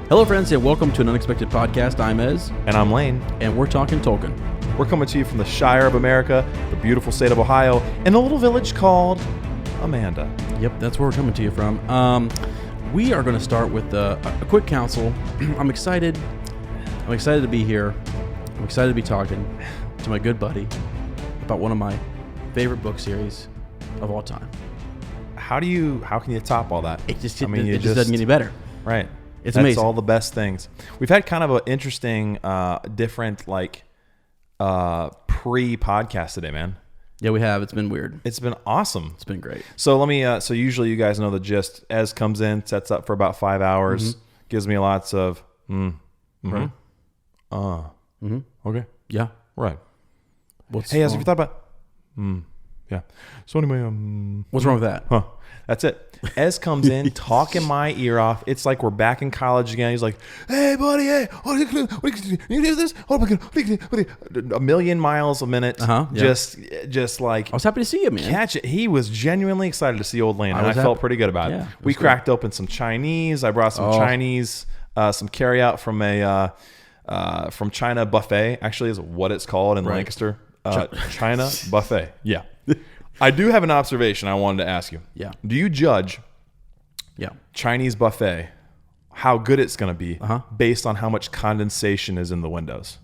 Hello, friends, and welcome to an unexpected podcast. I'm Ez. And I'm Lane. And we're talking Tolkien. We're coming to you from the Shire of America, the beautiful state of Ohio, in a little village called Amanda. Yep, that's where we're coming to you from. We are going to start with a quick counsel. I'm excited. I'm excited to be here. I'm excited to be talking to my good buddy about one of my favorite book series of all time. How can you top all that? It just doesn't get any better. Right. It's amazing. That's all the best things. We've had kind of an interesting, different, pre-podcast today, man. Yeah, we have. It's been weird. It's been awesome. It's been great. So let me. So usually you guys know the gist. Ez comes in, sets up for about 5 hours, gives me lots of okay, Yeah. right. What's Hey, Ez, wrong? have you thought about yeah. So anyway, What's wrong with that? Huh. That's it. Ez comes in, talking my ear off. It's like we're back in college again. He's like, "Hey, buddy, hey, you do this? A million miles a minute. Yeah. Just like I was happy to see you, man. catch it. He was genuinely excited to see old Lane, and I felt pretty good about it. Yeah, we cracked open some Chinese. I brought some Chinese, some carry out from from China buffet. Actually, is what it's called in Lancaster. China buffet. Yeah. I do have an observation I wanted to ask you. Yeah. Do you judge Yeah. Chinese buffet, how good it's going to be based on how much condensation is in the windows?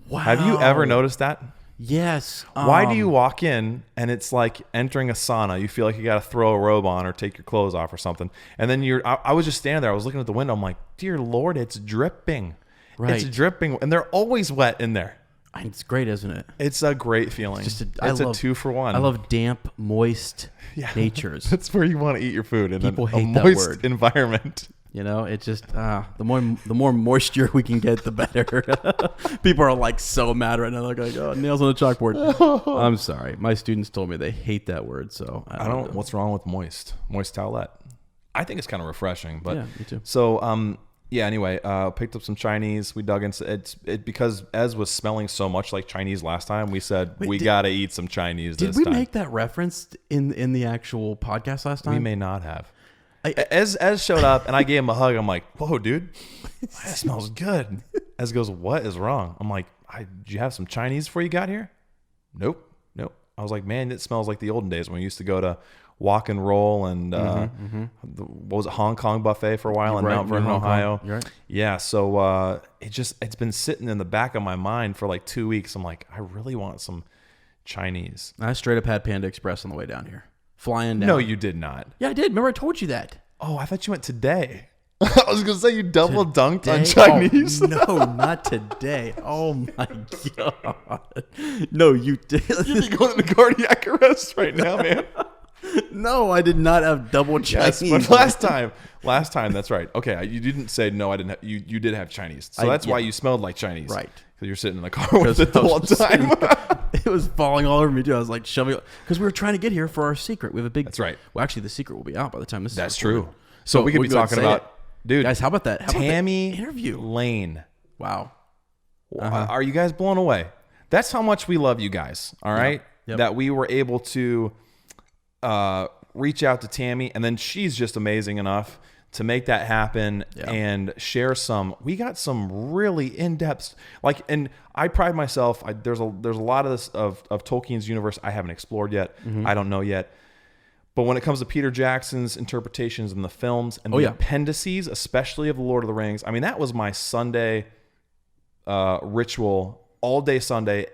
Wow. Have you ever noticed that? Yes. Why do you walk in and it's like entering a sauna? You feel like you got to throw a robe on or take your clothes off or something. And then I was just standing there. I was looking at the window. I'm like, dear Lord, it's dripping. Right. It's dripping. And they're always wet in there. It's great, isn't it? It's a great feeling. It's a 2-for-1. I love damp, moist natures. That's where you want to eat your food in People a hate that moist word. environment. You know, it's just the more moisture we can get, the better. People are like so mad right now. They're like, "Oh, nails on a chalkboard." I'm sorry, my students told me they hate that word. So I don't know. What's wrong with moist towelette? I think it's kind of refreshing. But yeah, me too. So yeah. Anyway, picked up some Chinese. We dug into it because Ez was smelling so much like Chinese last time. We said we gotta eat some Chinese. Did we make that reference in the actual podcast last time? We may not have. Ez showed up and I gave him a hug. I'm like, "Whoa, dude, that smells good." Ez goes, "What is wrong?" I'm like, "Did you have some Chinese before you got here?" Nope. I was like, "Man, it smells like the olden days when we used to go to Walk and Roll and what was it, Hong Kong buffet for a while in Mount Vernon, Ohio." You're right. Yeah, so it's been sitting in the back of my mind for like 2 weeks. I'm like, I really want some Chinese. I straight up had Panda Express on the way down here, flying down. No, you did not. Yeah, I did. Remember, I told you that. Oh, I thought you went today. I was gonna say you double dunked on Chinese. Oh, no, not today. Oh my god. No, you did. You'd be going into cardiac arrest right now, man. No, I did not have double Chinese. Yes, but last time, that's right. Okay, you didn't say no. I didn't. You did have Chinese, so that's why you smelled like Chinese, right? Because you're sitting in the car with it the whole time. It was falling all over me too. I was like shoving because we were trying to get here for our secret. We have a big. That's right. Well, actually, the secret will be out by the time this. That's is recorded. true. So we could be talking about, dude, guys. How about that? Tammy interview? Lane. Wow. Are you guys blown away? That's how much we love you guys. All right, that we were able to reach out to Tammy, and then she's just amazing enough to make that happen and share some. We got some really in-depth, and I pride myself. There's a lot of this of Tolkien's universe I haven't explored yet. I don't know yet. But when it comes to Peter Jackson's interpretations in the films and the appendices, especially of The Lord of the Rings, I mean, that was my Sunday ritual, all day Sunday,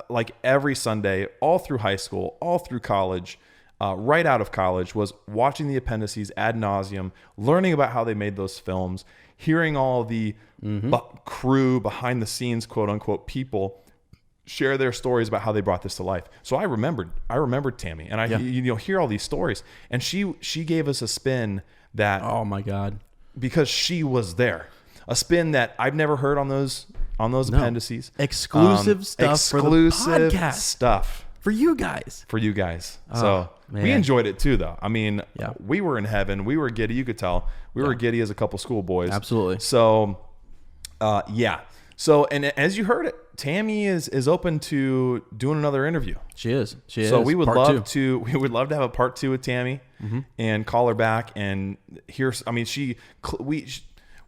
like every Sunday, all through high school, all through college, right out of college, was watching the appendices ad nauseum, learning about how they made those films, hearing all the crew behind the scenes, quote unquote, people share their stories about how they brought this to life. So I remembered Tammy, and I hear all these stories, and she gave us a spin that, oh my god, because she was there, a spin that I've never heard on those appendices. Exclusive stuff for the podcast. Stuff for you guys. So we enjoyed it too, though. I mean, we were in heaven. We were giddy. You could tell we were giddy as a couple schoolboys. Absolutely. So So, and as you heard it, Tammy is open to doing another interview. She is. So we would love to have a part 2 with Tammy and call her back and hear. I mean,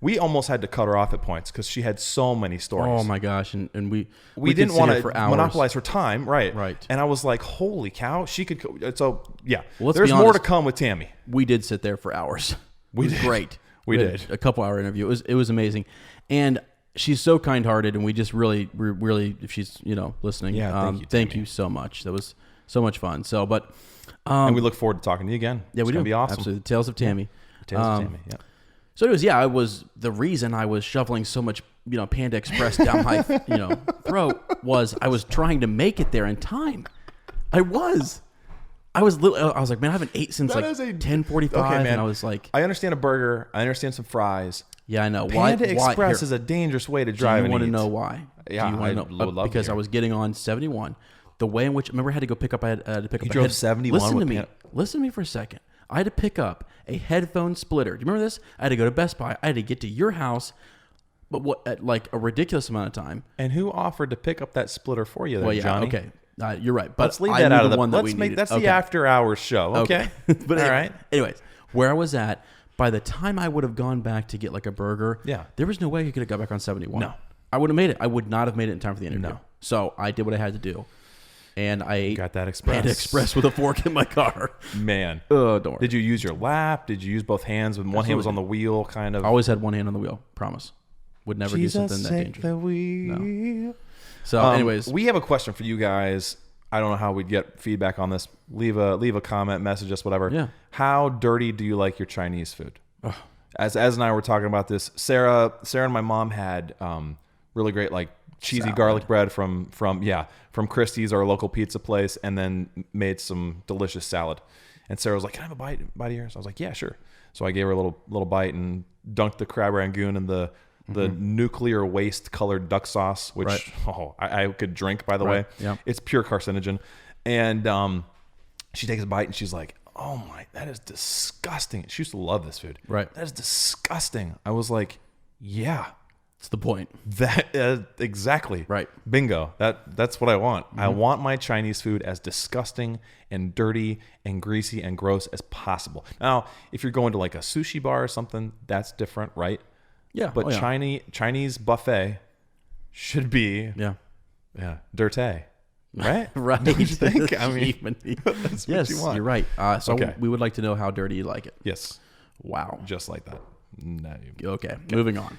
We almost had to cut her off at points because she had so many stories. Oh my gosh, and we didn't want to monopolize her time, right? Right. And I was like, holy cow, she could. So yeah, well, there's more to come with Tammy. We did sit there for hours. It was great. We did a couple hour interview. It was amazing, and she's so kind hearted, and we just really, if she's listening, thank you so much. That was so much fun. So, but and we look forward to talking to you again. Yeah, we do. Gonna be awesome. Absolutely. Tales of Tammy. Tales of Tammy. Yeah. So anyways, I was the reason I was shoveling so much, Panda Express down my, throat was I was trying to make it there in time. I was like, man, I haven't ate since 10:45, okay, and I was like, I understand a burger, I understand some fries. Yeah, I know. Panda Express is a dangerous way to drive. Do you want to know why? Yeah, I would love because I was getting on 71. The way in which, remember, I had to go pick up. I had to pick up. You drove 71. Listen to me. Listen to me for a second. I had to pick up a headphone splitter. Do you remember this? I had to go to Best Buy. I had to get to your house, but at like a ridiculous amount of time. And who offered to pick up that splitter for you, then, Johnny? Okay, you're right. But let's leave that out of the one that we make needed. that's the after hours show. Okay, but all right. Anyways, where I was at, by the time I would have gone back to get like a burger, there was no way I could have got back on 71. No, I would have made it. I would not have made it in time for the interview. No. So I did what I had to do. And I got that express with a fork in my car. Man. Don't worry. Did you use your lap? Did you use both hands? When one hand was on the wheel, kind of? I always had one hand on the wheel. Promise. Would never do something that dangerous. The wheel. No. So anyways. We have a question for you guys. I don't know how we'd get feedback on this. Leave a comment, message us, whatever. Yeah. How dirty do you like your Chinese food? Ugh. As and I were talking about this, Sarah and my mom had really great cheesy salad. Garlic bread from Christie's, our local pizza place, and then made some delicious salad. And Sarah was like, "Can I have a bite of yours?" I was like, "Yeah, sure." So I gave her a little bite and dunked the crab rangoon in the nuclear waste colored duck sauce, which I could drink, by the way. Yeah. It's pure carcinogen. And she takes a bite and she's like, "Oh my, that is disgusting." She used to love this food. Right. That is disgusting. I was like, "Yeah." That's the point. That exactly. Right. Bingo. That's what I want. I want my Chinese food as disgusting and dirty and greasy and gross as possible. Now, if you're going to like a sushi bar or something, that's different, right? Yeah. But Chinese buffet should be dirty. Right? Right. Don't you think? I mean, that's yes, what you want. You're right. So we would like to know how dirty you like it. Yes. Wow. Just like that. No, okay. Moving on.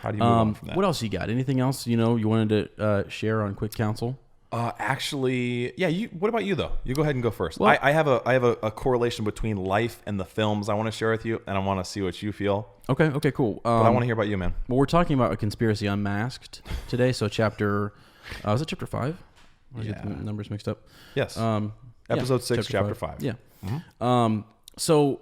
How do you move on from that? What else you got? Anything else you wanted to share on Quick Counsel? Actually, yeah. What about you though? You go ahead and go first. Well, I have a correlation between life and the films I want to share with you, and I want to see what you feel. Okay, cool. But I want to hear about you, man. Well, we're talking about a conspiracy Unmasked today. So chapter, was it chapter 5? I get the numbers mixed up. Yes. Episode 6, chapter 5. Yeah. Mm-hmm. So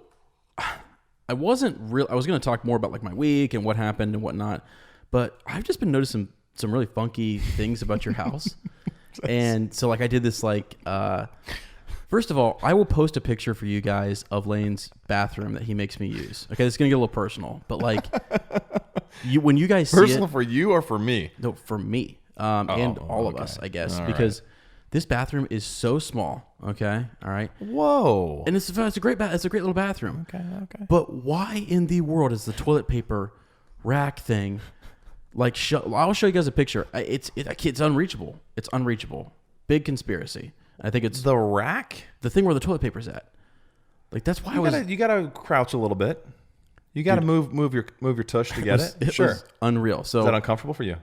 I wasn't real. I was going to talk more about like my week and what happened and whatnot, but I've just been noticing some really funky things about your house. And so like I did this first of all, I will post a picture for you guys of Lane's bathroom that he makes me use. Okay, it's going to get a little personal, but like when you guys see personal for you or for me? No, for me. And all of us, I guess, because this bathroom is so small. Okay, all right. Whoa! And it's a great it's a great little bathroom. Okay. But why in the world is the toilet paper rack thing like? I'll show you guys a picture. It's unreachable. It's unreachable. Big conspiracy. I think it's the rack, the thing where the toilet paper's at. Like that's why you gotta crouch a little bit. You gotta move your tush to get it. It was unreal. So is that uncomfortable for you?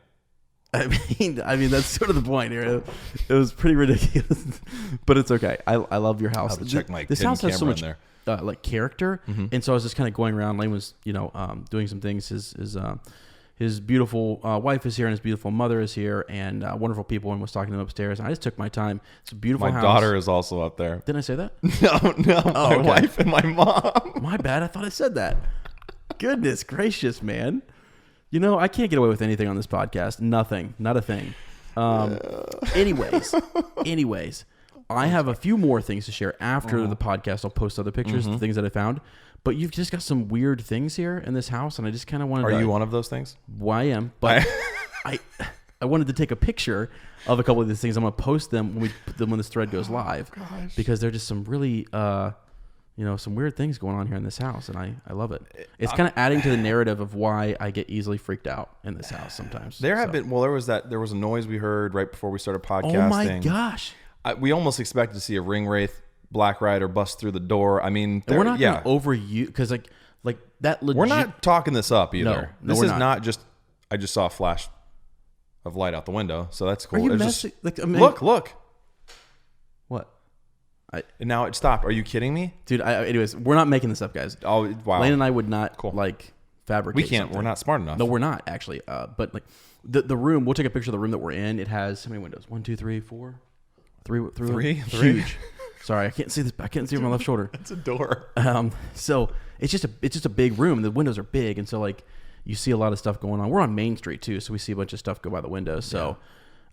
I mean that's sort of the point here. It was pretty ridiculous, but it's okay. I love your house. I'll have to check this house has so much there. Like character, and so I was just kind of going around. Lane was doing some things. His beautiful wife is here, and his beautiful mother is here, and wonderful people, and was talking to them upstairs. And I just took my time. It's a beautiful house. My daughter is also up there. Didn't I say that? No. My wife and my mom. My bad. I thought I said that. Goodness gracious, man. I can't get away with anything on this podcast. Nothing. Not a thing. Anyways, I have a few more things to share after the podcast. I'll post other pictures, the things that I found. But you've just got some weird things here in this house, and I just kind of wanted to... Are you one of those things? Well, I am, but I wanted to take a picture of a couple of these things. I'm going to post them when this thread goes live, because they're just some really some weird things going on here in this house, and I love it. It's kind of adding to the narrative of why I get easily freaked out in this house sometimes. There was a noise we heard right before we started podcasting. Oh my gosh. We almost expected to see a ring wraith Black Rider bust through the door. I mean, we're not going to overuse, because like that legit. We're not talking this up either. No, this is not just, I just saw a flash of light out the window, so that's cool. Are you messing? Look. What? And now it stopped. Are you kidding me? Dude, anyways, we're not making this up, guys. Oh, wow. Lane and I would not fabricate We can't. something. We're not smart enough. No, we're not, actually. But like the room, we'll take a picture of the room that we're in. It has how many windows? 1, 2, 3, 4? Three? Huge. Sorry, I can't see this. I can't see over my left shoulder. It's a door. So it's just a big room. The windows are big, and so like you see a lot of stuff going on. We're on Main Street too, so we see a bunch of stuff go by the windows. So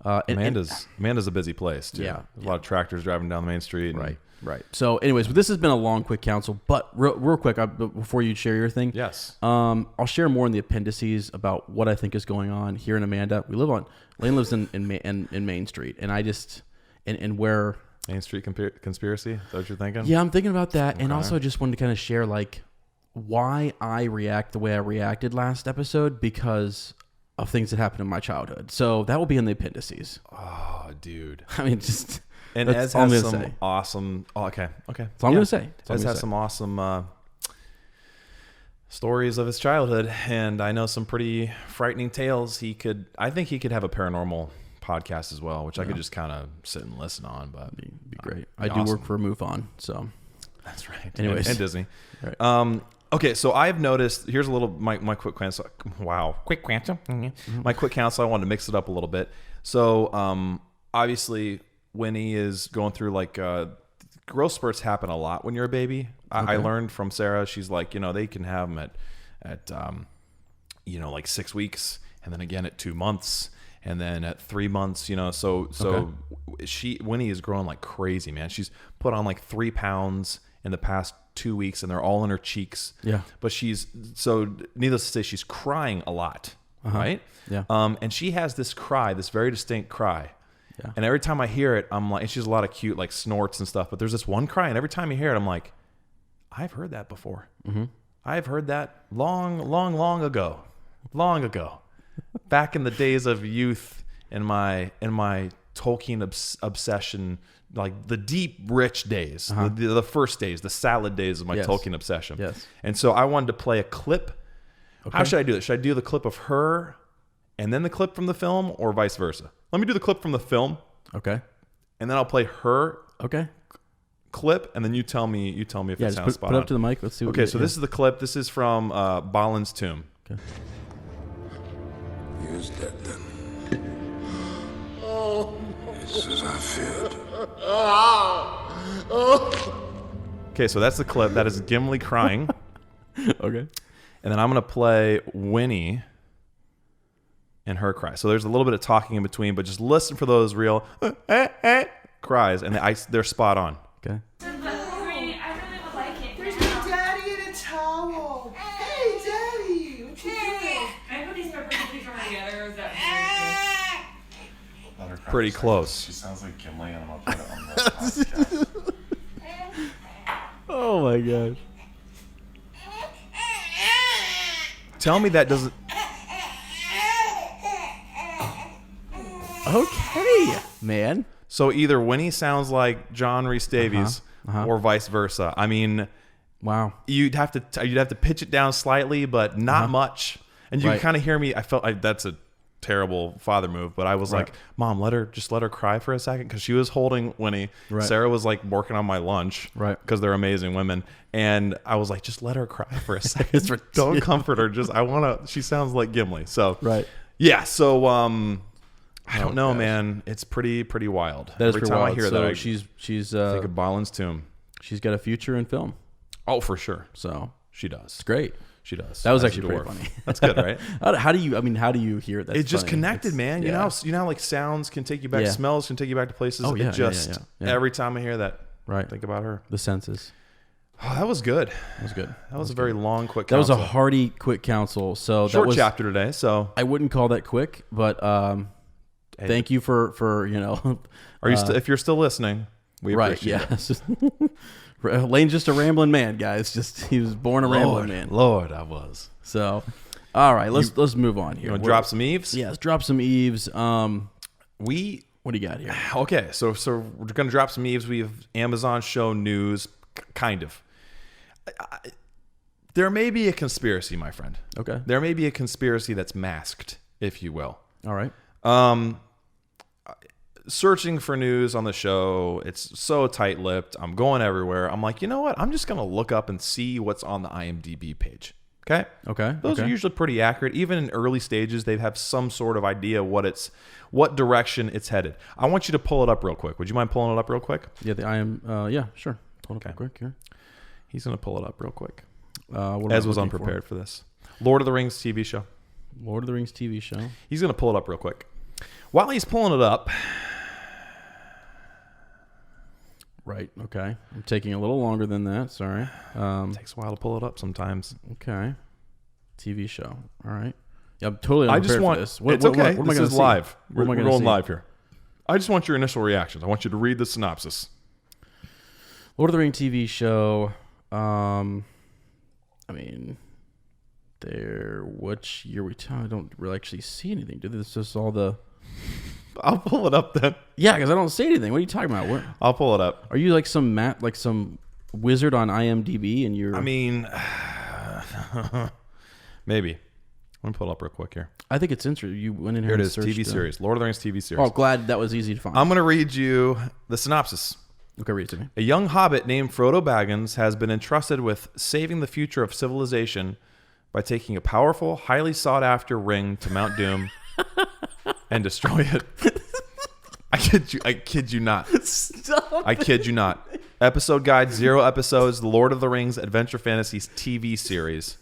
Amanda's a busy place too. Yeah, There's a lot of tractors driving down the main street. Right. So, anyways, this has been a long, quick counsel. But real quick, before you share your thing, yes, I'll share more in the appendices about what I think is going on here in Amanda. Lane lives in Main Street, and I just and where Main Street conspiracy. Is that what you're thinking? Yeah, I'm thinking about that, and also just wanted to kind of share like why I react the way I reacted last episode because of things that happened in my childhood. So that will be in the appendices. Oh, dude. I mean, just. And Ez has some awesome. Oh, okay. That's all I'm going to say. Ez has some awesome stories of his childhood, and I know some pretty frightening tales. I think he could have a paranormal podcast as well, which I could just kind of sit and listen on. But be great. I do work for MoveOn, so that's right. Anyways, and Disney. Right. Okay, so I've noticed. Here's a little my quick counsel. Wow, quick counsel. Mm-hmm. My quick counsel. I wanted to mix it up a little bit. So obviously, Winnie is going through like growth spurts happen a lot when you're a baby. I learned from Sarah. She's like, they can have them at like 6 weeks, and then again at 2 months, and then at 3 months. Winnie is growing like crazy, man. She's put on like 3 pounds in the past 2 weeks, and they're all in her cheeks. Yeah. But needless to say, she's crying a lot, right? Yeah. And she has this cry, this very distinct cry. Yeah. And every time I hear it, I'm like, and she has a lot of cute like snorts and stuff, but there's this one cry, and every time you hear it, I'm like, I've heard that before. Mm-hmm. I've heard that long ago, back in the days of youth, in my Tolkien obsession, like the deep, rich days, the first days, the salad days of my Tolkien obsession. Yes. And so I wanted to play a clip. Okay. How should I do this? Should I do the clip of her and then the clip from the film, or vice versa? Let me do the clip from the film. Okay. And then I'll play her. Okay. Clip, and then you tell me if it sounds spot on. Put it up to the mic. Let's see. Okay, so this is the clip. This is from Balin's tomb. Okay. He is dead then. It's as I feared. Okay, so that's the clip. That is Gimli crying. Okay. And then I'm going to play Winnie and her cry. So there's a little bit of talking in between, but just listen for those real cries, and they're spot on. Okay. I really would like it. There's my daddy in a towel. Hey, daddy. What you doing? I put these peppers and peas together. Or is that Pretty close. She sounds like Gimli, and I'm going to put it on the podcast. Oh my gosh. Tell me that doesn't... Okay, man. So either Winnie sounds like John Rhys Davies, or vice versa. I mean, wow. You'd have to pitch it down slightly, but not much. And you can kind of hear me. I felt like that's a terrible father move, but I was like, Mom, let her cry for a second, because she was holding Winnie. Right. Sarah was like working on my lunch, right? Because they're amazing women, and I was like, just let her cry for a second. Don't comfort her. She sounds like Gimli. So yeah. So I don't know, man. It's pretty wild. That is Every pretty time wild. I hear so that, I she's think of Balin's tomb. She's got a future in film. Oh, for sure. So she does. It's great. She does. That was actually pretty funny. That's good, right? How do you hear that? It just connected, man. You know how like sounds can take you back, smells can take you back to places. Oh, yeah, every time I hear that, think about her. The senses. Oh, that was good. That was good. That was a very long, quick counsel. counsel. That was a hearty, quick counsel. So short that was, chapter today. So I wouldn't call that quick, but thank you for Are you if you're still listening? We appreciate it. Lane's just a rambling man, guys. He was born a rambling man. Lord, I was. So, all right, let's move on here. You want to drop some eaves? Yeah, let's drop some eaves. What do you got here? Okay, so we're gonna drop some eaves. We have Amazon show news, kind of. There may be a conspiracy, my friend. Okay. There may be a conspiracy that's masked, if you will. All right. Searching for news on the show, it's so tight-lipped. I'm going everywhere. I'm like, you know what? I'm just gonna look up and see what's on the IMDb page. Okay. Those are usually pretty accurate. Even in early stages, they have some sort of idea what direction it's headed. I want you to pull it up real quick. Would you mind pulling it up real quick? Yeah, yeah, sure. Pull it up quick here. He's gonna pull it up real quick. Ez was unprepared for this. Lord of the Rings TV show. Lord of the Rings TV show. He's gonna pull it up real quick. While he's pulling it up. Right. Okay. I'm taking a little longer than that. Sorry. Takes a while to pull it up sometimes. Okay. TV show. All right. Yeah, I'm totally unprepared for this. It's okay. What am I this gonna is see? live. What am I We're gonna going see? live here. I just want your initial reactions. I want you to read the synopsis. Lord of the Rings TV show. Which year we I don't really actually see anything. This is all the. I'll pull it up then. Yeah, because I don't see anything. What are you talking about? I'll pull it up. Are you like some wizard on IMDb and you're? I mean, maybe. Let me pull it up real quick here. I think it's interesting. You went in here. Here it and is. searched, TV series. Lord of the Rings TV series. Oh, glad that was easy to find. I'm going to read you the synopsis. Okay, read it to me. A young hobbit named Frodo Baggins has been entrusted with saving the future of civilization by taking a powerful, highly sought-after ring to Mount Doom and destroy it. I kid you not. Stop. I kid you not. Episode guide, 0 episodes, The Lord of the Rings Adventure Fantasies TV series.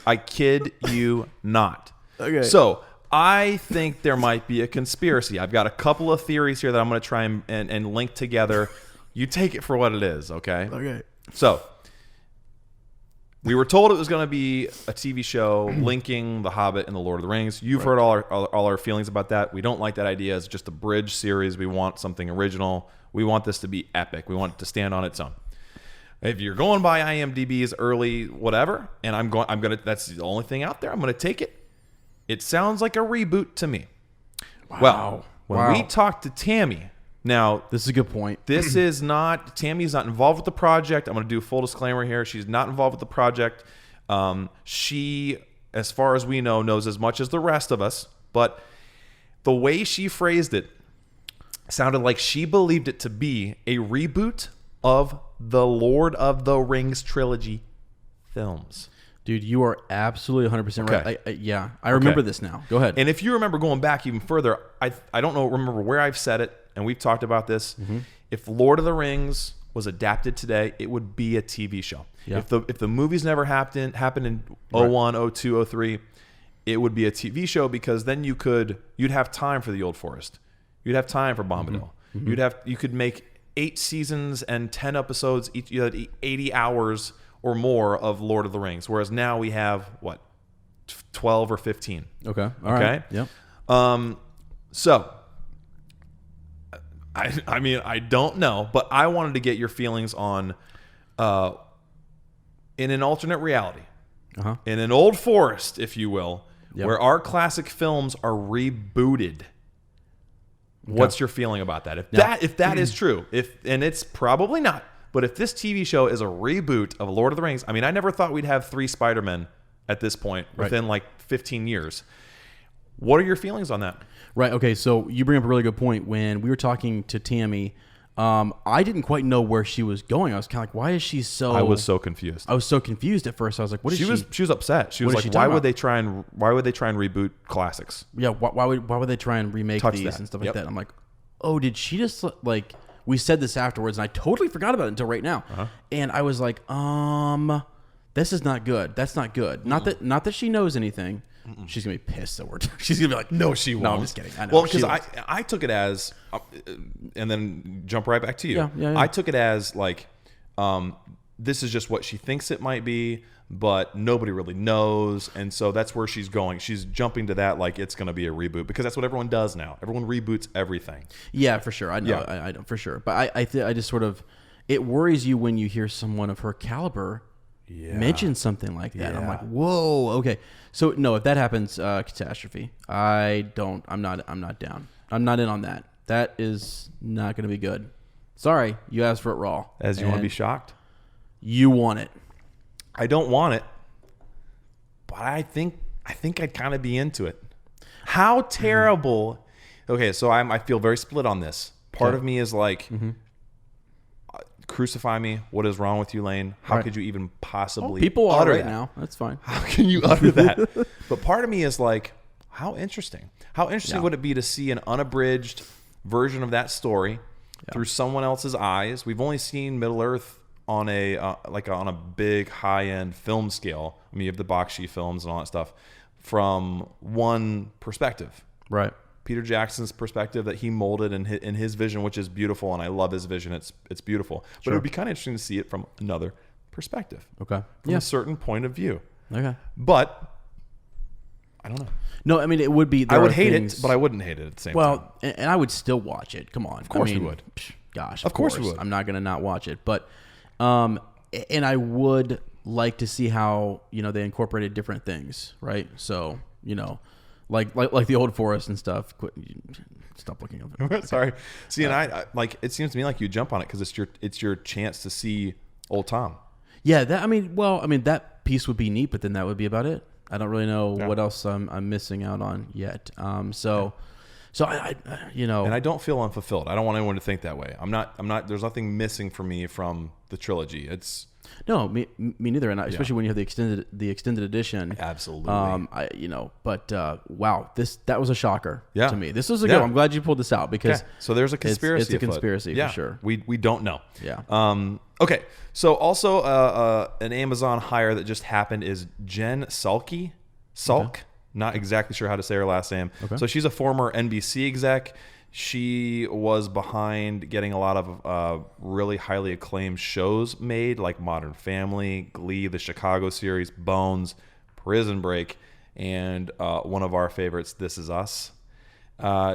I kid you not. Okay. So, I think there might be a conspiracy. I've got a couple of theories here that I'm going to try and link together. You take it for what it is, okay? Okay. So, we were told it was going to be a TV show linking The Hobbit and The Lord of the Rings. You've heard all our feelings about that. We don't like that idea. It's just a bridge series. We want something original. We want this to be epic. We want it to stand on its own. If you're going by IMDb's early whatever, and I'm going to, that's the only thing out there, I'm going to take it. It sounds like a reboot to me. Wow. Well, when we talked to Tammy, now this is a good point. This is not, Tammy's not involved with the project. I'm going to do a full disclaimer here. She's not involved with the project. She, as far as we know, knows as much as the rest of us, but the way she phrased it sounded like she believed it to be a reboot of the Lord of the Rings trilogy films. Dude, you are absolutely 100% right. I remember this now. Go ahead. And if you remember going back even further, I don't remember where I've said it, and we've talked about this. Mm-hmm. If Lord of the Rings was adapted today, it would be a TV show. Yeah. If the movies never happened in 01, 02, 03, it would be a TV show, because then you'd have time for the Old Forest. You'd have time for Bombadil. Mm-hmm. You could make 8 seasons and 10 episodes each. You had 80 hours or more of Lord of the Rings, whereas now we have 12 or 15. Okay. All right. Yep. So I mean, I don't know, but I wanted to get your feelings on in an alternate reality, in an old forest, if you will, where our classic films are rebooted. What's your feeling about that? If that is true, and it's probably not, but if this TV show is a reboot of Lord of the Rings, I mean, I never thought we'd have 3 Spider-Men at this point within like 15 years. What are your feelings on that? Right. Okay. So you bring up a really good point. When we were talking to Tammy, I didn't quite know where she was going. I was kind of like, why is she so... I was so confused. I was so confused at first. I was like, what is she... She was upset. She was like, why would they try and reboot classics? Yeah. Why would they try and remake these and stuff like that? I'm like, oh, did she just like... We said this afterwards, and I totally forgot about it until right now. And I was like, this is not good. That's not good. Not that she knows anything. She's gonna be pissed that we're. She's gonna be like, no, she won't. No, I'm just kidding. I know. Well, because I took it as, and then jump right back to you. Yeah. I took it as like, this is just what she thinks it might be, but nobody really knows, and so that's where she's going. She's jumping to that like it's gonna be a reboot, because that's what everyone does now. Everyone reboots everything. Yeah, for sure. I know. I know for sure. But I just sort of. it worries you when you hear someone of her caliber mention something like that. I'm like, whoa, okay. So no, if that happens, catastrophe. I'm not down. I'm not in on that. That is not going to be good. Sorry, you asked for it raw. You want to be shocked? You want it. I don't want it, but I think I'd kind of be into it. How terrible. Okay, so I feel very split on this. Part of me is like, crucify me. What is wrong with you, Lane? How could you even possibly people are utter right that? now. That's fine. How can you utter that? But part of me is like, how interesting. How interesting would it be to see an unabridged version of that story through someone else's eyes? We've only seen Middle-earth on a on a big high-end film scale. I mean, you have the Bakshi films and all that stuff from one perspective. Right. Peter Jackson's perspective that he molded in his vision, which is beautiful, and I love his vision. It's beautiful. But it would be kind of interesting to see it from another perspective. Okay. From a certain point of view. Okay. But I don't know. No, I mean, it would be. I would hate it, but I wouldn't hate it at the same time. Well, and I would still watch it. Come on. Of course we would. Gosh. Of course we would. I'm not going to not watch it. But, and I would like to see how, they incorporated different things, right? So, like the old forest and stuff. Stop looking over it. Sorry. See, and I like, it seems to me like you jump on it because it's your chance to see old Tom. Yeah, that piece would be neat, but then that would be about it. I don't really know what else I'm missing out on yet. So I and I don't feel unfulfilled. I don't want anyone to think that way. I'm not. There's nothing missing for me from the trilogy. It's no, me neither. And especially when you have the extended edition. Absolutely. But wow, that was a shocker to me. This was a good one. I'm glad you pulled this out because so there's a conspiracy. It's a conspiracy for sure. We don't know. Yeah. Okay. So also an Amazon hire that just happened is Jen Salk. Okay. Not exactly sure how to say her last name. Okay. So she's a former NBC exec. She was behind getting a lot of really highly acclaimed shows made, like Modern Family, Glee, the Chicago series, Bones, Prison Break, and one of our favorites, This Is Us.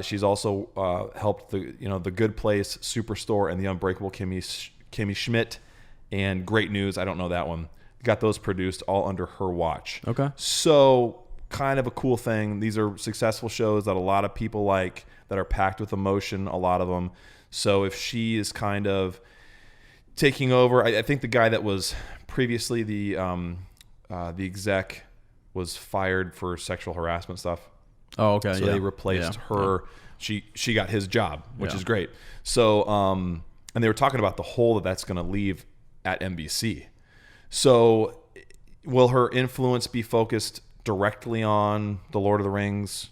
She's also helped the Good Place, Superstore, and the Unbreakable Kimmy Schmidt, and Great News. I don't know that one. Got those produced all under her watch. Okay. So kind of a cool thing. These are successful shows that a lot of people like, that are packed with emotion, a lot of them. So if she is kind of taking over, I think the guy that was previously the exec was fired for sexual harassment stuff. Oh, okay. So they replaced her. Yeah. She got his job, which is great. So and they were talking about the hole that's going to leave at NBC. So will her influence be focused directly on the Lord of the Rings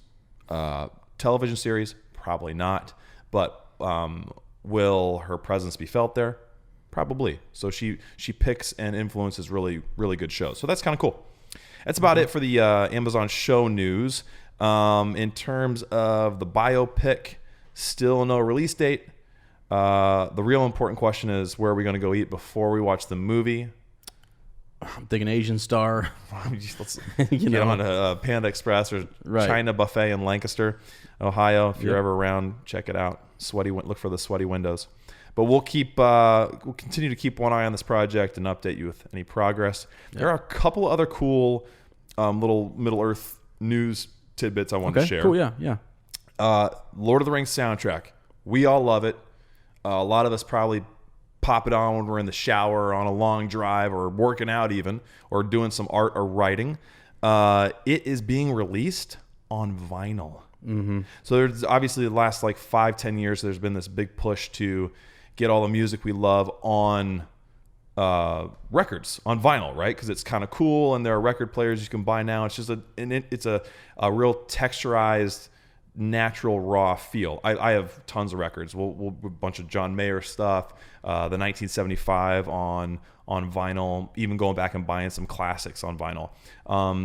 television series? Probably not. But will her presence be felt there? Probably. So she picks and influences really, really good shows. So that's kind of cool. That's about it for the Amazon show news. In terms of the biopic, still no release date. The real important question is, where are we going to go eat before we watch the movie? I'm thinking Asian Star. Let's get on a Panda Express or China Buffet in Lancaster, Ohio. If you're ever around, check it out. Look for the sweaty windows. But we'll continue to keep one eye on this project and update you with any progress. Yeah. There are a couple other cool little Middle-earth news tidbits I wanted to share. Cool, yeah. Lord of the Rings soundtrack. We all love it. A lot of us probably pop it on when we're in the shower or on a long drive or working out even, or doing some art or writing. It is being released on vinyl. Mm-hmm. So there's obviously the last 5-10 years, there's been this big push to get all the music we love on records, on vinyl, right? Because it's kind of cool, and there are record players you can buy now. It's just it's a real texturized, natural, raw feel. I have tons of records. We'll a bunch of John Mayer stuff, the 1975 on vinyl, even going back and buying some classics on vinyl.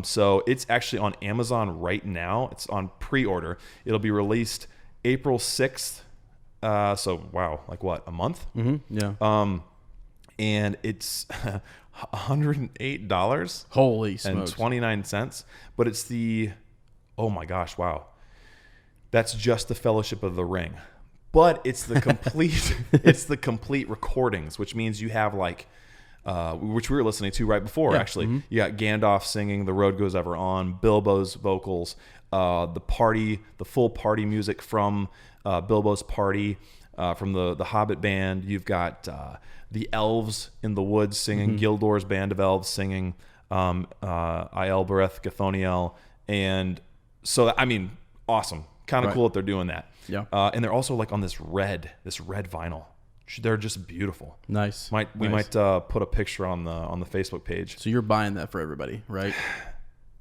So it's actually on Amazon right now. It's on pre-order. It'll be released April 6th. So wow, a month? Mm-hmm. Yeah. And it's $108. Holy smokes. And 29 cents. But it's oh my gosh, wow. That's just the Fellowship of the Ring. but it's the complete it's the complete recordings, which means you have like which we were listening to right before. Actually, you got Gandalf singing "The Road Goes Ever On," Bilbo's vocals, the full party music from Bilbo's party, from the Hobbit band. You've got the elves in the woods singing, Gildor's band of elves singing, Aelbereth Gathoniel, and so I mean, awesome, kind of cool that they're doing that. Yeah, and they're also like on this red vinyl. They're just beautiful. Nice. We might put a picture on the Facebook page. So you're buying that for everybody, right?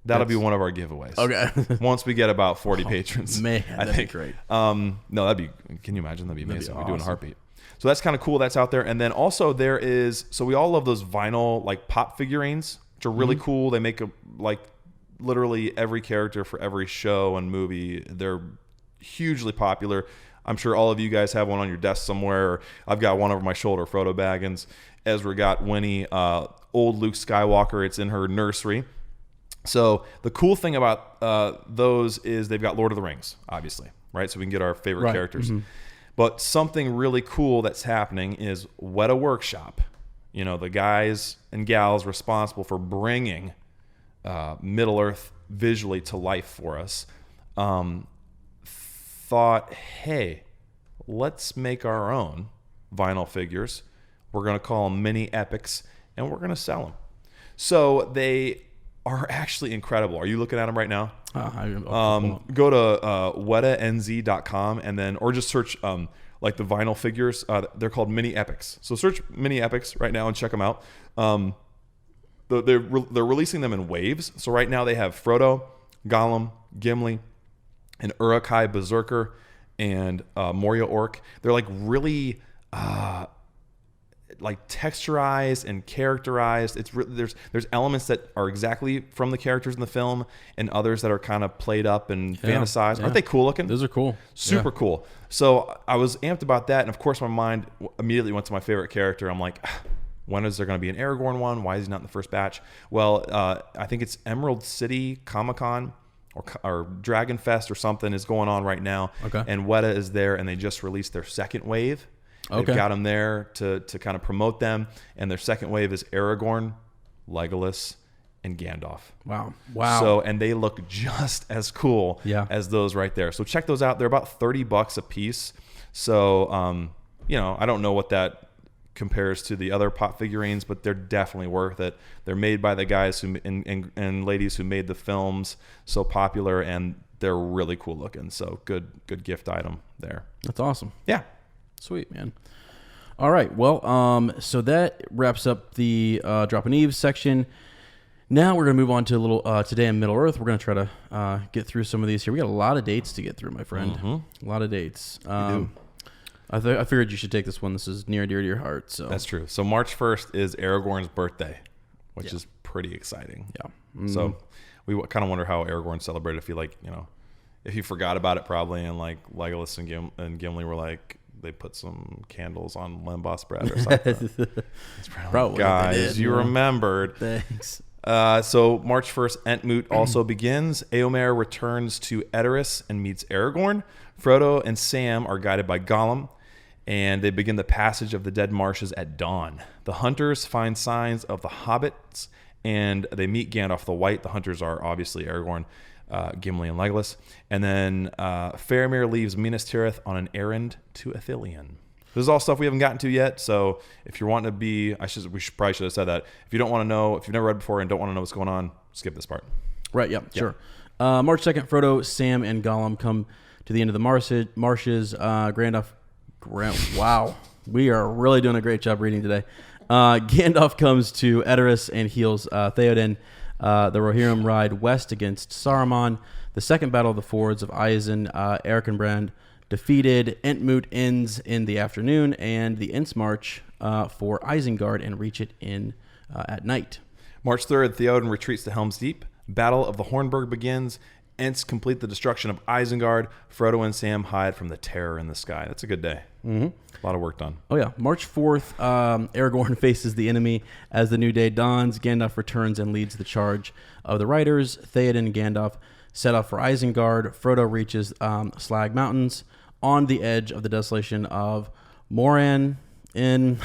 That'll be one of our giveaways. Okay. Once we get about 40 patrons. Man, I think. Be great. No, can you imagine? That'd be amazing. That'd be We do it in a awesome. heartbeat. So that's kind of cool. That's out there. And then also there is, so we all love those vinyl like pop figurines, which are really cool. They make like literally every character for every show and movie. They're hugely popular. I'm sure all of you guys have one on your desk somewhere. I've got one over my shoulder, Frodo Baggins. Ezra got Winnie, old Luke Skywalker. It's in her nursery. So the cool thing about those is they've got Lord of the Rings, obviously, right? So we can get our favorite characters. But something really cool that's happening is Weta Workshop, the guys and gals responsible for bringing Middle-earth visually to life for us, thought, hey, let's make our own vinyl figures. We're going to call them mini epics, and we're going to sell them. So they are actually incredible. Are you looking at them right now? Go to wetanz.com and then, or just search like the vinyl figures. They're called mini epics. So search mini epics right now and check them out. They're releasing them in waves. So right now they have Frodo, Gollum, Gimli, and Uruk-hai Berserker, and Moria Orc. They're like really like texturized and characterized. It's there's elements that are exactly from the characters in the film, and others that are kind of played up and fantasized. Aren't they cool looking? Those are cool. Super cool. So I was amped about that, and of course my mind immediately went to my favorite character. I'm like, when is there going to be an Aragorn one? Why is he not in the first batch? Well, I think it's Emerald City Comic-Con or Dragon Fest or something is going on right now. Okay. And Weta is there, and they just released their second wave. They've got them there to kind of promote them. And their second wave is Aragorn, Legolas, and Gandalf. Wow. So, and they look just as cool as those right there. So check those out. They're about $30 a piece. So, I don't know what that compares to the other pop figurines, but they're definitely worth it. They're made by the guys who and ladies who made the films so popular, and they're really cool looking. So good gift item there. That's awesome. Yeah. Sweet, man. All right. Well, so that wraps up the Dropping Eaves section. Now we're going to move on to a little Today in Middle Earth. We're going to try to get through some of these here. We got a lot of dates to get through, my friend. A lot of dates. I figured you should take this one. This is near and dear to your heart. So that's true. So March 1st is Aragorn's birthday, which is pretty exciting. Yeah. So we kind of wonder how Aragorn celebrated. If he if he forgot about it probably, and like Legolas and Gimli were like, they put some candles on Lembas bread or something. It's probably guys, you remembered. Thanks. So March 1st, Entmoot also begins. Éomer returns to Edoras and meets Aragorn. Frodo and Sam are guided by Gollum, and they begin the passage of the Dead Marshes at dawn. The hunters find signs of the hobbits, and they meet Gandalf the White. The hunters are obviously Aragorn, Gimli, and Legolas. And then Faramir leaves Minas Tirith on an errand to Ithilien. This is all stuff we haven't gotten to yet, so if you're wanting to be, we probably should have said that. If you don't want to know, if you've never read before and don't want to know what's going on, skip this part. Right, sure. March 2nd, Frodo, Sam, and Gollum come to the end of the marshes. Wow, we are really doing a great job reading today. Gandalf comes to Edoras and heals Theoden. The Rohirrim ride west against Saruman. The second battle of the fords of Isen, Erkenbrand defeated. Entmoot ends in the afternoon, and the Ents march for Isengard and reach it at night. March 3rd, Theoden retreats to Helm's Deep. Battle of the Hornburg begins. Ents complete the destruction of Isengard. Frodo and Sam hide from the terror in the sky. That's a good day. A lot of work done. Oh, yeah. March 4th, Aragorn faces the enemy as the new day dawns. Gandalf returns and leads the charge of the riders. Theoden and Gandalf set off for Isengard. Frodo reaches Slag Mountains. on the edge of the desolation of Moran in...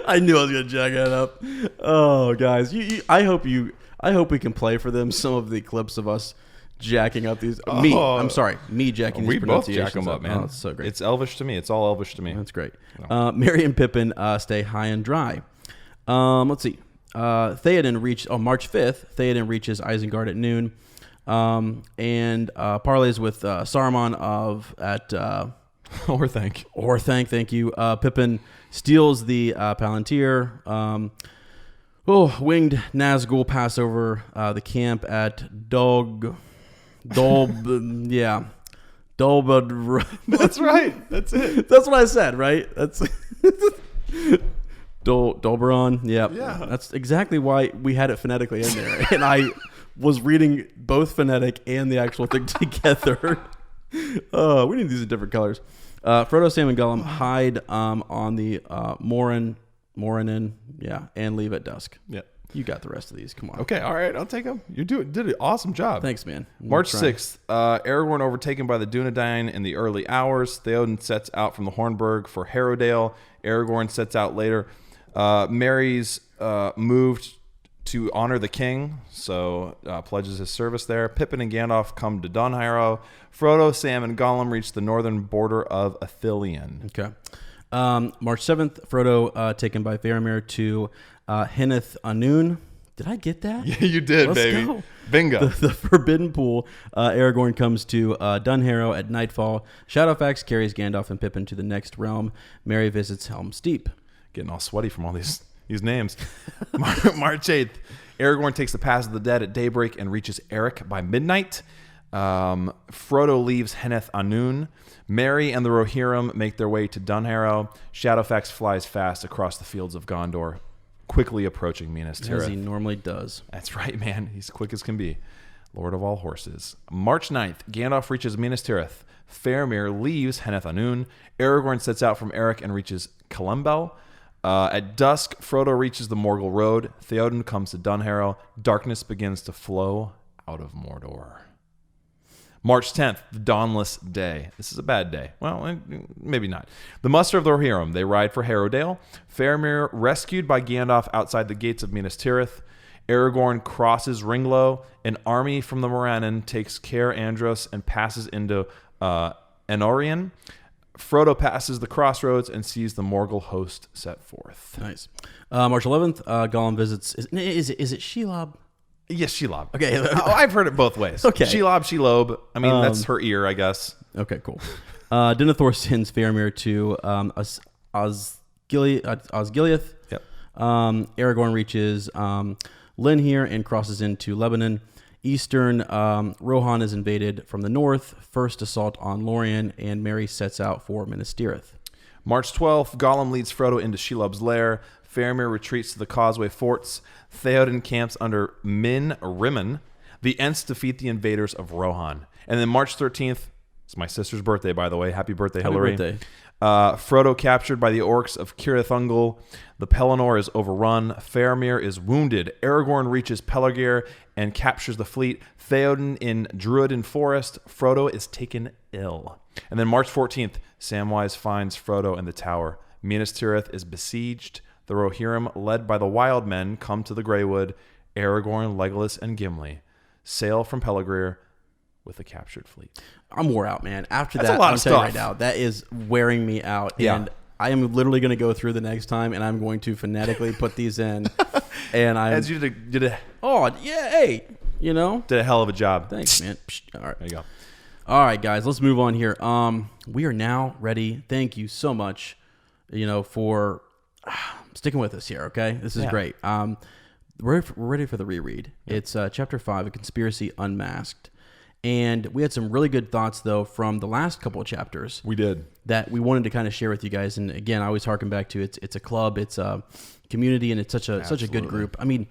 I knew I was going to jack that up. Oh, guys. I hope we can play for them some of the clips of us jacking up these... I'm sorry. Me jacking these pronunciations. We both jack them up, man. Oh, it's so great. It's Elvish to me. It's all Elvish to me. That's great. Merry and Pippin stay high and dry. Let's see. Theoden reached... March 5th, Theoden reaches Isengard at noon. And parleys with Saruman at Orthanc, thank you. Pippin steals the Palantir. Winged Nazgul pass over the camp at Dolbad. That's right. That's it. That's what I said, right? That's Dolberon. Yeah. That's exactly why we had it phonetically in there. And I was reading both phonetic and the actual thing together. We need these in different colors. Frodo, Sam, and Gollum hide on the Moranin, and leave at dusk. Yeah. You got the rest of these. Come on. Okay, all right, I'll take them. You did an awesome job. Thanks, man. March 6th, Aragorn overtaken by the Dunedain in the early hours. Theoden sets out from the Hornburg for Harrowdale. Aragorn sets out later. Merry's moved to honor the king, so pledges his service there. Pippin and Gandalf come to Dunharrow. Frodo, Sam, and Gollum reach the northern border of Ithilien. Okay. March 7th, Frodo taken by Faramir to Hinneth Anun. Did I get that? Yeah, you did, Let's baby. Go. Bingo. The Forbidden Pool. Aragorn comes to Dunharrow at nightfall. Shadowfax carries Gandalf and Pippin to the next realm. Merry visits Helm's Deep. Getting all sweaty from all these names. March 8th, Aragorn takes the Pass of the Dead at daybreak and reaches Eric by midnight. Frodo leaves Hinneth Anun. Merry and the Rohirrim make their way to Dunharrow. Shadowfax flies fast across the fields of Gondor, quickly approaching Minas Tirith. As he normally does. That's right, man. He's quick as can be. Lord of all horses. March 9th, Gandalf reaches Minas Tirith. Faramir leaves Hinneth Anun. Aragorn sets out from Eric and reaches Kelembel. At dusk, Frodo reaches the Morgul Road. Theoden comes to Dunharrow. Darkness begins to flow out of Mordor. March 10th, the dawnless day. This is a bad day. Well, maybe not. The muster of the Rohirrim. They ride for Harrowdale. Faramir rescued by Gandalf outside the gates of Minas Tirith. Aragorn crosses Ringlow. An army from the Morannon takes Caer Andros and passes into Enorion. Frodo passes the crossroads and sees the Morgul host set forth. Nice. March 11th, Gollum visits... Is it Shelob? Yes, Shelob. Okay. I've heard it both ways. Okay. Shelob. I mean, that's her ear, I guess. Okay, cool. Denethor sends Faramir to Osgiliath. Yep. Aragorn reaches Linhir and crosses into Lebanon. Eastern Rohan is invaded from the north. First assault on Lorien, and Merry sets out for Minas Tirith. March 12th, Gollum leads Frodo into Shelob's lair. Faramir retreats to the Causeway forts. Theoden camps under Min Rimmon. The Ents defeat the invaders of Rohan. And then March 13th, it's my sister's birthday, by the way. Happy birthday, Hillary. Happy birthday. Frodo captured by the Orcs of Kirithungal. The Pelennor is overrun. Faramir is wounded. Aragorn reaches Pelargir and captures the fleet. Theoden in Druiden Forest. Frodo is taken ill. And then March 14th, Samwise finds Frodo in the tower. Minas Tirith is besieged. The Rohirrim, led by the Wild Men, come to the Greywood. Aragorn, Legolas, and Gimli sail from Pelargir with the captured fleet. I'm wore out, man. After That's that, a lot I'm of telling you stuff. right now, that is wearing me out. Yeah. And I am literally going to go through the next time, and I'm going to phonetically put these in. And I As you did a hey, did a hell of a job. Thanks, man. All right. There you go. All right, guys, let's move on here. We are now ready. Thank you so much, for sticking with us here, okay? This is great. We're ready for the reread. Yep. It's Chapter 5, A Conspiracy Unmasked. And we had some really good thoughts, though, from the last couple of chapters. We did. That we wanted to kind of share with you guys. And again, I always harken back to it's a club, it's a community, and it's such a good group. I mean,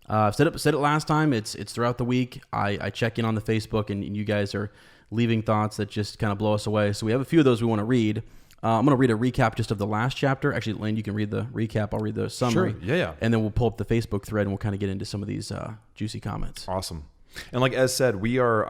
said it last time. It's throughout the week. I check in on the Facebook, and you guys are leaving thoughts that just kind of blow us away. So we have a few of those we want to read. I'm going to read a recap just of the last chapter. Actually, Lane, you can read the recap. I'll read the summary. Sure. Yeah. And then we'll pull up the Facebook thread, and we'll kind of get into some of these juicy comments. Awesome. And like Ez said, we are,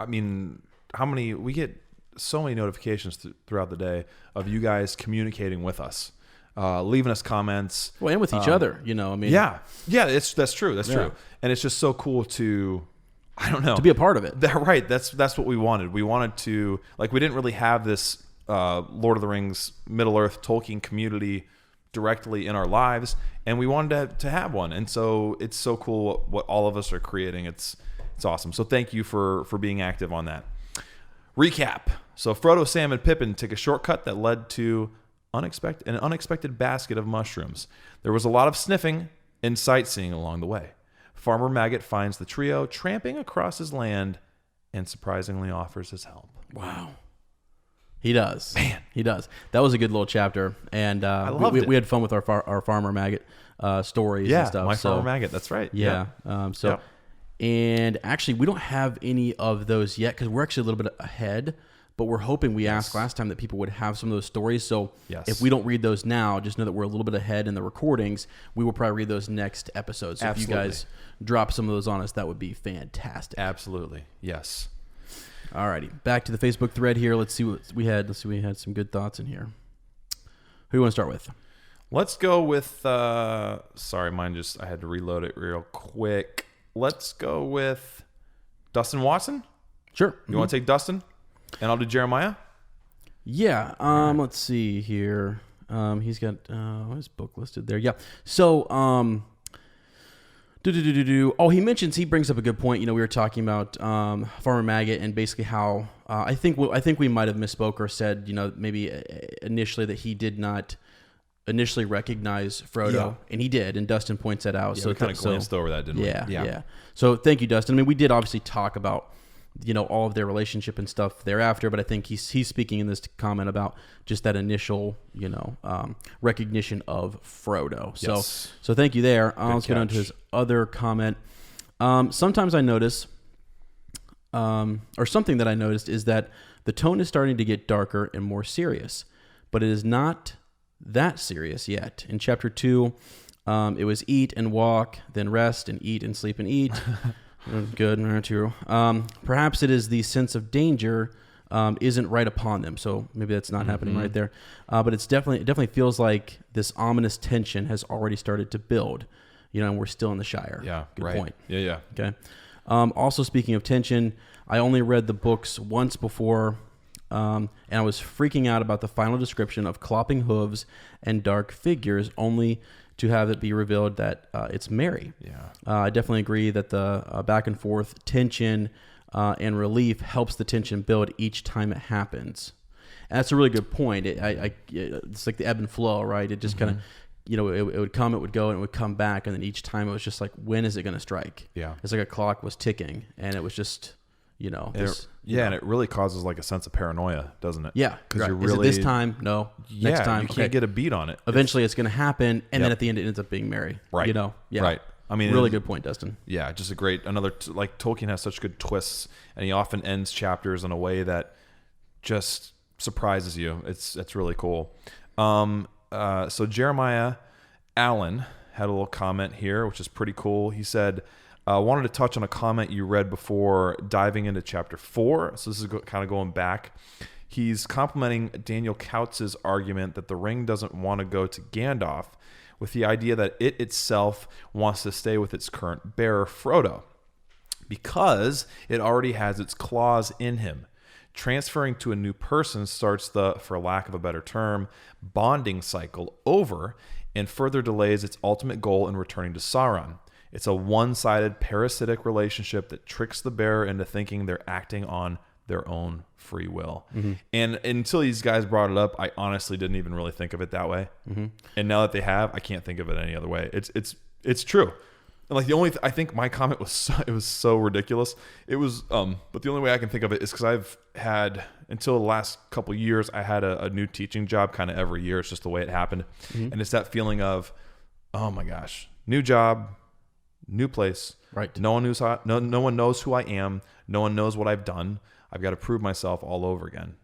how many, we get so many notifications throughout the day of you guys communicating with us, leaving us comments. Well, and with each other, I mean. Yeah, that's true. That's true. And it's just so cool to, I don't know, to be a part of it. Right. That's what we wanted. We wanted to, like, we didn't really have this Lord of the Rings, Middle Earth, Tolkien community directly in our lives, and we wanted to have one. And so it's so cool what all of us are creating. It's awesome. So thank you for being active on that. Recap. So Frodo, Sam, and Pippin take a shortcut that led to an unexpected basket of mushrooms. There was a lot of sniffing and sightseeing along the way. Farmer Maggot finds the trio tramping across his land and surprisingly offers his help. Wow. He does. Man. He does. That was a good little chapter. And I loved it. We had fun with our Farmer Maggot stories and stuff. My Farmer Maggot. That's right. Yeah. And actually, we don't have any of those yet because we're actually a little bit ahead. But we're hoping we asked last time that people would have some of those stories. So if we don't read those now, just know that we're a little bit ahead in the recordings. We will probably read those next episode. So if you guys drop some of those on us, that would be fantastic. Absolutely. Yes. Alrighty. Back to the Facebook thread here. Let's see what we had. We had some good thoughts in here. Who do you want to start with? Let's go with, sorry, mine I had to reload it real quick. Let's go with Dustin Watson. Sure. You want to take Dustin? And I'll do Jeremiah? Yeah. Let's see here. He's got his book listed there. Yeah. So, he mentions, he brings up a good point. We were talking about Farmer Maggot and basically how I think we might have misspoke or said, maybe initially that he did not initially recognize Frodo, and he did, and Dustin points that out. So we kind of glanced over that, didn't we? Yeah. So thank you, Dustin. I mean, we did obviously talk about all of their relationship and stuff thereafter, but I think he's speaking in this comment about just that initial, recognition of Frodo. So thank you there. Let's get on to his other comment. Sometimes I notice, or something that I noticed is that the tone is starting to get darker and more serious, but it is not that serious yet. In chapter 2, it was eat and walk, then rest and eat and sleep and eat. Good, not true. Perhaps it is the sense of danger isn't right upon them, so maybe that's not happening right there. But it definitely feels like this ominous tension has already started to build. And we're still in the Shire. Yeah, good right. point. Yeah. Okay. Also, speaking of tension, I only read the books once before, and I was freaking out about the final description of clopping hooves and dark figures, only to have it be revealed that it's Merry. Yeah. I definitely agree that the back and forth tension and relief helps the tension build each time it happens. And that's a really good point. It's like the ebb and flow, right? It just kind of, it would come, it would go, and it would come back, and then each time it was just like, when is it going to strike? Yeah. It's like a clock was ticking, and it was just, and it really causes like a sense of paranoia, doesn't it? Yeah, because you're really, is it this time? No, next time. You can't get a beat on it. Eventually, it's going to happen, and then at the end, it ends up being Merry. Right. Yeah. Right. I mean, really good point, Dustin. Yeah, just a great like Tolkien has such good twists, and he often ends chapters in a way that just surprises you. It's really cool. So Jeremiah Allen had a little comment here, which is pretty cool. He said, wanted to touch on a comment you read before diving into chapter 4. So this is kind of going back. He's complimenting Daniel Kautz's argument that the ring doesn't want to go to Gandalf, with the idea that it itself wants to stay with its current bearer, Frodo, because it already has its claws in him. Transferring to a new person starts the, for lack of a better term, bonding cycle over and further delays its ultimate goal in returning to Sauron. It's a one-sided parasitic relationship that tricks the bearer into thinking they're acting on their own free will. And until these guys brought it up, I honestly didn't even really think of it that way. And now that they have, I can't think of it any other way. It's true. And like the only, I think my comment was it was so ridiculous. It was, but the only way I can think of it is because I've had, until the last couple of years, I had a new teaching job kind of every year. It's just the way it happened. And it's that feeling of, oh my gosh, new job, new place. Right. No one knows who I am. No one knows what I've done. I've got to prove myself all over again.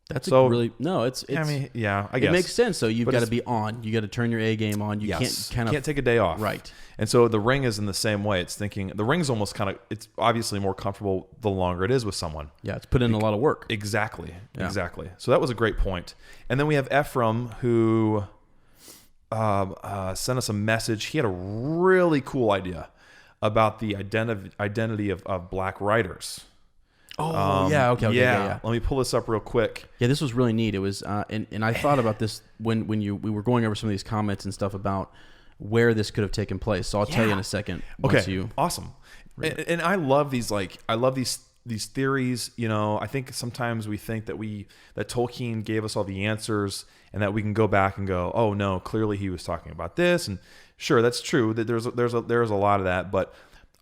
That's so really no. It's. I mean, yeah, I guess it makes sense. So you've But got to it's- be on. You got to turn your A game on. You can't take a day off. Right. And so the ring is in the same way. It's thinking the ring's almost kind of, it's obviously more comfortable the longer it is with someone. Yeah, it's put in a lot of work. Exactly. Yeah. Exactly. So that was a great point. And then we have Ephraim, who sent us a message. He had a really cool idea about the identity of black writers. Oh, yeah. Okay. Yeah. Let me pull this up real quick. Yeah, this was really neat. It was, and I thought about this when we were going over some of these comments and stuff about where this could have taken place. So I'll tell you in a second. Okay. Awesome. And I love these, these theories. You know, I think sometimes we think that Tolkien gave us all the answers and that we can go back and go, oh no, clearly he was talking about this. And sure, that's true. That there's a lot of that, but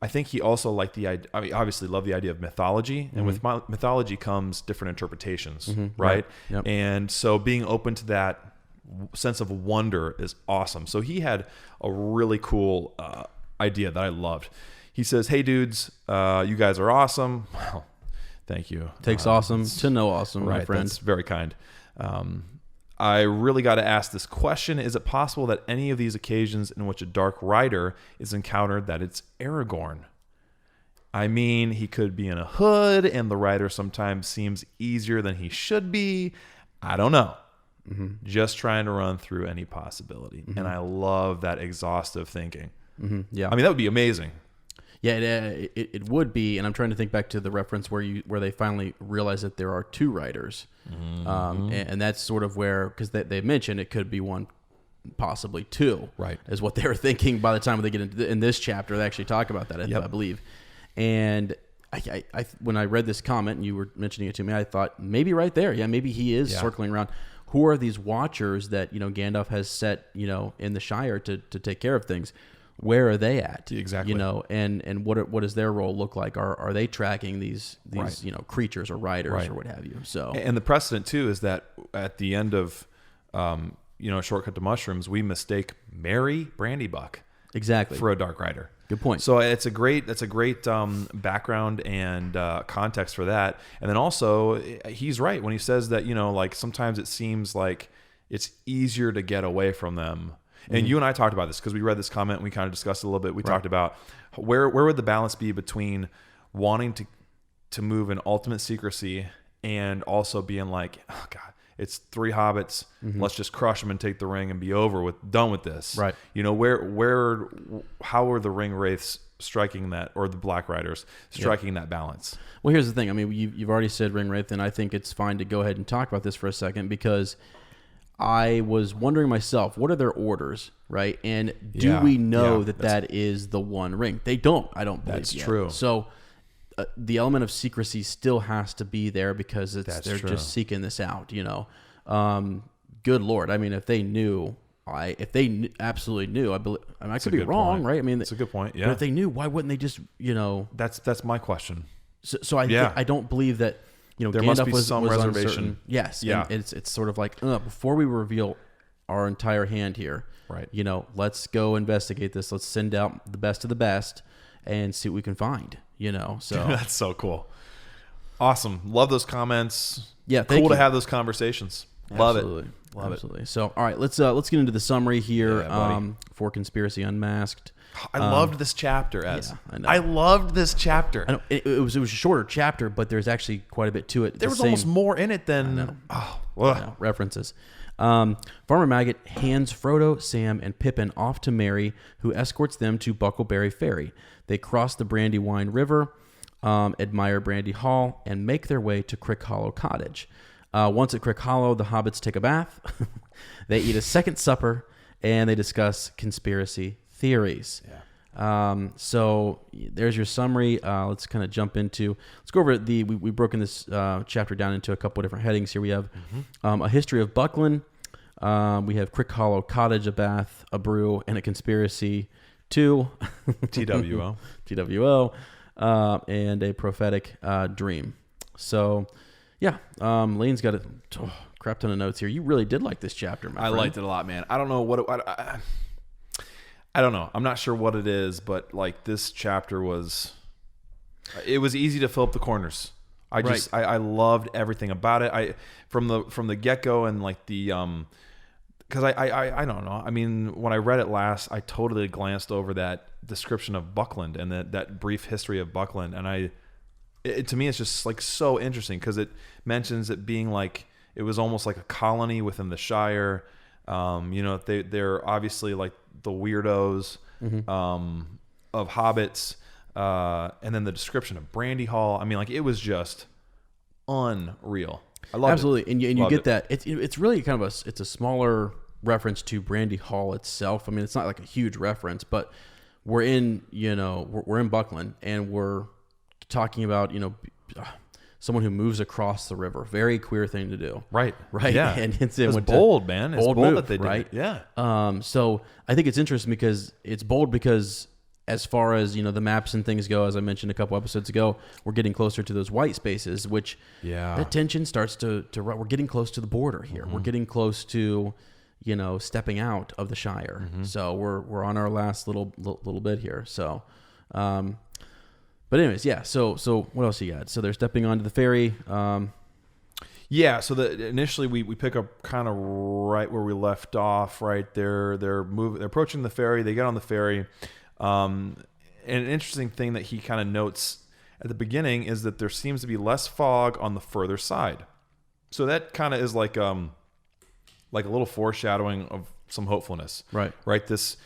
I think he also liked obviously loved the idea of mythology, and with mythology comes different interpretations, right? Yep. And so being open to that sense of wonder is awesome. So he had a really cool idea that I loved. He says, "Hey dudes, you guys are awesome." Well, thank you. Takes awesome to know awesome, right, my friend. That's very kind. I really got to ask this question. Is it possible that any of these occasions in which a dark rider is encountered that it's Aragorn? I mean, he could be in a hood and the rider sometimes seems easier than he should be. I don't know. Just trying to run through any possibility. And I love that exhaustive thinking. Yeah. I mean, that would be amazing. Yeah, it would be, and I'm trying to think back to the reference where they finally realize that there are two writers, and that's sort of where, because they mentioned it could be one, possibly two, right? Is what they were thinking by the time they get into in this chapter. They actually talk about that, I believe. And I when I read this comment and you were mentioning it to me, I thought maybe right there, maybe he is circling around. Who are these watchers that Gandalf has set in the Shire to take care of things? Where are they at? Exactly. And what does their role look like? Are they tracking these creatures or riders or what have you? So, and the precedent too is that at the end of Shortcut to Mushrooms, we mistake Merry Brandybuck exactly for a dark rider. Good point. So that's a great background and context for that. And then also he's right when he says that sometimes it seems like it's easier to get away from them. And you and I talked about this because we read this comment and we kind of discussed it a little bit. We talked about where would the balance be between wanting to move in ultimate secrecy and also being like, oh God, it's three hobbits. Let's just crush them and take the ring and be done with this. Right. How are the ring wraiths striking that, or the black riders striking that balance? Well, here's the thing. I mean, you've already said ring wraith, and I think it's fine to go ahead and talk about this for a second because I was wondering myself, what are their orders, right? And do we know that is the one ring? They don't. I don't believe that's yet. True. So the element of secrecy still has to be there because they're true. just seeking this out. Good Lord. I mean, if they knew, absolutely knew, I believe. I mean, I could be wrong, point. right? I mean, it's a good point. Yeah. But if they knew, why wouldn't they just, That's my question. So I don't believe that. There Gandalf must be was some reservation. reservation. Yes. Yeah. And it's sort of like, before we reveal our entire hand here, right? Let's go investigate this. Let's send out the best of the best and see what we can find. So that's so cool. Awesome. Love those comments. Yeah. Cool to have those conversations. Love it. Love Absolutely. It. So, all right, let's get into the summary here for Conspiracy Unmasked. I loved this chapter, Ez. Yeah, I know. I loved this chapter. I know. It was a shorter chapter, but there's actually quite a bit to it. There was almost more in it than references. Farmer Maggot hands Frodo, Sam, and Pippin off to Merry, who escorts them to Buckleberry Ferry. They cross the Brandywine River, admire Brandy Hall, and make their way to Crick Hollow Cottage. Once at Crick Hollow, the hobbits take a bath. They eat a second supper, and they discuss conspiracy theories. Yeah. So there's your summary. Let's kind of jump into. Let's go over we've broken this chapter down into a couple of different headings. Here we have a history of Buckland. We have Crick Hollow Cottage, a bath, a brew, and a conspiracy. 2 TWO, and a prophetic dream. So, yeah, Lane's got a crap ton of notes here. You really did like this chapter, my friend. I liked it a lot, man. I don't know what I don't know. I'm not sure what it is, but like this chapter was easy to fill up the corners. I loved everything about it. From the get-go, and like the because I don't know. I mean, when I read it last, I totally glanced over that description of Buckland and that brief history of Buckland, and to me, it's just like so interesting because it mentions it being like it was almost like a colony within the Shire. They're obviously like the weirdos of hobbits, and then the description of Brandy Hall. I mean, like it was just unreal. I love absolutely, it. and you get that. It's really kind of it's a smaller reference to Brandy Hall itself. I mean, it's not like a huge reference, but we're in we're in Buckland, and we're talking about someone who moves across the river. Very queer thing to do. Right. Yeah. And it's bold, man. It's bold move, that they did right? it. Yeah. So I think it's interesting because it's bold because as far as, the maps and things go, as I mentioned a couple episodes ago, we're getting closer to those white spaces, which that tension starts to we're getting close to the border here. We're getting close to, stepping out of the Shire. So we're on our last little bit here. So, but anyways, yeah. So what else you got? So they're stepping onto the ferry. Yeah. So initially we pick up kind of right where we left off. Right, they're approaching the ferry. They get on the ferry. And an interesting thing that he kind of notes at the beginning is that there seems to be less fog on the further side. So that kind of is like a little foreshadowing of some hopefulness. Right. This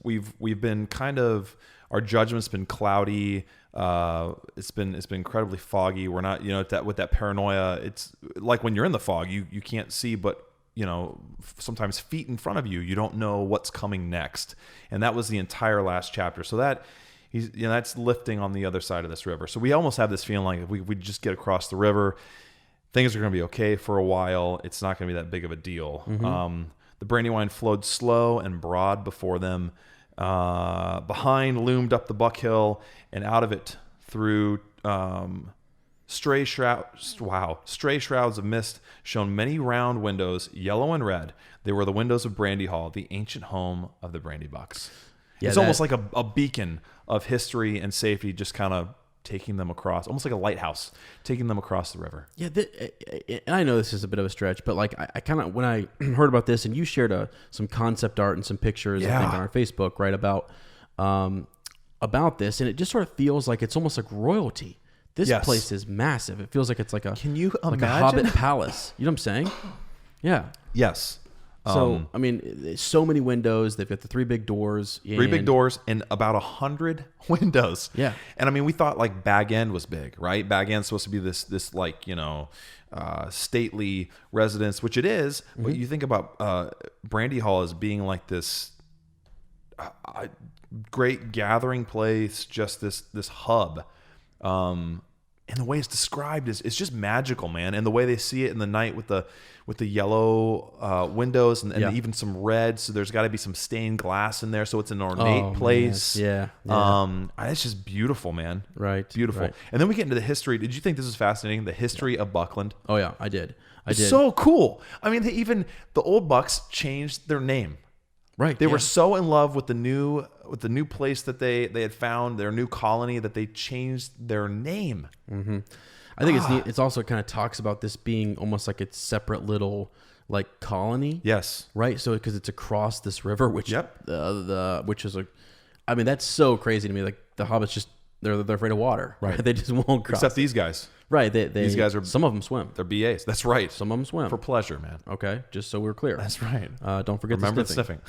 we've been kind of, our judgment's been cloudy. It's been incredibly foggy. We're not, with that paranoia, it's like when you're in the fog, you can't see, but sometimes feet in front of you, you don't know what's coming next. And that was the entire last chapter. So that that's lifting on the other side of this river. So we almost have this feeling like if we just get across the river, things are going to be okay for a while. It's not going to be that big of a deal. The Brandywine flowed slow and broad before them. Behind loomed up the Buck Hill, and out of it through stray shrouds of mist shone many round windows, yellow and red. They were the windows of Brandy Hall, the ancient home of the Brandy Bucks. Yeah, it's almost like a beacon of history and safety, just kind of taking them across, almost like a lighthouse, taking them across the river. Yeah, and I know this is a bit of a stretch, but like I kind of, when I heard about this, and you shared some concept art and some pictures, I think on our Facebook, right, about this, and it just sort of feels like it's almost like royalty. This place is massive. It feels like it's like a a Hobbit palace. You know what I'm saying? Yeah. Yes. So I mean, so many windows. They've got the three big doors. Three big doors and about 100 windows. Yeah. And I mean, we thought like Bag End was big, right? Bag End's supposed to be this like stately residence, which it is. But you think about Brandy Hall as being like this great gathering place, just this hub. And the way it's described is just magical, man. And the way they see it in the night with the yellow windows and even some red. So there's got to be some stained glass in there. So it's an ornate place. Yeah. It's just beautiful, man. Right. Beautiful. Right. And then we get into the history. Did you think this was fascinating? The history of Buckland. Oh yeah, I did. So cool. I mean, the old Bucks changed their name. Right. They were so in love with the new place that they had found, their new colony, that they changed their name. Mm-hmm. I think it's neat. It's also kind of talks about this being almost like its separate little like colony. Yes. Right. So because it's across this river, which which is I mean, that's so crazy to me. Like the hobbits just they're afraid of water. Right. They just won't cross. Except these guys. Right. These guys are. Some of them swim. They're BAs. That's right. Some of them swim for pleasure, man. Okay. Just so we're clear. That's right. Don't forget. Remember the sniffing.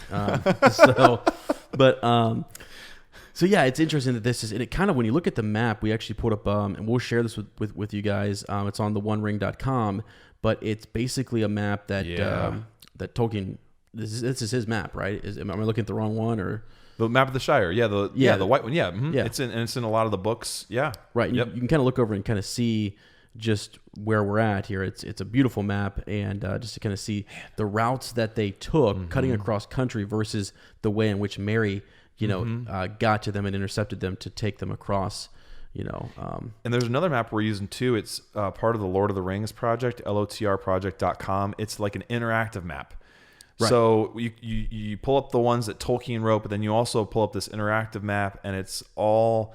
So yeah, it's interesting that this is, and it kind of, when you look at the map, we actually put up, and we'll share this with you guys. It's on theonering.com, but it's basically a map that that Tolkien. This is his map, right? Am I looking at the wrong one or? The map of the Shire, the white one, yeah. It's in a lot of the books, yeah. Right, you can kind of look over and kind of see just where we're at here. It's a beautiful map, and just to kind of see the routes that they took, cutting across country versus the way in which Merry, got to them and intercepted them to take them across. And there's another map we're using too. It's part of the Lord of the Rings project, LOTR It's like an interactive map. Right. So you pull up the ones that Tolkien wrote, but then you also pull up this interactive map, and it's all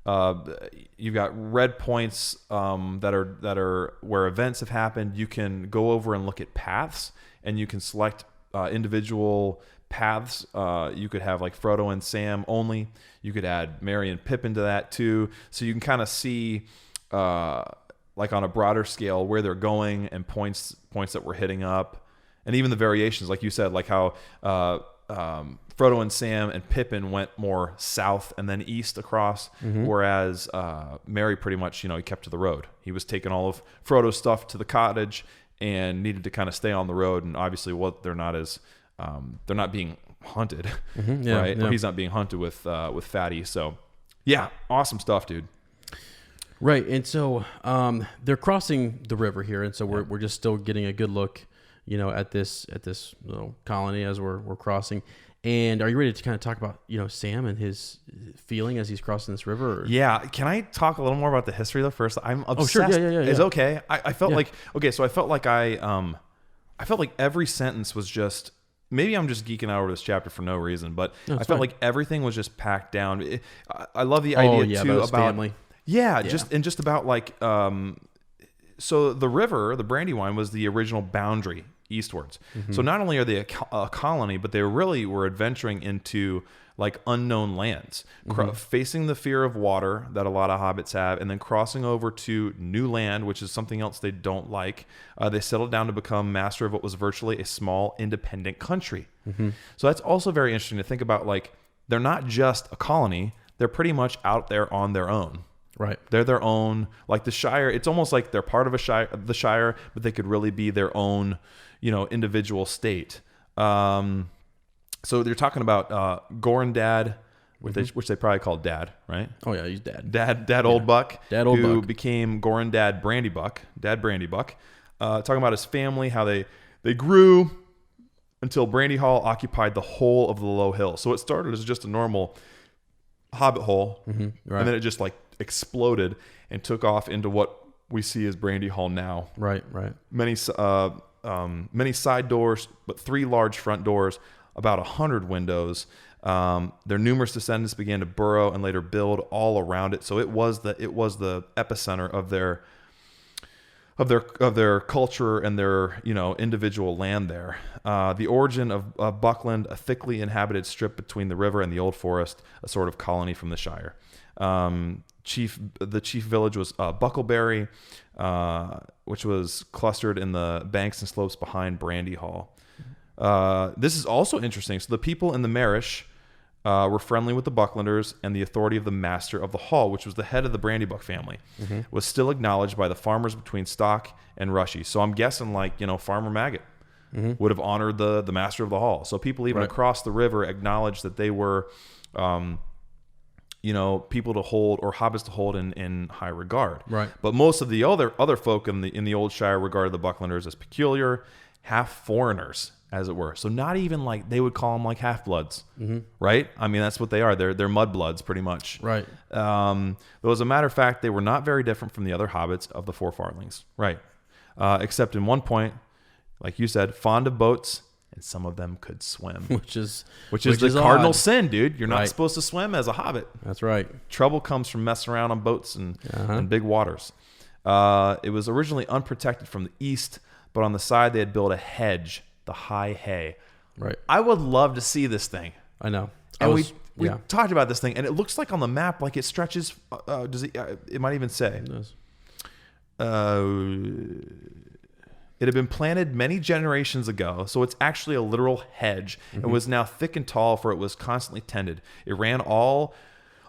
You've got red points that are where events have happened. You can go over and look at paths, and you can select individual paths. You could have like Frodo and Sam only. You could add Merry and Pippin to that too. So you can kind of see like on a broader scale where they're going and points that we're hitting up, and even the variations, like you said, like how Frodo and Sam and Pippin went more south and then east across, whereas Merry pretty much, he kept to the road. He was taking all of Frodo's stuff to the cottage and needed to kind of stay on the road. And obviously, they're not being hunted, right? Or he's not being hunted with Fatty. So, yeah, awesome stuff, dude. Right, and so they're crossing the river here, and so we're just still getting a good look, at this little colony as we're crossing. And are you ready to kind of talk about Sam and his feeling as he's crossing this river? Or? Yeah, can I talk a little more about the history though first? I'm obsessed. Oh, sure. Yeah. It's okay. I felt like so I felt like I felt like every sentence was just. Maybe I'm just geeking out over this chapter for no reason, but I felt like everything was just packed down. I love the idea too about family. Just about like so the river, the Brandywine, was the original boundary eastwards. So not only are they a colony, but they really were adventuring into like unknown lands, facing the fear of water that a lot of hobbits have, and then crossing over to new land, which is something else they don't like. They settled down to become master of what was virtually a small independent country. So that's also very interesting to think about. Like, they're not just a colony, they're pretty much out there on their own. Right. They're their own, like the Shire. It's almost like they're part of the Shire, but they could really be their own, individual state. So they're talking about Gorndad, which they probably call Dad, right? Oh yeah, he's Dad. Dad Old Buck, who Buck became Gorndad Brandybuck, Dad Brandybuck. Talking about his family, how they grew until Brandy Hall occupied the whole of the low hill. So it started as just a normal hobbit hole, right. And then it just like exploded and took off into what we see as Brandy Hall now. Right. Many side doors, but 3 large front doors, about 100 windows. Their numerous descendants began to burrow and later build all around it. So it was the epicenter of their culture and their individual land there. The origin of Buckland, a thickly inhabited strip between the river and the old forest, a sort of colony from the Shire. The chief village was Buckleberry, which was clustered in the banks and slopes behind Brandy Hall. This is also interesting. So the people in the Marish were friendly with the Bucklanders, and the authority of the master of the hall, which was the head of the Brandybuck family, was still acknowledged by the farmers between Stock and Rushy. So I'm guessing Farmer Maggot would have honored the master of the hall. So people even across the river acknowledged that they were people to hold, or hobbits to hold in high regard. Right. But most of the other folk in the old Shire regarded the Bucklanders as peculiar, half foreigners, as it were. So not even like they would call them like half bloods, right? I mean, that's what they are. They're mudbloods pretty much. Right. Though as a matter of fact, they were not very different from the other hobbits of the Four Farthings. Right. Except in one point, like you said, fond of boats, and some of them could swim. Which is the cardinal sin, dude. You're not supposed to swim as a hobbit. That's right. Trouble comes from messing around on boats and big waters. It was originally unprotected from the east, but on the side they had built a hedge, the high hay. Right. I would love to see this thing. I know. And we talked about this thing, and it looks like on the map, like it stretches. It might even say. It does. It had been planted many generations ago, so it's actually a literal hedge, and was now thick and tall, for it was constantly tended. It ran all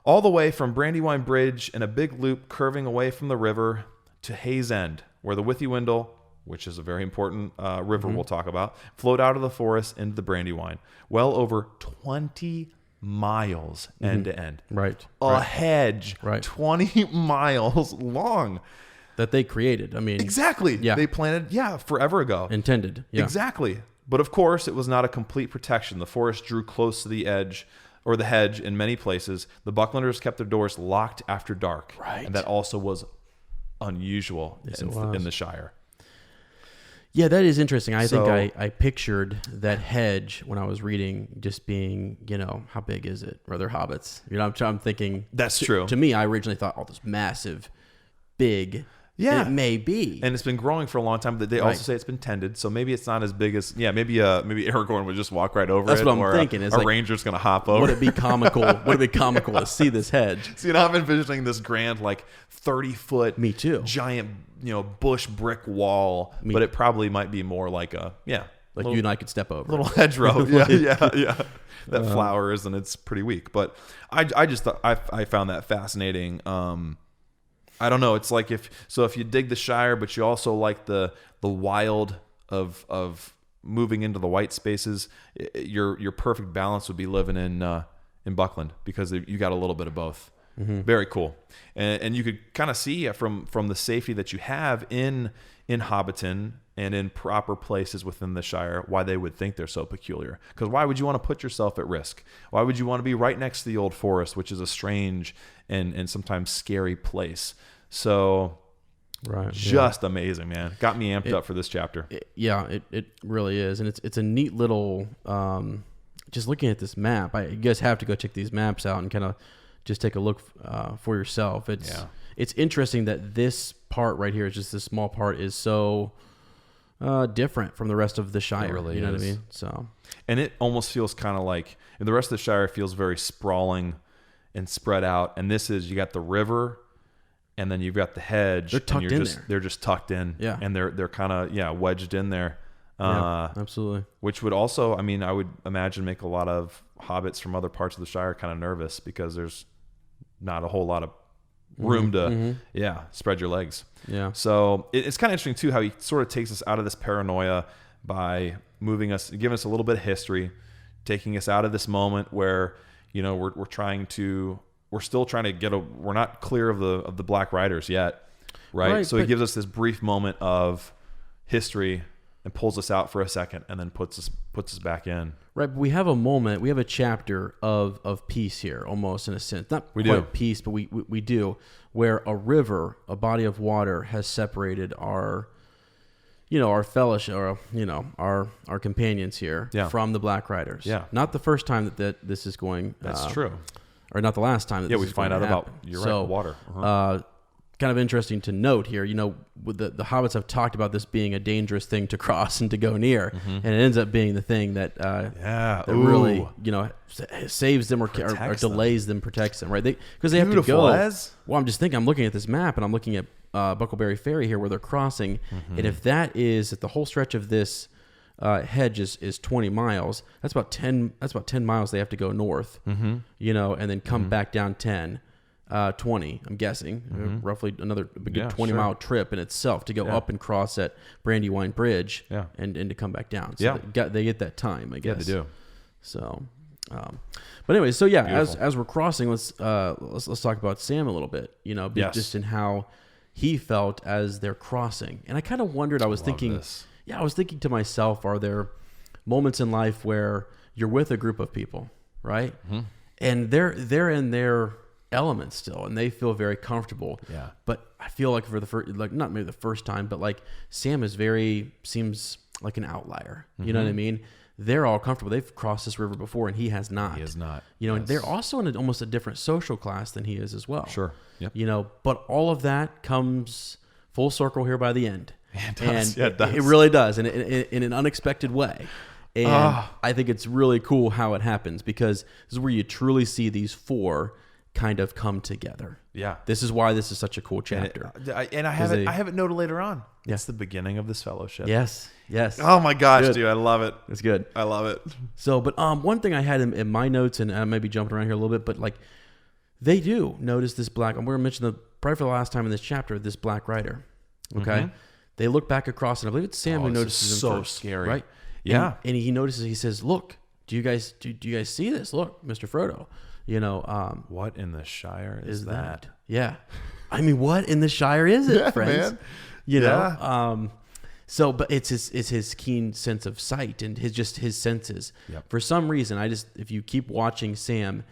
the way from Brandywine Bridge in a big loop curving away from the river to Hayes End, where the Withywindle, which is a very important river we'll talk about, flowed out of the forest into the Brandywine. Well over 20 miles end to end. Right. A hedge 20 miles long. That they created. I mean, exactly. Yeah. They planted, forever ago. Intended. Yeah. Exactly. But of course, it was not a complete protection. The forest drew close to the edge, or the hedge, in many places. The Bucklanders kept their doors locked after dark. Right. And that also was unusual Yes, in the Shire. Yeah, that is interesting. I think I pictured that hedge when I was reading just being, how big is it? Or they're hobbits. I'm thinking. That's true. To me, I originally thought, this massive, big. Yeah. It may be. And it's been growing for a long time, but they also say it's been tended, so maybe it's not as big as, maybe Aragorn would just walk right over it. That's what I'm thinking. A ranger's going to hop over. Would it be comical? to see this hedge? See, I'm envisioning this grand, 30-foot. Me too. Giant, bush brick wall, but it probably might be more like a, Like little, you and I could step over. Little hedgerow. Yeah. That flowers and it's pretty weak. But I just thought, I found that fascinating. I don't know. It's like if you dig the Shire, but you also like the wild of moving into the white spaces, your perfect balance would be living in Buckland, because you got a little bit of both. Mm-hmm. Very cool, and you could kind of see from the safety that you have in Hobbiton and in proper places within the Shire why they would think they're so peculiar. Because why would you want to put yourself at risk? Why would you want to be right next to the old forest, which is a strange and sometimes scary place? So, just amazing, man. Got me amped up for this chapter. It really is, and it's a neat little. Just looking at this map, you guys have to go check these maps out and kind of just take a look for yourself. It's interesting that this part right here is just this small part is so different from the rest of the Shire. It really is. What I mean? So, and it almost feels kind of like the rest of the Shire feels very sprawling and spread out, and this is, you got the river. And then you've got the hedge. They're tucked in there. They're just tucked in. Yeah. And they're kind of wedged in there. Absolutely. Which would also, I would imagine, make a lot of hobbits from other parts of the Shire kind of nervous, because there's not a whole lot of room to spread your legs. Yeah. So it's kind of interesting too how he sort of takes us out of this paranoia by giving us a little bit of history, taking us out of this moment where we're still trying to we're not clear of the Black Riders yet, right? So he gives us this brief moment of history and pulls us out for a second, and then puts us back in. Right, but we have a chapter of peace here, almost in a sense. Not we quite do. Peace, but we do, where a river, a body of water, has separated our fellowship, or our companions here from the Black Riders. Yeah, not the first time that this is going. That's true. Or not the last time that this we is find out happen. About water. Uh-huh. Kind of interesting to note here, with the hobbits have talked about this being a dangerous thing to cross and to go near, and it ends up being the thing that really saves them or delays them, protects them, right? Because they have to go. Well, I'm just thinking, I'm looking at this map and I'm looking at Buckleberry Ferry here where they're crossing, and if the whole stretch of this hedge is 20 miles. That's about 10 miles they have to go north, and then come back down 20, I'm guessing, roughly another good 20-mile trip in itself to go up and cross at Brandywine Bridge and to come back down. So they get that time, I guess. Yeah, they do. So, but anyway, so as we're crossing, let's talk about Sam a little bit, just in how he felt as they're crossing. And I kind of wondered, I was thinking to myself, are there moments in life where you're with a group of people, right? Mm-hmm. And they're in their element still, and they feel very comfortable. Yeah. But I feel like for the first, not maybe the first time, but Sam seems like an outlier. You know what I mean? They're all comfortable. They've crossed this river before, and he has not. He has not. And they're also in almost a different social class than he is as well. Sure. Yep. But all of that comes full circle here by the end. It does. And it really does, in an unexpected way. And I think it's really cool how it happens, because this is where you truly see these four kind of come together. Yeah. This is why this is such a cool chapter. And I have it noted later on. Yeah. It's the beginning of this fellowship. Yes. Oh my gosh, dude. I love it. It's good. I love it. So, but one thing I had in my notes, and I may be jumping around here a little bit, but they do notice this black, and we're going to mention probably for the last time in this chapter, this Black Rider. Okay. Mm-hmm. They look back across, and I believe it's Sam who notices him first. So scary. Right? Yeah. And he notices, he says, "Look, do you guys see this? Look, Mr. Frodo. What in the Shire is that?" Yeah. I mean, what in the Shire is it, friends? Man. So, but it's his keen sense of sight and his senses. Yep. For some reason, if you keep watching Sam,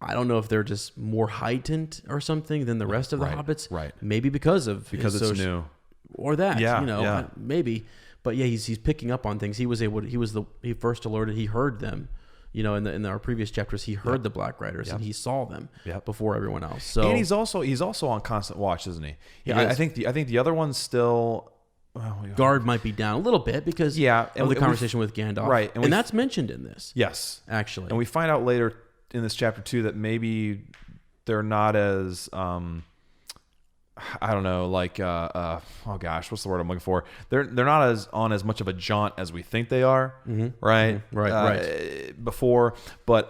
I don't know if they're just more heightened or something than the rest of the hobbits. Right. Maybe because it's new. Or that, maybe. But yeah, he's picking up on things. He first alerted. He heard them. You know, in our previous chapters, he heard the Black Riders and he saw them before everyone else. So and he's also on constant watch, isn't he? Yeah, I think the other one's still guard might be down a little bit because of the conversation with Gandalf, right? And that's mentioned in this. Yes, actually, and we find out later in this chapter too that maybe they're not as I don't know, like oh gosh, what's the word I'm looking for? They're not as much of a jaunt as we think they are, right? Mm-hmm. Right. Before, but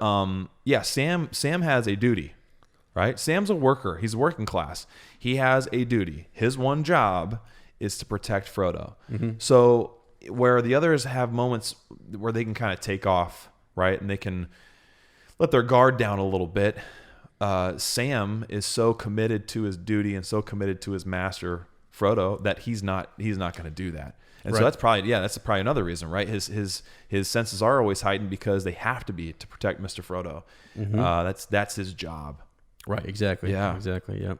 Sam has a duty, right? Sam's a worker. He's working class. He has a duty. His one job is to protect Frodo. So where the others have moments where they can kind of take off, right, and they can let their guard down a little bit. Sam is so committed to his duty and so committed to his master Frodo that he's not going to do that. And so that's probably another reason, right? His senses are always heightened because they have to be to protect Mr. Frodo. That's his job. Right. Exactly. Yeah. Exactly. Yeah.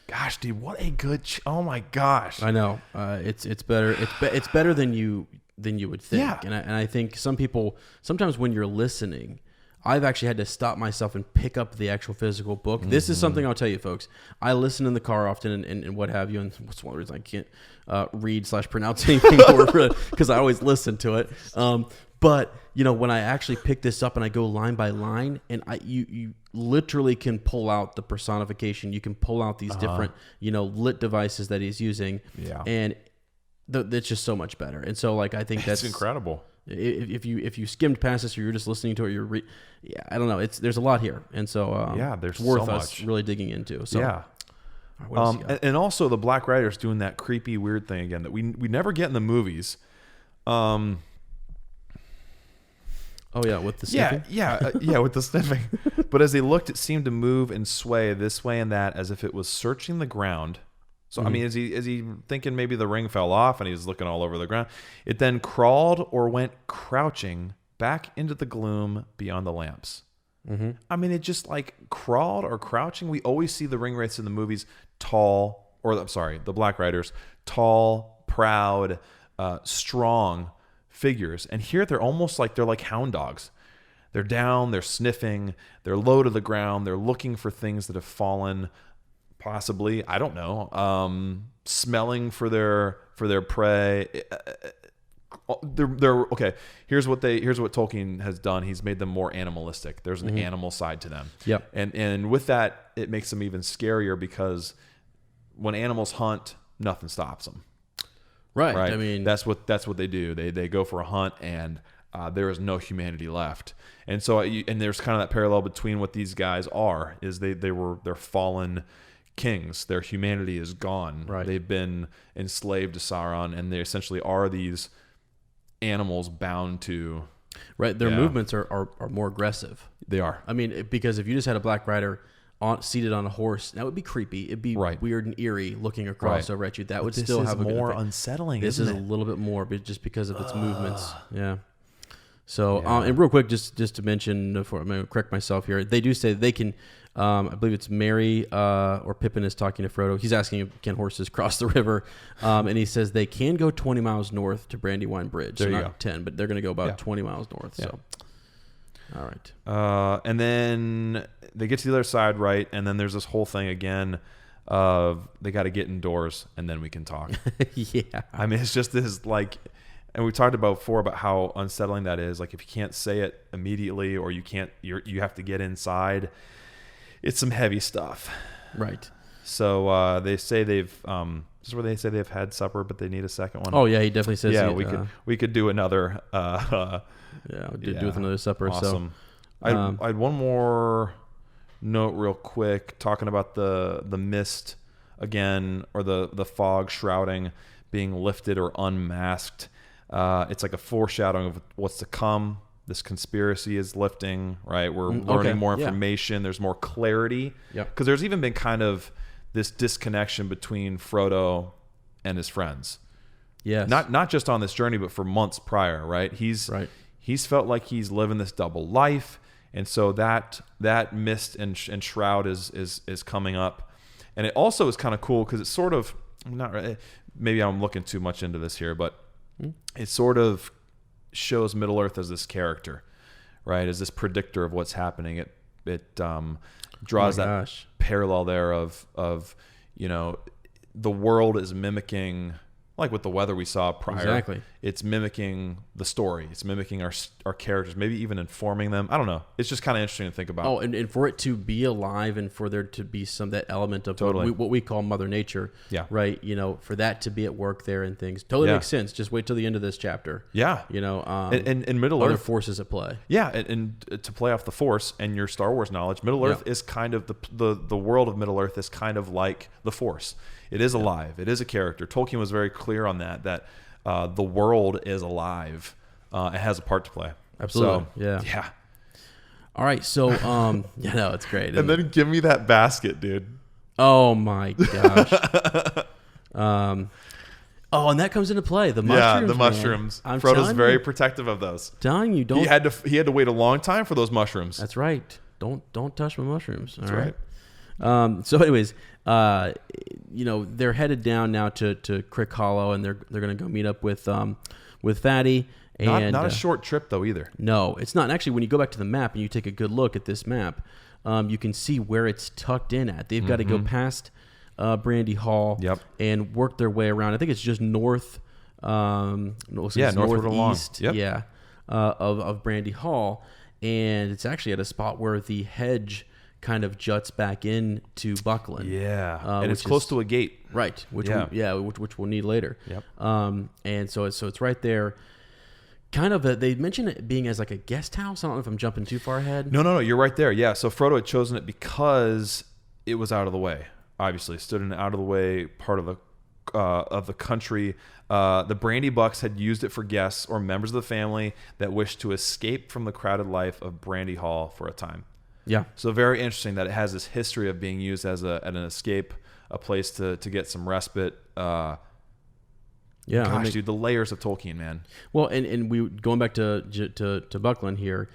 Gosh, dude, what a good! Oh my gosh. I know. It's better. It's better than you would think. Yeah. And I think some people sometimes when you're listening, I've actually had to stop myself and pick up the actual physical book. This is something I'll tell you, folks. I listen in the car often and what have you, and what's one of the reasons I can't read/pronounce anything because I always listen to it. But you know, when I actually pick this up and I go line by line, and you literally can pull out the personification. You can pull out these different lit devices that he's using. Yeah, and it's just so much better. And so like I think that's incredible. If you skimmed past this or you're just listening to it, I don't know. There's a lot here, and so there's it's worth so us really digging into. So yeah. And also the Black Riders doing that creepy weird thing again that we never get in the movies. Oh yeah, with the sniffing? Yeah, with the sniffing. But as they looked, it seemed to move and sway this way and that as if it was searching the ground. So I mean, is he thinking maybe the ring fell off and he's looking all over the ground? It then crawled or went crouching back into the gloom beyond the lamps. I mean, it just like crawled or crouching. We always see the ring wraiths in the movies the Black Riders, tall, proud, strong figures, and here they're almost like they're like hound dogs. They're down, they're sniffing, they're low to the ground, they're looking for things that have fallen, possibly, I don't know, smelling for their prey. They're okay. Here's what Tolkien has done. He's made them more animalistic. There's an animal side to them. Yep. And with that, it makes them even scarier because when animals hunt, nothing stops them. Right. I mean, that's what they do. They go for a hunt, and there is no humanity left. And so, and there's kind of that parallel between what these guys are. Is they're fallen kings. Their humanity is gone. Right. They've been enslaved to Sauron, and they essentially are these animals bound to. Right. Their movements are more aggressive. They are. I mean, because if you just had a Black Rider seated on a horse, that would be creepy. It'd be weird and eerie looking across over at you. That would still have a more good unsettling. This is a little bit more, but just because of its movements. Yeah. So, and real quick, just to mention, I'm going to correct myself here. They do say they can. I believe it's Merry or Pippin is talking to Frodo. He's asking if can horses cross the river, and he says they can go 20 miles north to Brandywine Bridge. There so you not go. 10, but they're going to go about 20 miles north. Yeah. So, all right. And then they get to the other side, right? And then there's this whole thing again of they got to get indoors and then we can talk. Yeah. I mean, it's just this like, and we talked about before about how unsettling that is. Like if you can't say it immediately or you have to get inside, it's some heavy stuff. Right. So they say this is where they say they've had supper, but they need a second one. Oh yeah, he definitely says. Yeah, we could do another. Do with another supper. Awesome. So, I had one more note real quick talking about the mist again, or the fog shrouding being lifted or unmasked. It's like a foreshadowing of what's to come. This conspiracy is lifting, right? We're learning more information. There's more clarity. Yeah. Because there's even been kind of this disconnection between Frodo and his friends. Yes. Not just on this journey, but for months prior, right? He's felt like he's living this double life, and so that mist and shroud is coming up, and it also is kind of cool because it's sort of not. Maybe I'm looking too much into this here, but it sort of shows Middle Earth as this character, right? As this predictor of what's happening. It draws that parallel there of the world is mimicking, like with the weather we saw prior. Exactly. It's mimicking the story. It's mimicking our characters, maybe even informing them. I don't know. It's just kind of interesting to think about. Oh, and for it to be alive and for there to be that element of what we call Mother Nature. Yeah. Right. For that to be at work there and things totally makes sense. Just wait till the end of this chapter. Yeah. In Middle Earth, other forces at play. Yeah. And to play off the Force and your Star Wars knowledge, Middle Earth is kind of the world of Middle Earth is kind of like the Force. It is alive. It is a character. Tolkien was very clear on that the world is alive. It has a part to play. Absolutely. So, yeah. All right. So, it's great. And then give me that basket, dude. Oh my gosh. And that comes into play. The mushrooms. Yeah, the mushrooms. Frodo's very protective of those. Telling you, don't. He had to wait a long time for those mushrooms. That's right. Don't touch my mushrooms. That's right. So anyways, they're headed down now to Crick Hollow, and they're going to go meet up with Fatty. And not a short trip though either. No, it's not. And actually, when you go back to the map and you take a good look at this map, you can see where it's tucked in at. They've got to go past Brandy Hall and work their way around. I think it's just northward northeast. Of Brandy Hall, and it's actually at a spot where the hedge kind of juts back into Buckland. And it's close to a gate. Right. Which we'll need later. Yep. And so it's right there. Kind of they mention it being as like a guest house. I don't know if I'm jumping too far ahead. No, you're right there. Yeah. So Frodo had chosen it because it was out of the way. Obviously, stood in an out of the way part of the country. The Brandy Bucks had used it for guests or members of the family that wished to escape from the crowded life of Brandy Hall for a time. Yeah. So very interesting that it has this history of being used as an escape, a place to get some respite. Gosh, dude, the layers of Tolkien, man. Well, and we going back to Buckland here,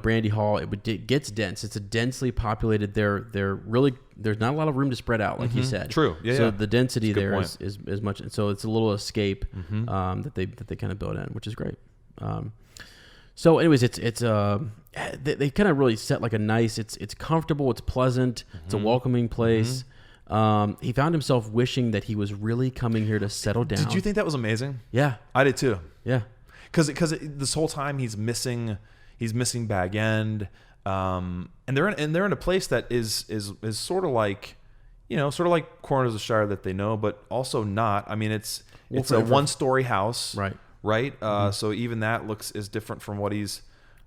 Brandy Hall, it gets dense. It's a densely populated. There's not a lot of room to spread out, like you said. True. Yeah. So the density there is much. So it's a little escape that they kind of built in, which is great. So, anyways, they kind of really set like a nice. It's comfortable. It's pleasant. It's a welcoming place. He found himself wishing that he was really coming here to settle down. Did you think that was amazing? Yeah, I did too. Yeah, because this whole time he's missing Bag End, and they're in a place that is sort of like corners of the Shire that they know, but also not. I mean, it's a 1-story house, right. So even that is different from what he's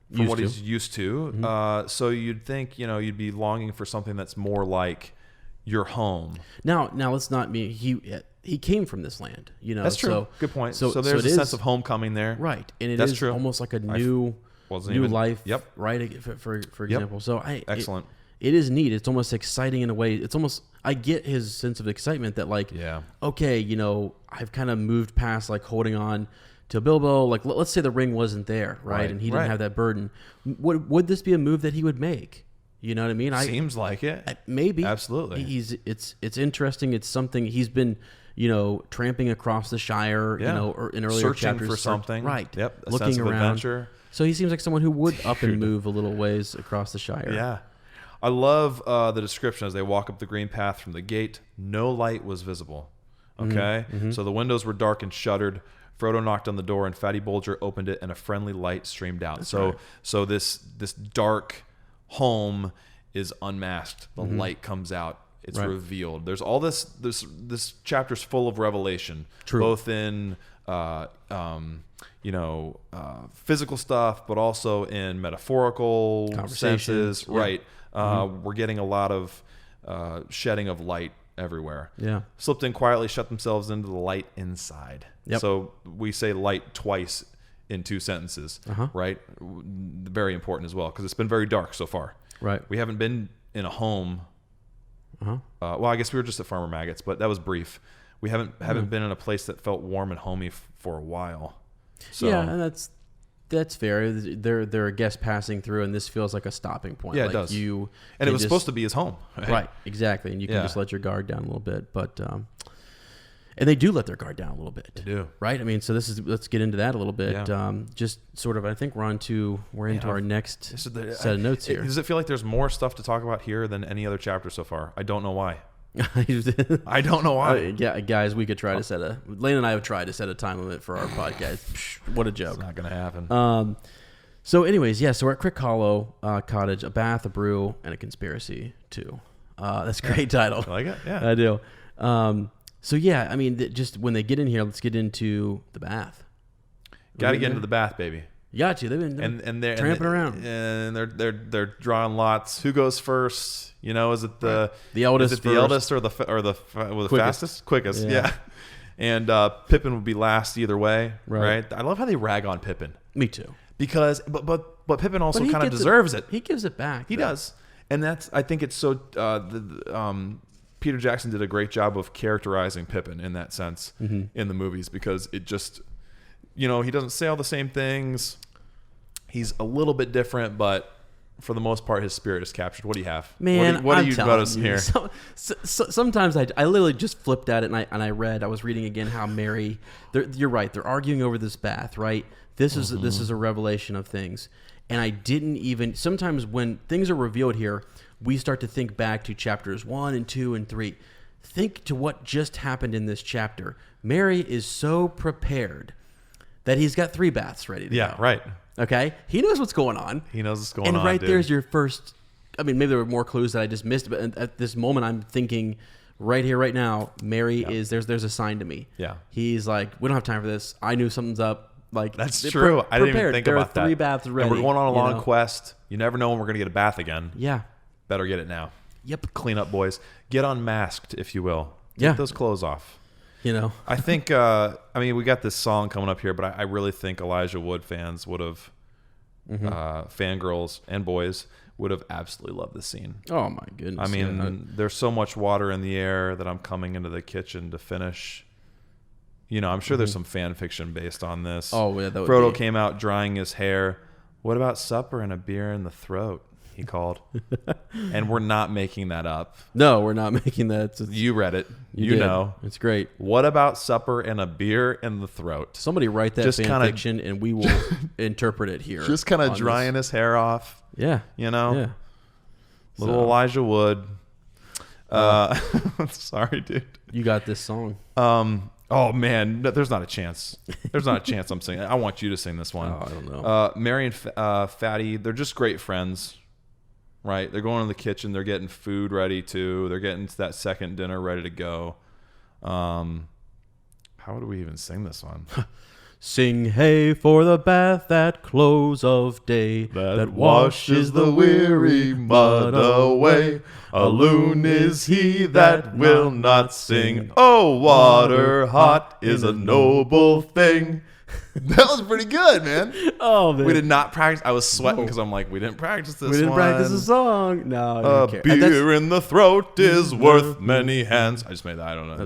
used to. So you'd think you'd be longing for something that's more like your home. Now let's not be he came from this land, That's true. So, good point. So there's a sense of homecoming there, right? And it that's is true. Almost like a new life, right? For example, so excellent. It is neat. It's almost exciting in a way. It's almost I get his sense of excitement that okay, I've kind of moved past like holding on to Bilbo. Like let's say the ring wasn't there, right? And he didn't have that burden. Would this be a move that he would make? You know what I mean? Seems like it. Maybe. Absolutely. It's interesting. It's something he's been, tramping across the Shire, or in earlier searching chapters. For something. Right. Yep. A looking sense of around. Adventure. So he seems like someone who would up and move a little ways across the Shire. Yeah. I love the description as they walk up the green path from the gate. No light was visible. Okay. So the windows were dark and shuttered. Frodo knocked on the door and Fatty Bolger opened it and a friendly light streamed out. So this dark home is unmasked. The light comes out. It's revealed. There's all this chapter's full of revelation. True. Both in physical stuff, but also in metaphorical senses. Yeah. Right. We're getting a lot of shedding of light everywhere. Yeah. Slipped in quietly, shut themselves into the light inside. Yep. So we say light twice in 2 sentences, right? Very important as well, because it's been very dark so far. Right. We haven't been in a home. Well, I guess we were just at Farmer Maggot's, but that was brief. We haven't been in a place that felt warm and homey for a while. So, yeah, and that's fair. They're a guest passing through, and this feels like a stopping point. Yeah, like it does. And it was supposed to be his home. Right, exactly. And you can just let your guard down a little bit. But And they do let their guard down a little bit. They do. Right? I mean, so let's get into that a little bit. Yeah. Just sort of, I think we're into our next set of notes here. Does it feel like there's more stuff to talk about here than any other chapter so far? I don't know why. I don't know why. Yeah, guys, we could try to Lane and I have tried to set a time limit for our podcast. What a joke. It's not going to happen. So anyways, so we're at Crick Hollow Cottage, a bath, a brew, and a conspiracy too. That's a great title. I like it. Yeah. I do. So yeah, I mean, just when they get in here, let's get into the bath. Got to get into the bath, baby. You got to. They've been and they're tramping around, and they're drawing lots. Who goes first? Is it the eldest? Is it the eldest or the fastest? Quickest. Yeah. And Pippin would be last either way, right? I love how they rag on Pippin. Me too. Because but Pippin also kind of deserves it. He gives it back. He does, and I think it's so. Peter Jackson did a great job of characterizing Pippin in that sense in the movies, because it just, he doesn't say all the same things. He's a little bit different, but for the most part, his spirit is captured. What do you have? Man, what do you notice here? Sometimes I literally just flipped at it and I read. I was reading again how Mary. You're right. They're arguing over this bath, right? This is a revelation of things, and I didn't even. Sometimes when things are revealed here, we start to think back to chapters 1 and 2 and 3. Think to what just happened in this chapter. Mary is so prepared that he's got 3 baths ready to go. Yeah, right. Okay? He knows what's going on. He knows what's going on, and right dude. there's your first... I mean, maybe there were more clues that I just missed, but at this moment, I'm thinking right here, right now, Mary is... There's a sign to me. Yeah. He's like, we don't have time for this. I knew something's up. Like, that's true. I didn't even think about that. There are 3 baths ready. And we're going on a long quest. You never know when we're going to get a bath again. Yeah. Better get it now. Yep. Clean up, boys. Get unmasked, if you will. Get those clothes off. I think, we got this song coming up here, but I really think Elijah Wood fans would have, fangirls and boys would have absolutely loved this scene. Oh, my goodness. I mean, there's so much water in the air that I'm coming into the kitchen to finish. I'm sure there's some fan fiction based on this. Oh, yeah, that would Frodo be. came out drying his hair. What about supper and a beer in the throat? He called. And we're not making that up. No, we're not making that. You read it. You did. know. It's great. What about supper and a beer in the throat? Somebody write that fan fiction and we will interpret it here. Just kind of drying his hair off. Yeah. Yeah. Little Elijah Wood. Sorry, dude. You got this song. Oh, man. No, there's not a chance. There's not a chance I'm singing. I want you to sing this one. Oh, I don't know. Mary and Fatty, they're just great friends. Right, they're going to the kitchen. They're getting food ready too. They're getting that second dinner ready to go. How do we even sing this one? Sing hey for the bath at close of day that washes the weary mud away. A loon is he that will not sing. Oh, water hot is a noble thing. That was pretty good, man. Oh, man. We did not practice. I was sweating because I'm like, we didn't practice this one. We didn't practice the song. No, I a didn't care. beer in the throat is worth many hands. I just made that. I don't know.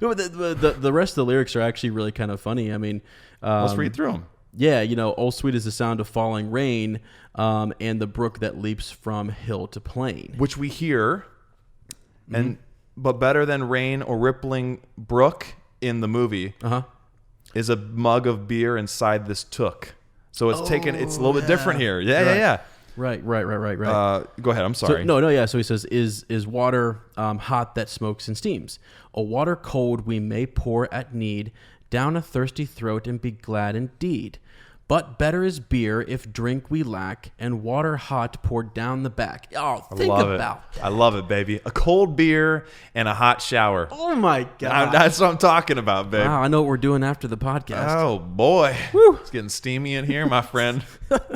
The rest of the lyrics are actually really kind of funny. I mean, let's read through them. Yeah, "Oh, sweet is the sound of falling rain, and the brook that leaps from hill to plain," which we hear, but better than rain or rippling brook in the movie. Is a mug of beer inside this took. So it's it's a little bit different here. Yeah. Right. Go ahead. I'm sorry. So he says, is water hot that smokes and steams? A water cold we may pour at need down a thirsty throat and be glad indeed. But better is beer if drink we lack, and water hot poured down the back. Oh, think about that. I love it, baby. A cold beer and a hot shower. Oh, my God. That's what I'm talking about, babe. Wow, I know what we're doing after the podcast. Oh, boy. Woo. It's getting steamy in here, my friend.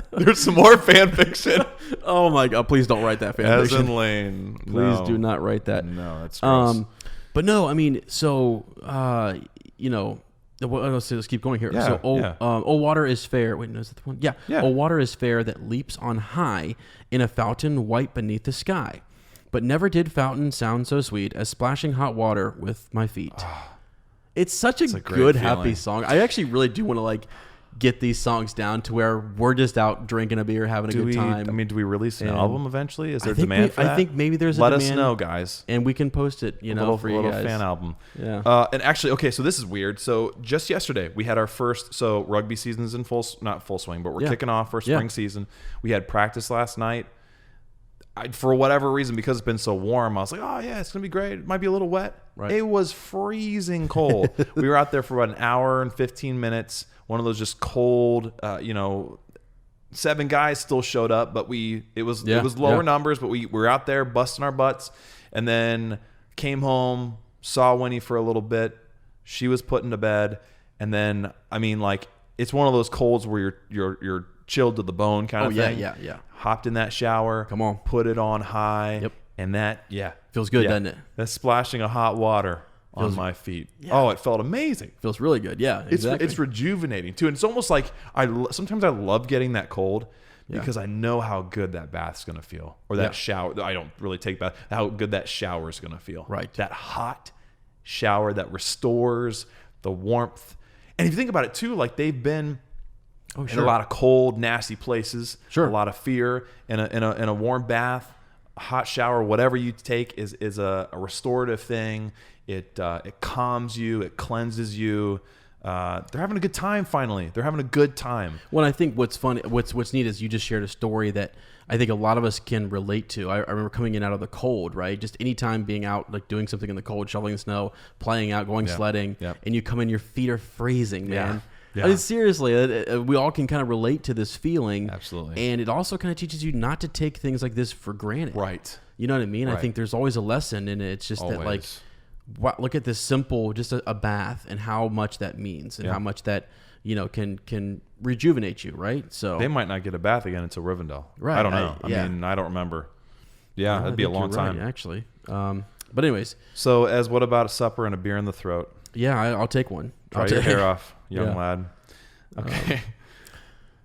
There's some more fan fiction. Oh, my God. Please don't write that fan fiction. As in Lane. Please do not write that. No, that's gross. But no, I mean, so, let's keep going here. Yeah, oh, water is fair. Wait, no, is that the one? Yeah. Oh, water is fair that leaps on high in a fountain white beneath the sky. But never did fountain sound so sweet as splashing hot water with my feet. It's such a good, happy song. I actually really do want to get these songs down to where we're just out drinking a beer, having a good time. I mean, do we release an And album eventually? Is there I think demand for that? I think maybe there's a Let demand. us know, guys. And we can post it, you know, for you guys. Fan album. Yeah. And actually, okay, so this is weird. So just yesterday, we had our first, so rugby season's in not full swing, but we're kicking off for spring season. We had practice last night. For whatever reason, because it's been so warm, I was like, oh, yeah, it's going to be great. It might be a little wet. Right. It was freezing cold. We were out there for about an hour and 15 minutes. One of those just cold, 7 guys still showed up, but it was lower numbers, but we were out there busting our butts, and then came home, saw Winnie for a little bit. She was put into bed, and then, I mean, like, it's one of those colds where you're chilled to the bone kind of thing. Yeah. Hopped in that shower. Come on. Put it on high. Yep. And that, feels good, doesn't it? That splashing of hot water on my feet. Yeah. Oh, it felt amazing. Feels really good. Yeah, exactly. It's rejuvenating too. And it's almost like sometimes I love getting that cold because I know how good that bath's going to feel, or that shower. I don't really take bath. How good that shower is going to feel. Right. That hot shower that restores the warmth. And if you think about it too, like they've been in a lot of cold, nasty places. Sure. A lot of fear. In a warm bath, a hot shower, whatever you take is a restorative thing. It calms you. It cleanses you. They're having a good time. Finally, they're having a good time. Well, I think what's funny, what's neat is you just shared a story that I think a lot of us can relate to. I remember coming in out of the cold, right? Just anytime being out, like doing something in the cold, shoveling snow, playing out, going sledding, and you come in, your feet are freezing, man. Yeah. I mean, seriously, we all can kind of relate to this feeling. Absolutely. And it also kind of teaches you not to take things like this for granted. Right. You know what I mean? Right. I think there's always a lesson in it. It's just that, like, look at this simple, just a bath, and how much that means, and how much that, you know, can rejuvenate you, right? So they might not get a bath again until Rivendell. Right. I don't know. I mean, I don't remember. Yeah, that'd be a long time. Right, actually. But anyways. So, what about a supper and a beer in the throat? Yeah, I'll take one. Dry your hair off, young lad. Okay.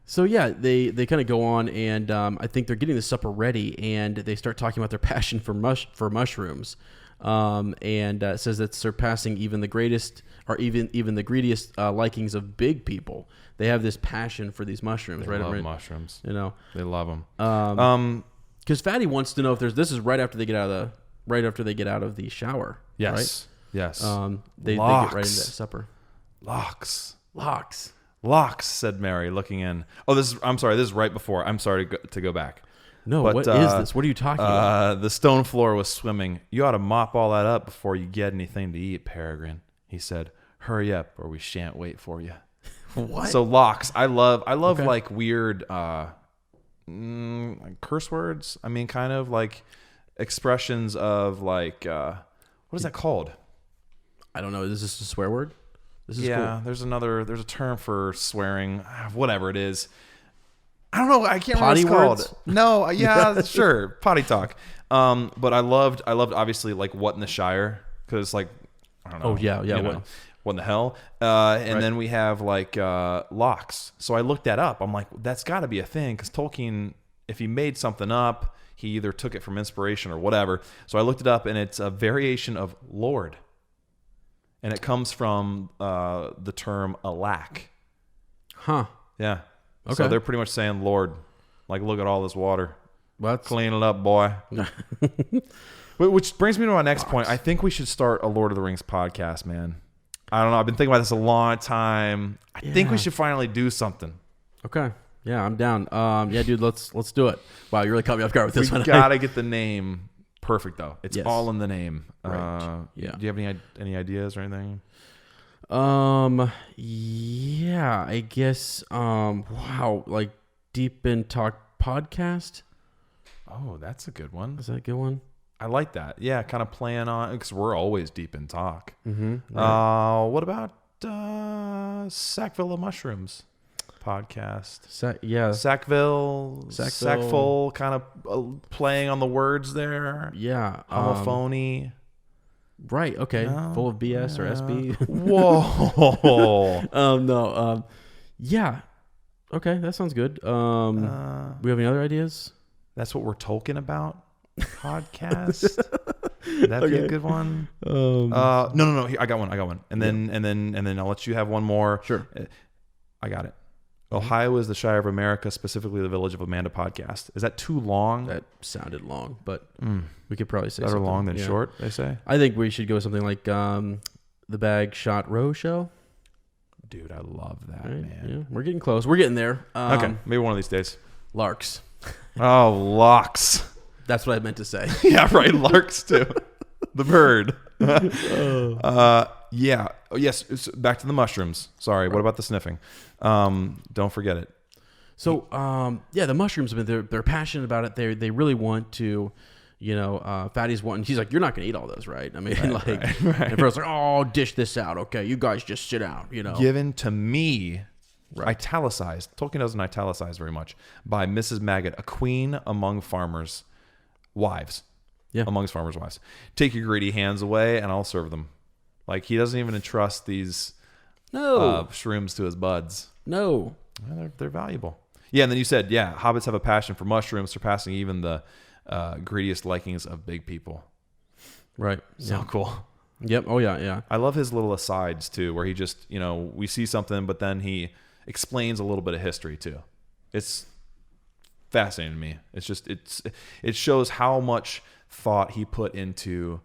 So yeah, they kind of go on, and I think they're getting the supper ready, and they start talking about their passion for mushrooms, and it says that's surpassing even the greatest, or even the greediest likings of big people. They have this passion for these mushrooms, They right? love mushrooms. You know, they love them. Because Fatty wants to know if this is right after they get out of the shower. Yes. Right? Yes. They get right into that supper. Locks, said Mary, looking in. Oh, this is right before. I'm sorry to go back. No, but, what is this? What are you talking about? The stone floor was swimming. You ought to mop all that up before you get anything to eat, Peregrine. He said, hurry up or we shan't wait for you. What? So locks. I love like weird like curse words. I mean, kind of like expressions of like, what is that called? I don't know. Is this a swear word? This is cool. There's a term for swearing, whatever it is. I don't know. I can't potty remember what words? it's called. No, yeah, sure. Potty talk. But I loved obviously like what in the Shire, because like, I don't know. Oh yeah. What in the hell? And then we have like locks. So I looked that up. I'm like, that's got to be a thing, because Tolkien, if he made something up, he either took it from inspiration or whatever. So I looked it up, and it's a variation of Lord. And it comes from the term alack. Huh. Yeah. Okay. So they're pretty much saying, Lord, like, look at all this water. Well, clean it up, boy. Which brings me to my next point. I think we should start a Lord of the Rings podcast, man. I don't know. I've been thinking about this a long time. I think we should finally do something. Okay. Yeah, I'm down. Yeah, dude, let's do it. Wow, you really caught me off guard with this one. We got to get the name perfect, though. It's all in the name. Right. Yeah. Do you have any ideas or anything? Yeah, I guess. Wow, like Deep in Talk podcast. Oh, that's a good one. Is that a good one? I like that. Yeah, kind of playing on, because we're always deep in talk. Mm-hmm. Right. What about Sackville of Mushrooms podcast? Sackville, kind of playing on the words there. Yeah. Homophony. Right. Okay. No, full of BS or SB. Whoa. No. Yeah. Okay, that sounds good. We have any other ideas? That's what we're talking about. Podcast. That'd be a good one. No. Here, I got one. And then I'll let you have one more. Sure. I got it. Ohio is the Shire of America, specifically the Village of Amanda podcast. Is that too long? That sounded long, but we could probably say Better something. long than short, they say. I think we should go something like the Bag Shot Row Show. Dude, I love that, Right? man. Yeah, we're getting close. We're getting there. Okay, maybe one of these days. Larks. Oh, Locks. That's what I meant to say. Yeah, right. Larks too. The bird. Yeah. Oh, yes. Back to the mushrooms. Sorry. Right. What about the sniffing? Don't forget it. So, the mushrooms. I mean, they're passionate about it. They really want to. Fatty's wanting. He's like, you're not gonna eat all those, right? I mean, right. And Frodo's like, oh, dish this out. Okay, you guys just sit out. Given to me. Right. Italicized. Tolkien doesn't italicize very much. By Mrs. Maggot, a queen among farmers' wives. Yeah. Amongst farmers' wives. Take your greedy hands away and I'll serve them. Like, he doesn't even entrust these shrooms to his buds. No. Well, they're valuable. Yeah, and then you said, hobbits have a passion for mushrooms, surpassing even the greediest likings of big people. Right. So cool. Yep. Oh, yeah. I love his little asides, too, where he just, we see something, but then he explains a little bit of history, too. It's fascinating to me. It's just, it shows how much thought he put into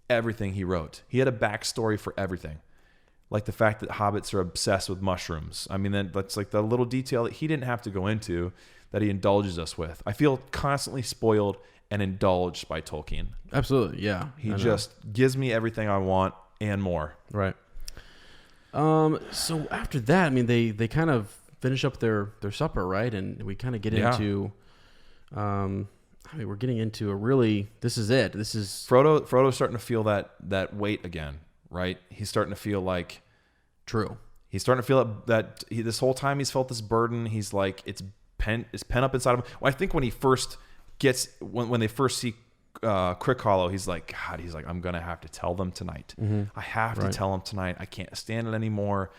everything he wrote. He had a backstory for everything. Like the fact that hobbits are obsessed with mushrooms. I mean, that's like the little detail that he didn't have to go into that he indulges us with. I feel constantly spoiled and indulged by Tolkien. Absolutely, yeah. He just gives me everything I want and more. Right. So after that, I mean, they kind of finish up their supper, right? And we kind of get into, we're getting into a really, this is it. This is Frodo's starting to feel that weight again, right? He's starting to feel like true. He's starting to feel that this whole time he's felt this burden. He's like it's pent up inside of him. Well, I think when he first when they first see Crick Hollow, he's like, I'm gonna have to tell them tonight. Mm-hmm. I have to tell them tonight. I can't stand it anymore.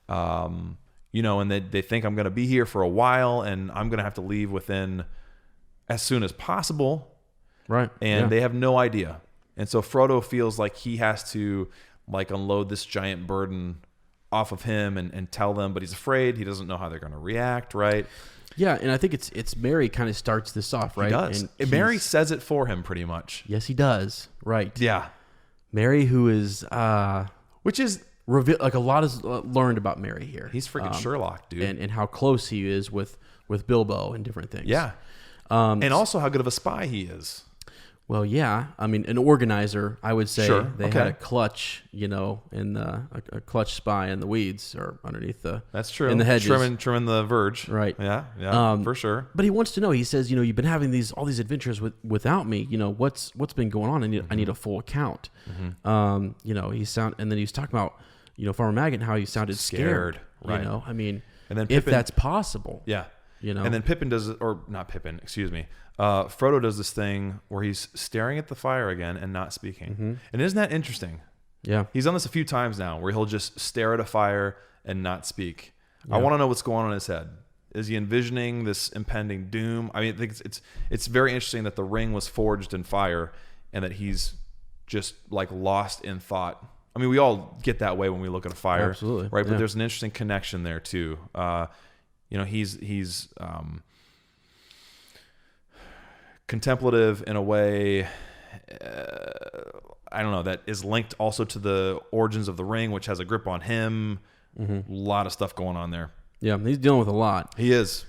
And they think I'm gonna be here for a while, and I'm gonna have to leave within as soon as possible. Right. And they have no idea. And so Frodo feels like he has to like unload this giant burden off of him and tell them, but he's afraid. He doesn't know how they're gonna react. Right. Yeah, and I think it's Merry kind of starts this off, right? He does. And Merry says it for him pretty much. Yes, he does. Right. Yeah. Merry, who is which is like a lot is learned about Merry here. He's freaking Sherlock, dude. And how close he is with Bilbo and different things. Yeah. And also how good of a spy he is. Well, yeah. I mean, an organizer, I would say. Sure. They had a clutch, in a clutch spy in the weeds or underneath the That's true. in the hedges. Trimming the verge. Right. Yeah, for sure. But he wants to know. He says, you've been having all these adventures without me. What's been going on? I need a full account. Mm-hmm. And then he's talking about, Farmer Maggot and how he sounded scared. Right. I mean, and then if Pippin, that's possible. Yeah. And then Pippin does it, or not Pippin, excuse me. Frodo does this thing where he's staring at the fire again and not speaking. Mm-hmm. And isn't that interesting? Yeah. He's done this a few times now where he'll just stare at a fire and not speak. Yeah. I want to know what's going on in his head. Is he envisioning this impending doom? I mean, I think it's very interesting that the ring was forged in fire and that he's just like lost in thought. I mean, we all get that way when we look at a fire. Absolutely. Right. But there's an interesting connection there too. He's contemplative in a way, I don't know, that is linked also to the origins of the ring, which has a grip on him. Mm-hmm. A lot of stuff going on there. Yeah, he's dealing with a lot. He is.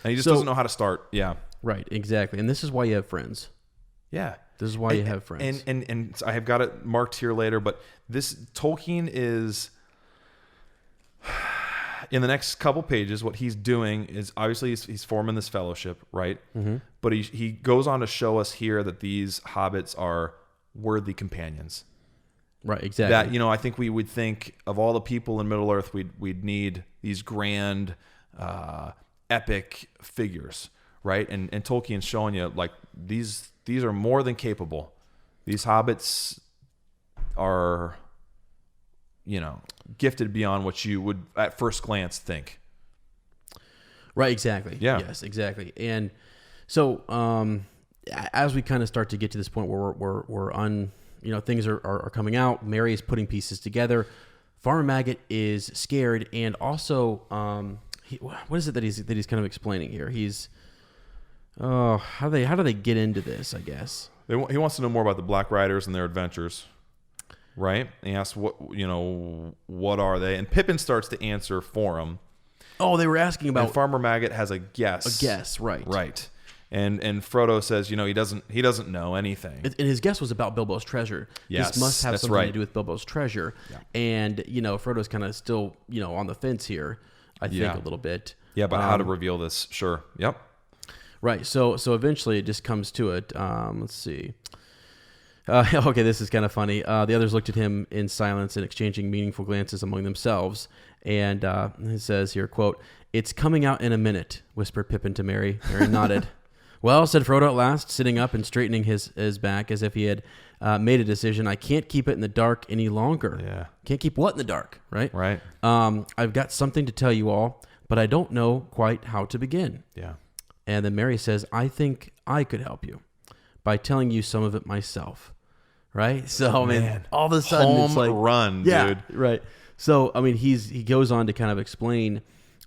And he just doesn't know how to start. Yeah. Right, exactly. And this is why you have friends. Yeah. This is why you have friends. And I have got it marked here later, but this Tolkien is... In the next couple pages, what he's doing is obviously he's forming this fellowship, right? Mm-hmm. But he goes on to show us here that these hobbits are worthy companions. Right, exactly. That, I think we would think of all the people in Middle-earth, we'd need these grand, epic figures, right? And Tolkien's showing you, like, these are more than capable. These hobbits are... gifted beyond what you would at first glance think. Right, exactly. Yeah. Yes, exactly. And so as we kind of start to get to this point where we're things are coming out, Merry is putting pieces together. Farmer Maggot is scared, and also what is it that he's kind of explaining here? He's how do they get into this? I guess he wants to know more about the Black Riders and their adventures, right? And he asks what are they? And Pippin starts to answer for him. Oh, they were asking about. And Farmer Maggot has a guess. A guess, right? Right. And Frodo says, he doesn't know anything. And his guess was about Bilbo's treasure. Yes, this must have that's something right. to do with Bilbo's treasure. Yeah. And Frodo's kind of still on the fence here. I think a little bit. Yeah, but how to reveal this? Sure. Yep. Right. So eventually it just comes to it. Let's see. Okay, this is kind of funny. The others looked at him in silence and exchanging meaningful glances among themselves. And he says here, quote, "It's coming out in a minute," whispered Pippin to Merry. Merry nodded. "Well," said Frodo at last, sitting up and straightening his back as if he had made a decision. "I can't keep it in the dark any longer." Yeah. Can't keep what in the dark, right? Right. I've got something to tell you all, but I don't know quite how to begin. Yeah. And then Merry says, "I think I could help you by telling you some of it myself." Right? So, man, all of a sudden home it's like, run, yeah, dude. Right. So, he goes on to kind of explain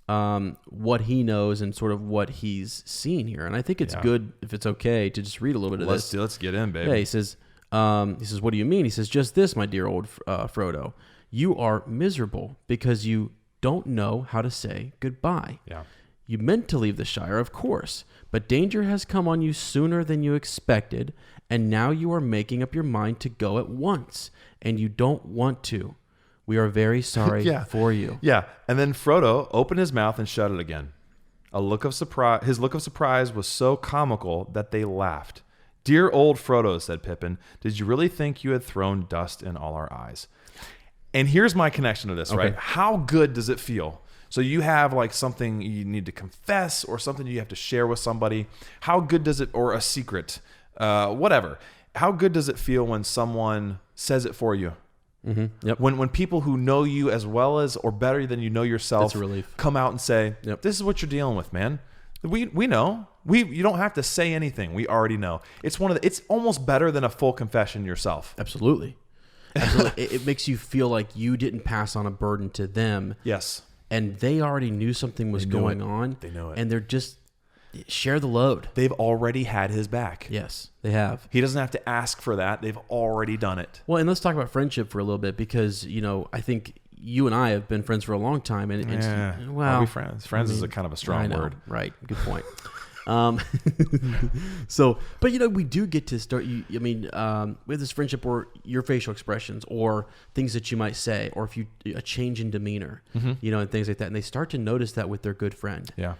what he knows and sort of what he's seen here. And I think it's good, if it's okay, to just read a little bit of this. Let's get in, baby. Yeah, he says, "What do you mean?" He says, "Just this, my dear old Frodo. You are miserable because you don't know how to say goodbye. Yeah. You meant to leave the Shire, of course, but danger has come on you sooner than you expected, and now you are making up your mind to go at once, and you don't want to. We are very sorry for you." Yeah. And then Frodo opened his mouth and shut it again. His look of surprise was so comical that they laughed. "Dear old Frodo," said Pippin, "did you really think you had thrown dust in all our eyes?" And here's my connection to this, right? How good does it feel? So you have like something you need to confess or something you have to share with somebody. How good does it, or a secret, whatever. How good does it feel when someone says it for you? Mm-hmm. Yep. When people who know you as well as or better than you know yourself That's a relief. Come out and say, "This is what you're dealing with, man. We know. You don't have to say anything. We already know." It's it's almost better than a full confession yourself. Absolutely. Absolutely. It makes you feel like you didn't pass on a burden to them. Yes. And they already knew something was going on. They know it. And they're just share the load. They've already had his back. Yes, they have. He doesn't have to ask for that. They've already done it. Well, and let's talk about friendship for a little bit because, I think you and I have been friends for a long time. And Well, are we friends? Friends is a kind of a strong word. Right. Good point. But we do get to start. We have this friendship where your facial expressions or things that you might say, or if a change in demeanor, and things like that, and they start to notice that with their good friend. Yeah.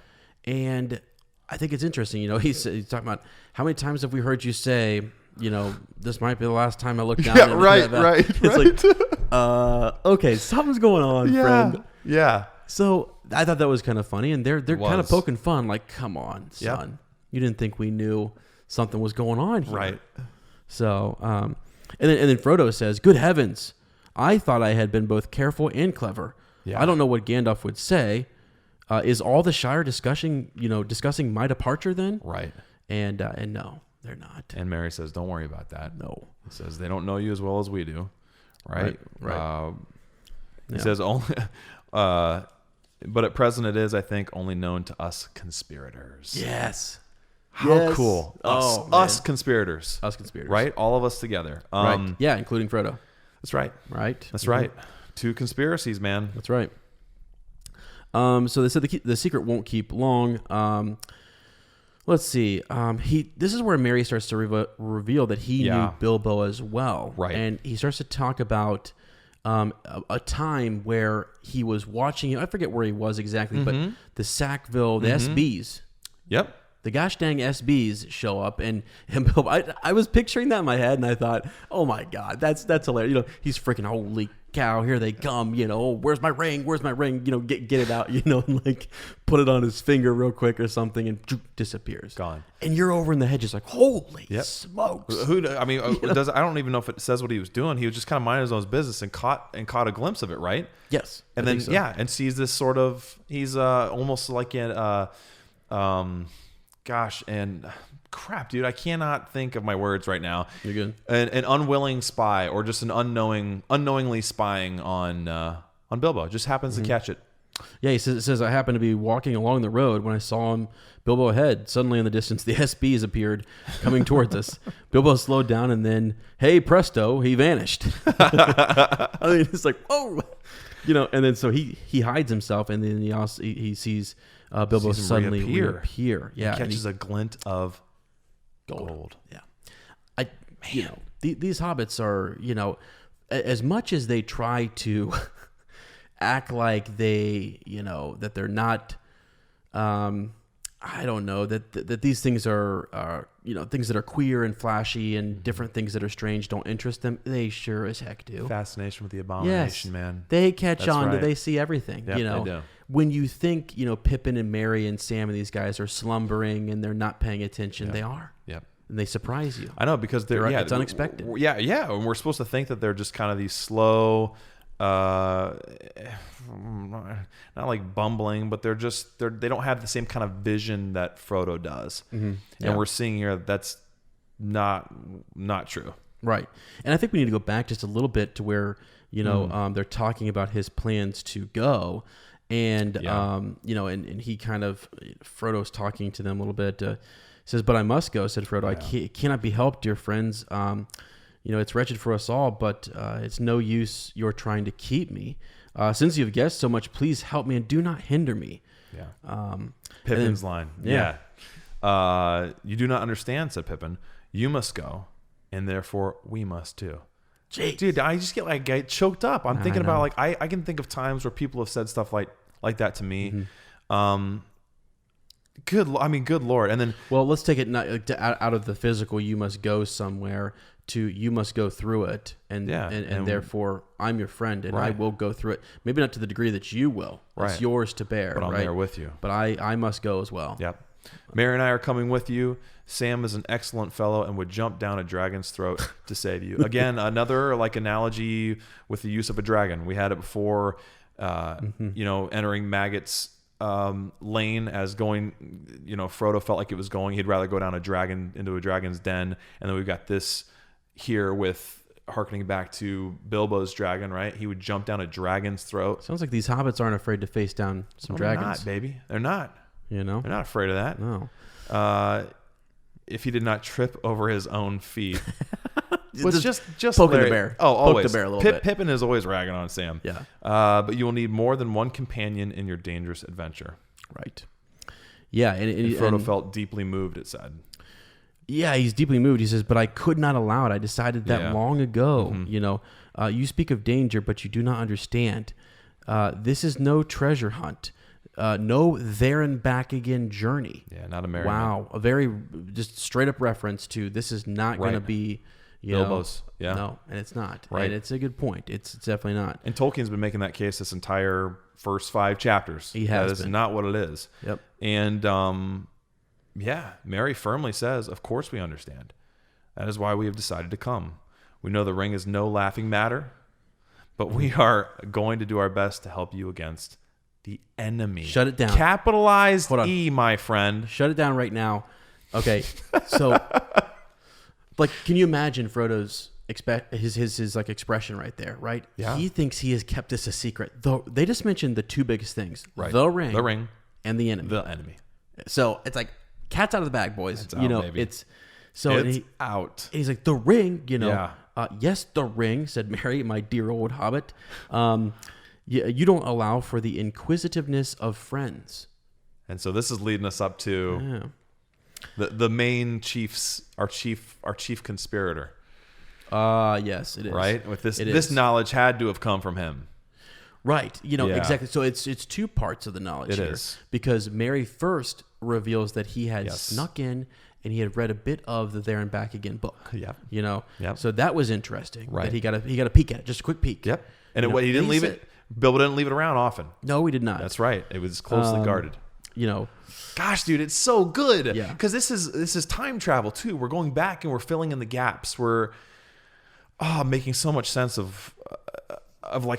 And I think it's interesting. He's talking about how many times have we heard you say, this might be the last time I look down. Yeah. Right. It's like, okay, something's going on, friend. Yeah. So I thought that was kind of funny, and they're kind of poking fun, like, "Come on, son, you didn't think we knew something was going on here, right?" So, and then Frodo says, "Good heavens, I thought I had been both careful and clever. Yeah. I don't know what Gandalf would say. Is all the Shire discussing my departure then?" Right. And no, they're not. And Merry says, "Don't worry about that." No, he says they don't know you as well as we do, right? Right. He says only. But at present it is, I think, only known to us conspirators. Yes. How cool. Us Us conspirators. conspirators. Right? All of us together. Right. Yeah, including Frodo. That's right. Right. That's right. 2 conspiracies, man. That's right. So they said the secret won't keep long. Let's see. This is where Merry starts to reveal that he knew Bilbo as well. Right. And he starts to talk about a time where he was watching. I forget where he was exactly, but the Sackville, the SBs. Yep. The gosh dang SBs show up, and Bilbo. I was picturing that in my head, and I thought, oh my god, that's hilarious. He's freaking, holy cow, here they come. Where's my ring? Where's my ring? Get it out. And like put it on his finger real quick or something, and disappears. Gone. And you're over in the hedges like, holy smokes. I don't even know if it says what he was doing. He was just kind of minding his own business and caught a glimpse of it, right? Yes. And then and sees this sort of. He's almost like in gosh, and crap, dude, I cannot think of my words right now. You're good. An unwilling spy, or just an unknowingly spying on Bilbo. Just happens to catch it. Yeah, he says, I happened to be walking along the road when I saw him, Bilbo ahead. Suddenly in the distance, the SBs appeared coming towards us. Bilbo slowed down and then, hey, presto, he vanished. I mean, it's like, oh, and then so he hides himself, and then he sees Bilbo suddenly reappear. Yeah, he catches a glint of gold. Yeah. These hobbits are, as much as they try to act like they, that they're not, I don't know, that these things are, things that are queer and flashy and different things that are strange don't interest them. They sure as heck do. Fascination with the abomination, man. They catch on to, they see everything, Yep, they do. When you think, Pippin and Merry and Sam and these guys are slumbering and they're not paying attention, they are. Yep. And they surprise you. I know, because it's unexpected. Yeah. And we're supposed to think that they're just kind of these slow, not like bumbling, but they don't have the same kind of vision that Frodo does. Mm-hmm. Yeah. And we're seeing here that's not true. Right. And I think we need to go back just a little bit to where, they're talking about his plans to go. And, and he kind of, Frodo's talking to them a little bit, says, but I must go, said Frodo. It cannot be helped, dear friends. It's wretched for us all, but it's no use you're trying to keep me. Since you've guessed so much, please help me and do not hinder me. Yeah. Pippin's line. Yeah. You do not understand, said Pippin. You must go, and therefore we must too. Jeez. Dude, I just get choked up. I'm thinking about I can think of times where people have said stuff like that to me. Mm-hmm. Good Lord. And then, well, let's take it out of the physical. You must go somewhere to you must go through it, and therefore I'm your friend, and I will go through it. Maybe not to the degree that you will. It's yours to bear. But I'm there with you. But I must go as well. Yep. Merry and I are coming with you. Sam is an excellent fellow and would jump down a dragon's throat to save you. Again, another analogy with the use of a dragon. We had it before. Entering Maggot's lane as going, Frodo felt like it was going. He'd rather go down into a dragon's den. And then we've got this here with hearkening back to Bilbo's dragon, right? He would jump down a dragon's throat. Sounds like these hobbits aren't afraid to face down some dragons. They're not, baby. They're not. They're not afraid of that. No. If he did not trip over his own feet. It's just poking the bear. Oh, always. Poke the bear a little bit. Pippin is always ragging on Sam. Yeah. But you will need more than one companion in your dangerous adventure. Right. Yeah. And Frodo felt deeply moved, it said. Yeah, he's deeply moved. He says, but I could not allow it. I decided that long ago. Mm-hmm. You speak of danger, but you do not understand. This is no treasure hunt. No there and back again journey. Yeah, not a merry. Wow, a very just straight up reference to this is not going to be Bilbo's. Yeah, no, and it's not. Right, and it's a good point. It's definitely not. And Tolkien's been making that case this entire first 5 chapters. He has. That is not what it is. Yep. And Merry firmly says, "Of course we understand. That is why we have decided to come. We know the ring is no laughing matter, but we are going to do our best to help you against." The enemy. Shut it down. Capitalized E, my friend. Shut it down right now. Okay, so can you imagine Frodo's his expression right there, right? Yeah. He thinks he has kept this a secret. Though they just mentioned the 2 biggest things: right. the ring, and the enemy. The enemy. So it's like cat's out of the bag, boys. It's out, baby. It's out. And he's like the ring. Yeah. Yes, the ring," said Merry, my dear old hobbit. You don't allow for the inquisitiveness of friends. And so this is leading us up to the main our chief conspirator. Yes, it is. Right? With this knowledge had to have come from him. Right. Exactly. So it's 2 parts of the knowledge it here. Is. Because Merry first reveals that he had snuck in and he had read a bit of the There and Back Again book. Yeah. So that was interesting. Right. That he got a peek at it, just a quick peek. Yep. And he didn't leave it. Bilbo didn't leave it around often. No, he did not. That's right. It was closely guarded. Gosh, dude, it's so good. Yeah. Because this is time travel too. We're going back and we're filling in the gaps. We're making so much sense of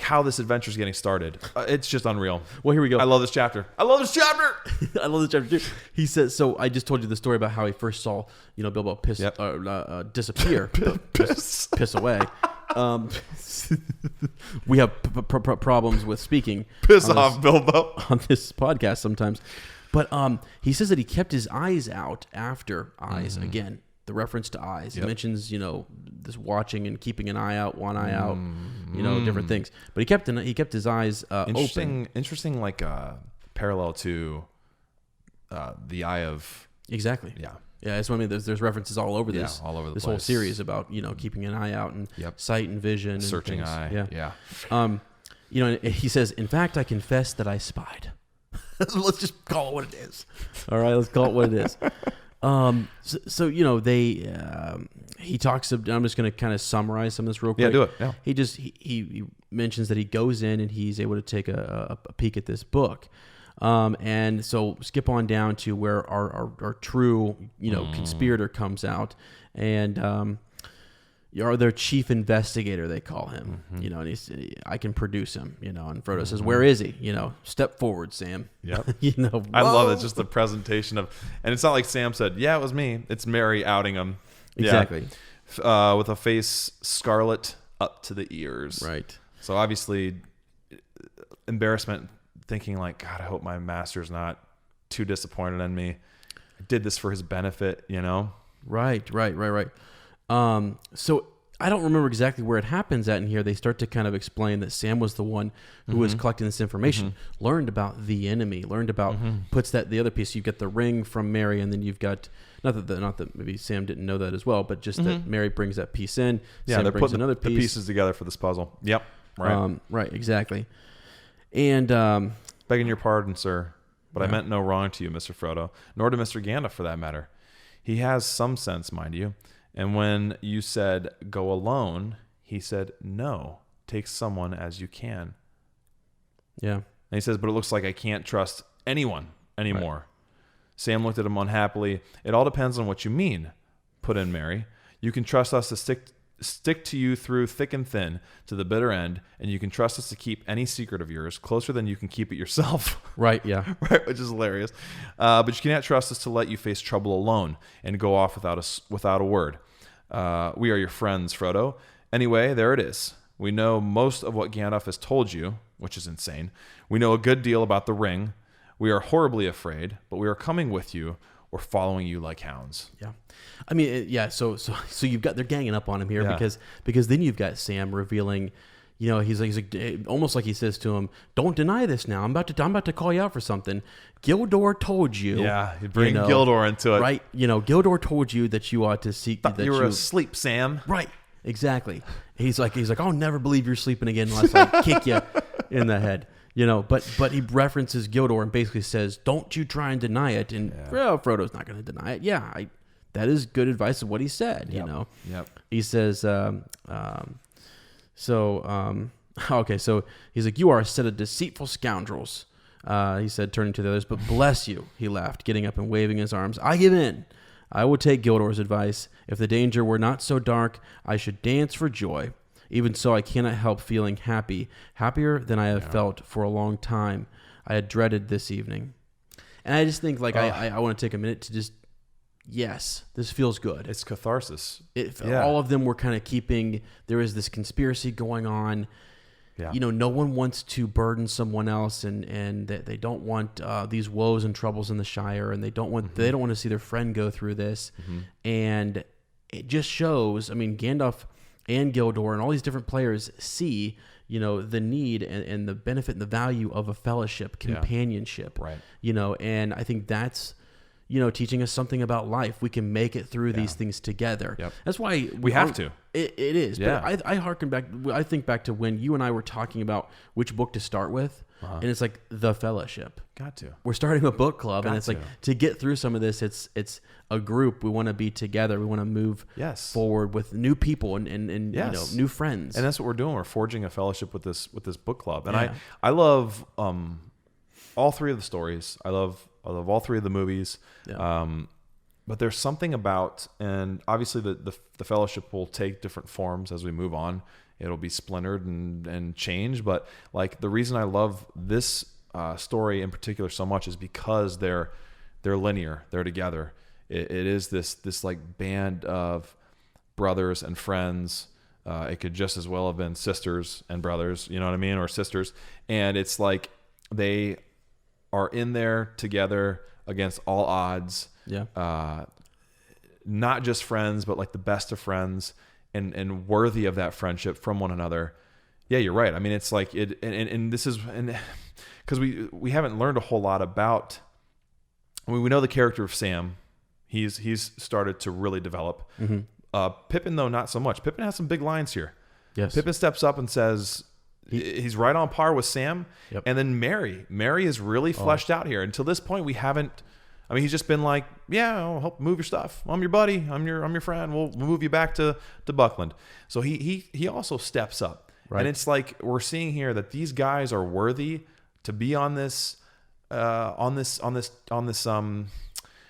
how this adventure is getting started. It's just unreal. Well, here we go. I love this chapter. I love this chapter too. He says, so I just told you the story about how he first saw, Bilbo disappear, piss away. We have problems with speaking. Piss off, Bilbo. On this podcast sometimes. But he says that he kept his eyes out after eyes. Again, the reference to eyes. He mentions, this watching and keeping an eye out, one eye out, different things. But he kept his eyes open. Interesting, like parallel to the eye of... Exactly. Yeah. Yeah, that's what I mean. There's references all over this. Yeah, all over the this place. whole series about keeping an eye out and sight and vision, searching and eye. Yeah. Yeah. He says, in fact, I confess that I spied. Let's just call it what it is. All right, let's call it what it is. He talks. I'm just going to kind of summarize some of this real quick. Yeah, do it. Yeah. He mentions that he goes in and he's able to take a peek at this book. And so skip on down to where our true, conspirator comes out, and their chief investigator, they call him, and he's, I can produce him, and Frodo says, where is he? Step forward, Sam. Yep. I love it. Just the presentation of, and it's not like Sam said, yeah, it was me. It's Mary outing him. Exactly. Yeah. With a face scarlet up to the ears. Right. So obviously embarrassment, thinking like, God, I hope my master's not too disappointed in me. I did this for his benefit, Right. So I don't remember exactly where it happens at in here. They start to kind of explain that Sam was the one who was collecting this information, learned about the enemy, puts that the other piece. You get the ring from Mary, and then you've got not that maybe Sam didn't know that as well, but just that Mary brings that piece in. Yeah, Sam they're brings putting another the piece. pieces together for this puzzle. Yep. Right. Right. Exactly. And begging your pardon, sir, but I meant no wrong to you, Mr. Frodo, nor to Mr. Gandalf for that matter. He has some sense, mind you. And when you said, go alone, he said, no, take someone as you can. Yeah. And he says, but it looks like I can't trust anyone anymore. Right. Sam looked at him unhappily. It all depends on what you mean, put in Mary. You can trust us to stick to you through thick and thin to the bitter end, and you can trust us to keep any secret of yours closer than you can keep it yourself. Right, yeah. Right, which is hilarious. But you cannot trust us to let you face trouble alone and go off without a word. We are your friends, Frodo. Anyway, there it is. We know most of what Gandalf has told you, which is insane. We know a good deal about the ring. We are horribly afraid, but we are coming with you. We're following you like hounds. Yeah. I mean, yeah. So you've got, they're ganging up on him here because then you've got Sam revealing, he's like almost like he says to him, "Don't deny this now. I'm about to call you out for something. Gildor told you." Yeah, you bring Gildor into it, right? Gildor told you that you ought to seek. Thought you were asleep, Sam. Right. Exactly. He's like, I'll never believe you're sleeping again unless I kick you in the head. But he references Gildor and basically says, "Don't you try and deny it." And Frodo's not going to deny it. Yeah, that is good advice of what he said. Yep. He says, okay, so he's like, "You are a set of deceitful scoundrels," he said, turning to the others. "But bless you," he laughed, getting up and waving his arms. "I give in. I will take Gildor's advice. If the danger were not so dark, I should dance for joy. Even so, I cannot help feeling happier than I have felt for a long time. I had dreaded this evening." And I just think, I want to take a minute to just, yes, this feels good. It's catharsis. All of them were kind of keeping, there is this conspiracy going on. Yeah. No one wants to burden someone else, and they don't want these woes and troubles in the Shire, and they don't want to see their friend go through this. And it just shows, Gandalf and Gildor and all these different players see, the need and the benefit and the value of a fellowship, companionship. Right. And I think that's, teaching us something about life. We can make it through these things together. Yep. That's why we have to. It is. Yeah. But I think back to when you and I were talking about which book to start with. And it's like The Fellowship. Got to. We're starting a book club, and it's like to get through some of this. It's a group. We want to be together. We want to move forward with new people and new friends. And that's what we're doing. We're forging a fellowship with this book club. And I love all three of the stories. I love all three of the movies. Yeah. But there's something about, and obviously the fellowship will take different forms as we move on. It'll be splintered and change. But like the reason I love this story in particular so much is because they're linear. They're together. It is this like band of brothers and friends It could just as well have been sisters and brothers, you know what I mean, or sisters. And it's like they are in there together against all odds. Yeah. Not just friends, but like the best of friends, and worthy of that friendship from one another. Yeah, you're right. I mean, it's like it, and this is, and because we haven't learned a whole lot about. I mean, we know the character of Sam. He's started to really develop. Mm-hmm. Pippin, though, not so much. Pippin has some big lines here. Yes. Pippin steps up and says he's right on par with Sam. Yep. And then Mary is really fleshed out here. Until this point, we haven't. I mean, he's just been like, yeah, I'll help move your stuff. I'm your buddy. I'm your friend. We'll move you back to Buckland. So he also steps up. Right. And it's like we're seeing here that these guys are worthy to be on this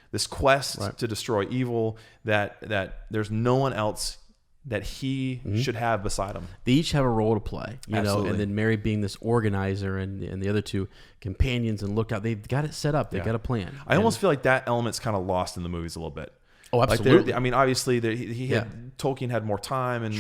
this quest right. to destroy evil, that there's no one else that he should have beside him. They each have a role to play, you Absolutely. know, and then Mary being this organizer and the other two companions and lookout. They've got it set up. They've got a plan. I almost feel like that element's kind of lost in the movies a little bit. Oh, Like absolutely. I mean, obviously, Tolkien had more time and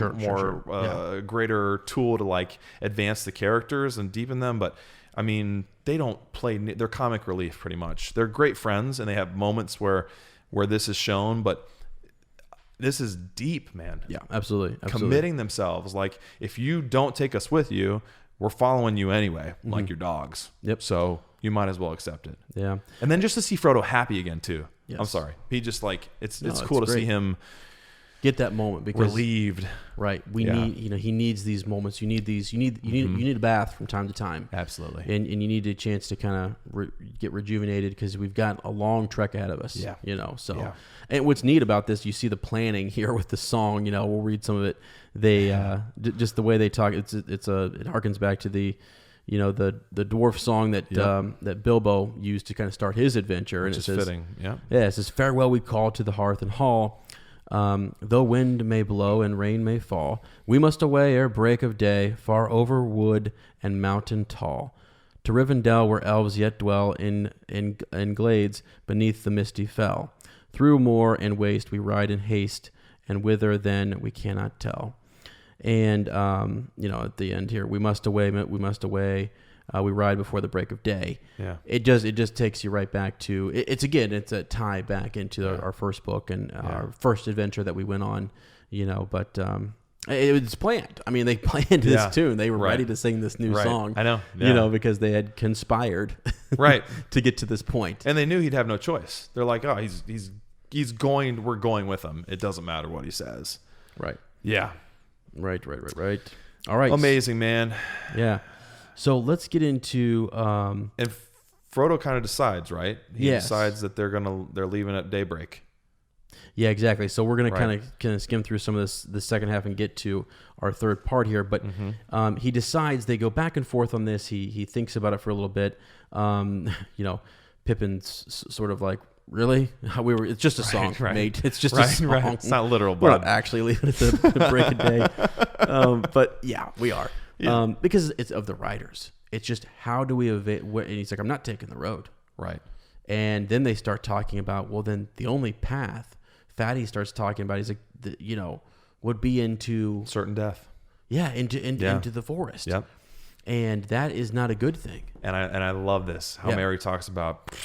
greater tool to like advance the characters and deepen them, but I mean, they don't play. They're comic relief, pretty much. They're great friends, and they have moments where this is shown, but this is deep, man. Yeah, absolutely. Committing themselves. Like, if you don't take us with you, we're following you anyway, like your dogs. Yep. So you might as well accept it. Yeah. And then just to see Frodo happy again too. Yes. I'm sorry. He just like it's it's cool to great. see him Get that moment because relieved. Right. We need, he needs these moments. You need a bath from time to time. Absolutely. And you need a chance to kind of get rejuvenated because we've got a long trek ahead of us. Yeah. You know, so. Yeah. And what's neat about this, you see the planning here with the song, you know, we'll read some of it. They, just the way they talk, it harkens back to the dwarf song that that Bilbo used to kind of start his adventure. Which and it is says, fitting. Yeah. Yeah, it says, farewell we call to the hearth and hall. Though wind may blow and rain may fall, we must away ere break of day, far over wood and mountain tall, to Rivendell where elves yet dwell in glades beneath the misty fell. Through moor and waste we ride in haste, and whither then we cannot tell. And at the end here, we must away. We ride before the break of day. Yeah. It just takes you right back to it's a tie back into our first book and our first adventure that we went on, but it was planned. I mean, they planned this tune. They were ready to sing this new song. I know. Because they had conspired right to get to this point. And they knew he'd have no choice. They're like, oh, he's going, we're going with him. It doesn't matter what he says. Right. Yeah. Right. All right. Amazing, man. Yeah. So let's get into and Frodo kind of decides, right? He Yes. decides that they're leaving at daybreak. Yeah, exactly. So we're going Right. to kind of skim through some of the second half and get to our third part here. But he decides, they go back and forth on this. He thinks about it for a little bit. Pippin's sort of like, really? It's just a song, right. mate. It's just a song. Right. It's not literal, We're bud. not actually leaving at the break of day. But yeah, we are. Yeah. Because it's of the writers. It's just, how do we evade? And he's like, I'm not taking the road. Right. And then they start talking about, well, then the only path. Fatty starts talking about, he's like, would be into certain death. Yeah, into the forest. Yep. And that is not a good thing. And I love this. How Mary talks about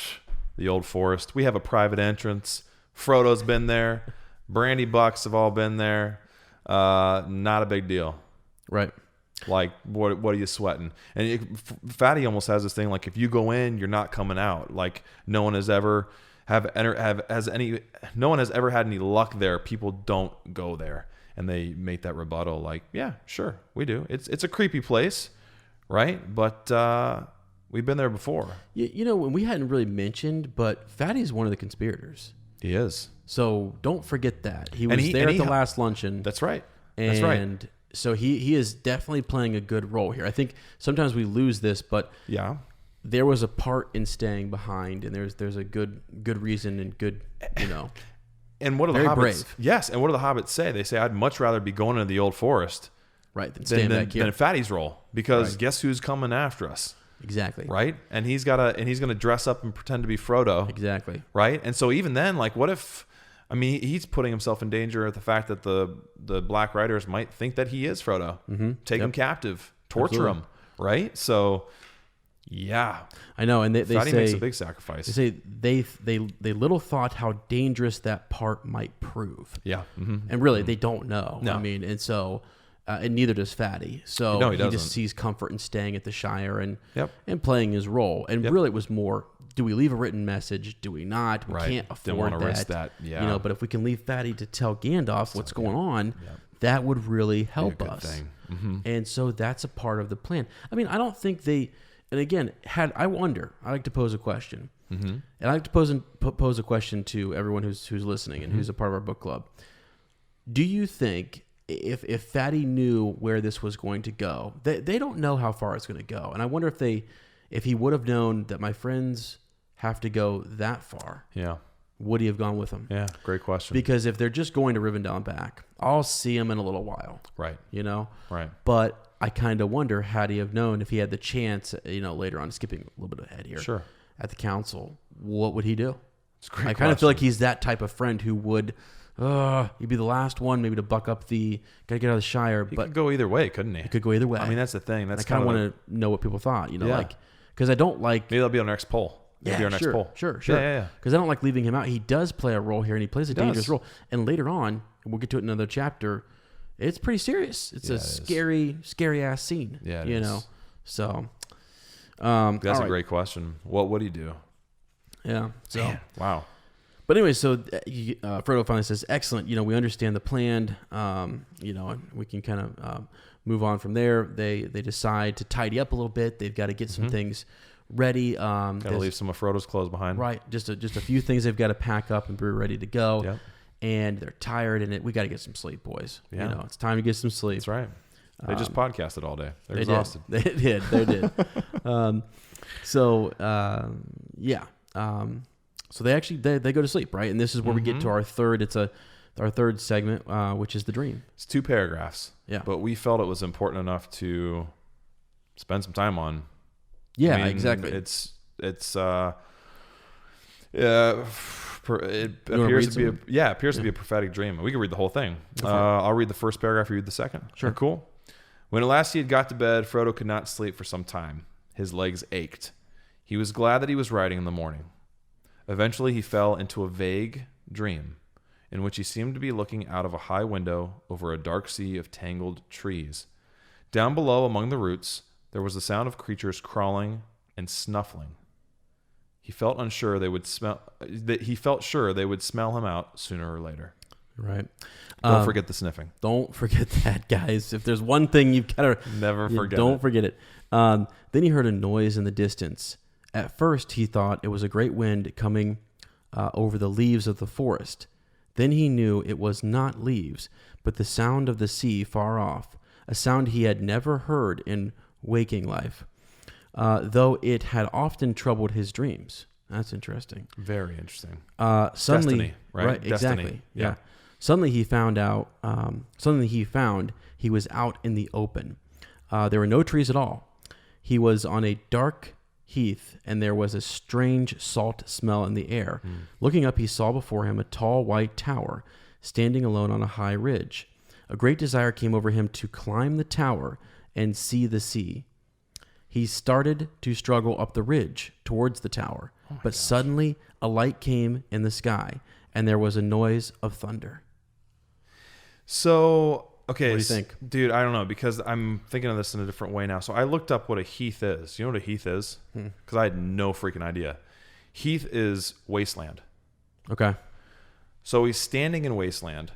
the old forest. We have a private entrance. Frodo's been there. Brandy Bucks have all been there. Not a big deal. Right. Like, what are you sweating? And Fatty almost has this thing like, if you go in, you're not coming out. Like, no one has ever had any luck there. People don't go there. And they make that rebuttal like, yeah, sure, we do. It's a creepy place, right? But we've been there before. When we hadn't really mentioned, but Fatty's one of the conspirators. He is. So don't forget that. He was there at the last luncheon. That's right. And so he is definitely playing a good role here. I think sometimes we lose this, but yeah, there was a part in staying behind, and there's a good reason and good, And what do the very hobbits? brave. Yes, and what do the hobbits say? They say, "I'd much rather be going into the old forest, right, than staying back here." Than Fatty's role, because guess who's coming after us? Exactly. Right, and he's gonna dress up and pretend to be Frodo. Exactly. Right, and so even then, like, what if? I mean, he's putting himself in danger at the fact that the Black Riders might think that he is Frodo. Take him captive, torture him, right? So, yeah. I know, and they Fatty say makes a big sacrifice. They say they little thought how dangerous that part might prove. Yeah. And really, they don't know. No. I mean, and so... and neither does Fatty. So No, he just doesn't. sees comfort in staying at the Shire and Yep. and playing his role. And really, it was more: do we leave a written message? Do we not? We Right. can't Didn't afford wanna that. risk that. Yeah. You know, but if we can leave Fatty to tell Gandalf what's going on, that would really help good us. thing. And so that's a part of the plan. I mean, I don't think they. And again, I wonder. I like to pose a question, and I like to pose a question to everyone who's listening and who's a part of our book club. Do you think? If Fatty knew where this was going to go, they don't know how far it's going to go, and I wonder if he would have known that my friends have to go that far. Yeah. Would he have gone with them? Yeah. Great question. Because if they're just going to Rivendell and back, I'll see him in a little while. Right. You know. Right. But I kind of wonder, had he have known, if he had the chance, later on, skipping a little bit ahead here, Sure. at the council, what would he do? It's a great I kind of feel question. like he's that type of friend who would. He'd be the last one, maybe to buck up gotta get out of the Shire. He But could go either way, couldn't he? it could go either way. I mean, that's the thing. That's I kind of kinda want to know what people thought, Yeah. like, because I don't like. Maybe that'll be our next poll. Maybe our next poll. Sure. Yeah. Because I don't like leaving him out. He does play a role here, and he plays a dangerous does. role. And later on, we'll get to it in another chapter. It's pretty serious. It's Yeah, a it is. scary ass scene. Yeah, it you is. know. So, That's all a right. great question. What would he do? Yeah. So. Wow. But anyway, so Frodo finally says, "Excellent. We understand the plan. And we can kind of move on from there." They decide to tidy up a little bit. They've got to get some things ready. Gotta leave some of Frodo's clothes behind. Right. Just a few things they've got to pack up and be ready to go. Yep. And they're tired, and we got to get some sleep, boys. Yeah. It's time to get some sleep. That's right. They just podcasted all day. They're They exhausted. did. They did. So they actually they go to sleep, right? And this is where we get to our third. It's our third segment, which is the dream. It's 2 paragraphs. Yeah. But we felt it was important enough to spend some time on. Yeah, I mean, exactly. It appears to be a prophetic dream. We can read the whole thing. I'll read the first paragraph. You read the second. Sure. Okay, cool. When at last he had got to bed, Frodo could not sleep for some time. His legs ached. He was glad that he was riding in the morning. Eventually, he fell into a vague dream in which he seemed to be looking out of a high window over a dark sea of tangled trees. Down below, among the roots, there was the sound of creatures crawling and snuffling. He felt sure they would smell him out sooner or later. Right. Don't forget the sniffing. Don't forget that, guys. If there's one thing you've got to Never forget don't it. forget it. Then he heard a noise in the distance. At first, he thought it was a great wind coming over the leaves of the forest. Then he knew it was not leaves, but the sound of the sea far off, a sound he had never heard in waking life, though it had often troubled his dreams. That's interesting. Very interesting. Suddenly, Destiny, right? Exactly. Destiny. Yeah. Yeah. Suddenly he found he was out in the open. There were no trees at all. He was on a dark heath, and there was a strange salt smell in the air. Looking up, he saw before him a tall white tower, standing alone on a high ridge. A great desire came over him to climb the tower and see the sea. He started to struggle up the ridge towards the tower, but suddenly a light came in the sky, and there was a noise of thunder. So, okay. What do you think? Dude, I don't know, because I'm thinking of this in a different way now. So I looked up what a heath is. You know what a heath is? Because I had no freaking idea. Heath is wasteland. Okay. So he's standing in wasteland,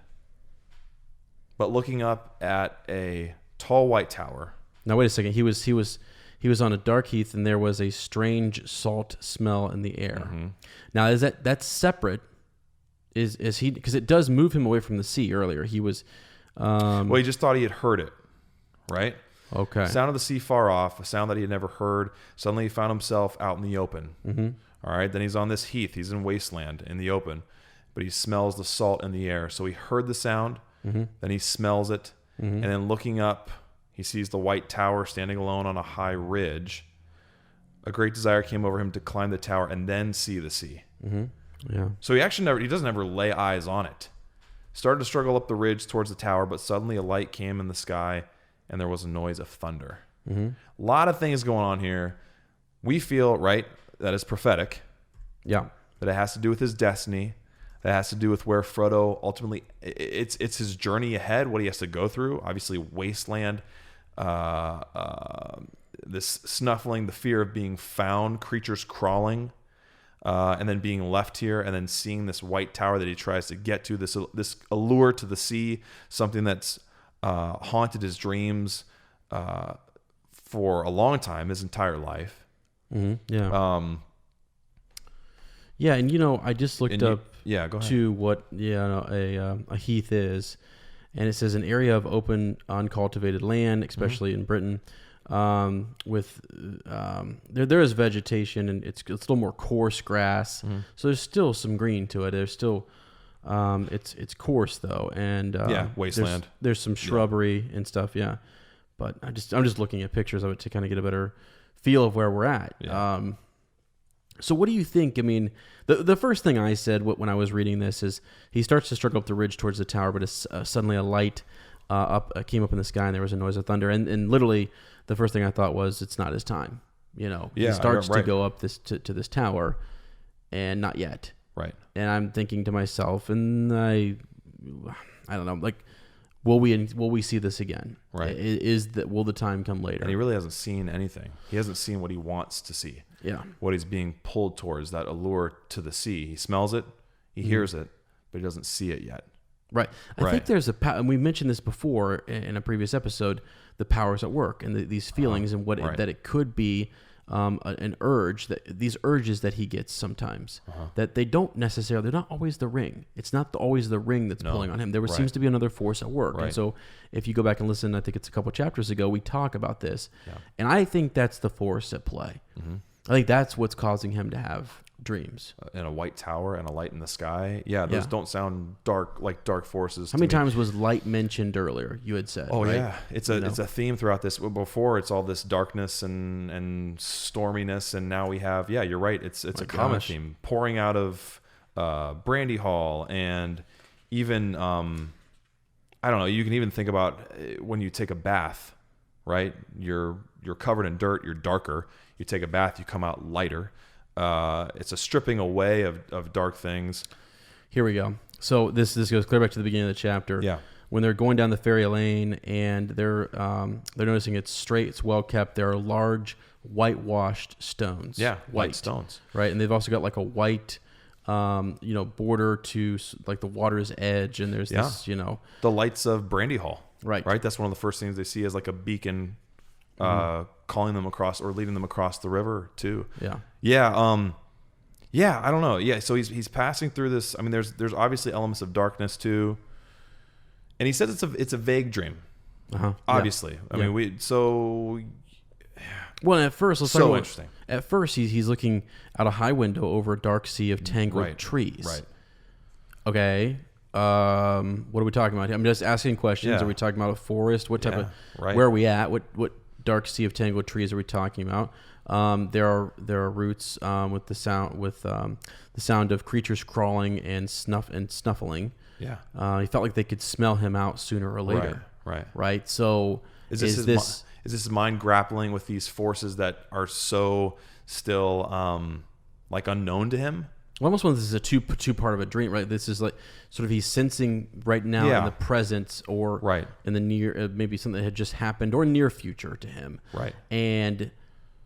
but looking up at a tall white tower. Now wait a second. He was on a dark heath, and there was a strange salt smell in the air. Now is that's separate? Is he, because it does move him away from the sea earlier? He was. Well, he just thought he had heard it, right? Okay. Sound of the sea far off, a sound that he had never heard. Suddenly he found himself out in the open. All right. Then he's on this heath. He's in wasteland in the open, but he smells the salt in the air. So he heard the sound, then he smells it, and then looking up, he sees the white tower standing alone on a high ridge. A great desire came over him to climb the tower and then see the sea. Yeah. So he doesn't ever lay eyes on it. Started to struggle up the ridge towards the tower, but suddenly a light came in the sky, and there was a noise of thunder. A lot of things going on here. We feel, right, that is prophetic. Yeah. That it has to do with his destiny. That has to do with where Frodo ultimately, it's his journey ahead, what he has to go through. Obviously, wasteland, this snuffling, the fear of being found, creatures crawling, and then being left here, and then seeing this white tower that he tries to get to, this allure to the sea, something that's haunted his dreams for a long time, his entire life. Yeah. Yeah, and I just looked up go ahead. to what a heath is, and it says an area of open, uncultivated land, especially in Britain, with there is vegetation, and it's a little more coarse grass, so there's still some green to it. There's still it's coarse though, and wasteland. There's some shrubbery and stuff, but I'm just looking at pictures of it to kind of get a better feel of where we're at. So what do you think? I mean, the first thing I said when I was reading this is he starts to struggle up the ridge towards the tower, but suddenly a light came up in the sky, and there was a noise of thunder. And literally, the first thing I thought was, it's not his time. He starts to go up to this tower, and not yet. Right. And I'm thinking to myself, and I don't know, like, will we see this again? Right. Will the time come later? And he really hasn't seen anything. He hasn't seen what he wants to see. Yeah. What he's being pulled towards, that allure to the sea. He smells it, he hears it, but he doesn't see it yet. Right. I think there's and we mentioned this before in a previous episode, the powers at work and these feelings and what that it could be an urge, these urges that he gets sometimes, that they're not always the ring. It's not always the ring that's pulling on him. There seems to be another force at work. And so if you go back and listen, I think it's a couple chapters ago, we talk about this. Yeah. And I think that's the force at play. I think that's what's causing him to have dreams. And a white tower and a light in the sky. Yeah, those don't sound dark, like dark forces. How many times was light mentioned earlier, you had said? Oh, right? yeah. It's a theme throughout this. Before, it's all this darkness and storminess, and now we have, you're right, it's a common theme. Pouring out of Brandy Hall, and even, I don't know, you can even think about when you take a bath, right? You're covered in dirt, you're darker. You take a bath, you come out lighter. It's a stripping away of dark things. Here we go. So this goes clear back to the beginning of the chapter. Yeah. When they're going down the fairy lane, and they're noticing it's straight, it's well kept. There are large whitewashed stones. Yeah, white stones. Right, and they've also got like a white, border to like the water's edge, and there's this, the lights of Brandy Hall. Right. Right. That's one of the first things they see as like a beacon. Calling them across or leading them across the river too. Yeah. I don't know. Yeah. So he's passing through this. I mean, there's obviously elements of darkness too. And he says it's a vague dream. Obviously. I mean, well, at first, let's talk about interesting. At first, he's looking out a high window over a dark sea of tangled trees. Right. Okay. What are we talking about here? I'm just asking questions. Are we talking about a forest? What type of? Where are we at? What dark sea of tangled trees are we talking about? There are roots with the sound of creatures crawling and snuffling. Yeah. He felt like they could smell him out sooner or later. Right. So is this his mind grappling with these forces that are so still like unknown to him? Well, almost this is a two part of a dream, right? This is like sort of he's sensing right now in the present or in the near, maybe something that had just happened or near future to him. Right. And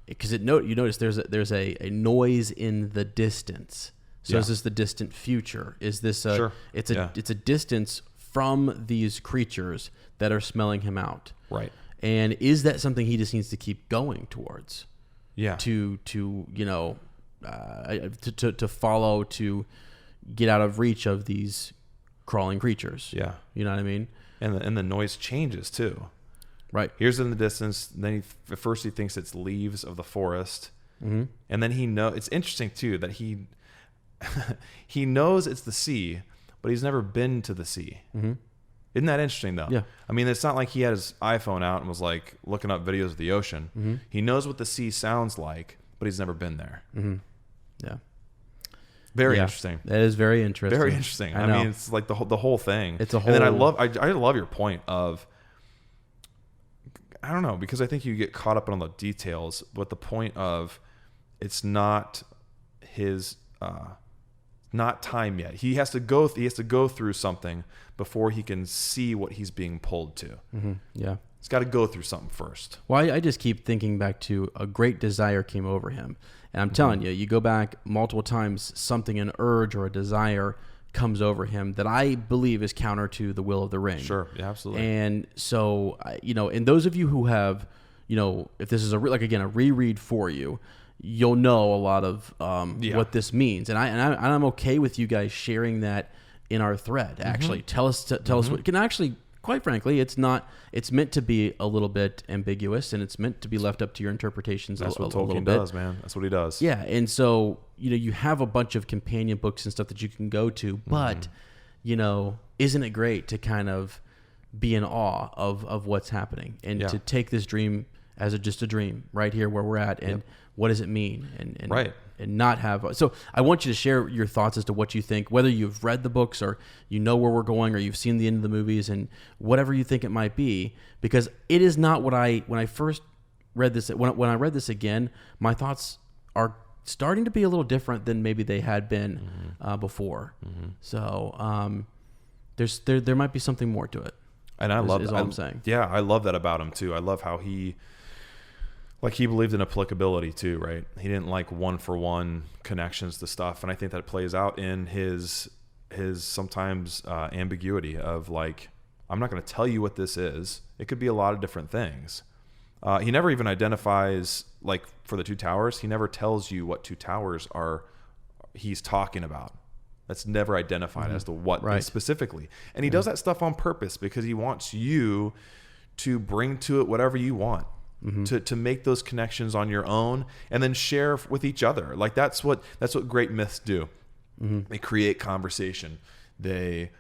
because you notice there's a noise in the distance. So is this the distant future? Is this it's a distance from these creatures that are smelling him out. Right. And is that something he just needs to keep going towards? Yeah. To follow, to get out of reach of these crawling creatures. Yeah. You know what I mean? And the noise changes too. Right. Here's in the distance. Then at first he thinks it's leaves of the forest. Mm-hmm. And then it's interesting too that he knows it's the sea, but he's never been to the sea. Mm-hmm. Isn't that interesting though? Yeah. I mean, it's not like he had his iPhone out and was like looking up videos of the ocean. Mm-hmm. He knows what the sea sounds like, but he's never been there. Mm-hmm. Yeah. Very interesting. That is very interesting. Very interesting. I mean, it's like the whole thing. It's a whole. And then I love your point of, I don't know, because I think you get caught up on the details, but the point of it's not his, not time yet. He has to go through something before he can see what he's being pulled to. Mm-hmm. Yeah. He's got to go through something first. Well, I just keep thinking back to a great desire came over him. And I'm telling you, you go back multiple times, something, an urge or a desire comes over him that I believe is counter to the will of the ring. Sure. Yeah, absolutely. And so, and those of you who have, if this is a reread for you, you'll know a lot of what this means. And I'm okay with you guys sharing that in our thread. Actually, tell us what can actually. Quite frankly, it's meant to be a little bit ambiguous, and it's meant to be left up to your interpretations. That's what Tolkien does, man. That's what he does. Yeah, and so you have a bunch of companion books and stuff that you can go to, but isn't it great to kind of be in awe of what's happening and to take this dream as just a dream right here where we're at, and what does it mean, and right. And not have. So I want you to share your thoughts as to what you think, whether you've read the books or you know where we're going or you've seen the end of the movies and whatever you think it might be, because it is not when I first read this, when I read this again, my thoughts are starting to be a little different than maybe they had been before. Mm-hmm. So there might be something more to it. And I love that. All I'm saying. Yeah, I love that about him too. I love how he believed in applicability too, right? He didn't like one-for-one connections to stuff, and I think that plays out in his sometimes ambiguity of like, I'm not going to tell you what this is. It could be a lot of different things. He never even identifies, like for the two towers, he never tells you what two towers are he's talking about. That's never identified as to what specifically. And he does that stuff on purpose because he wants you to bring to it whatever you want. To make those connections on your own and then share with each other. Like that's what great myths do. They create conversation. They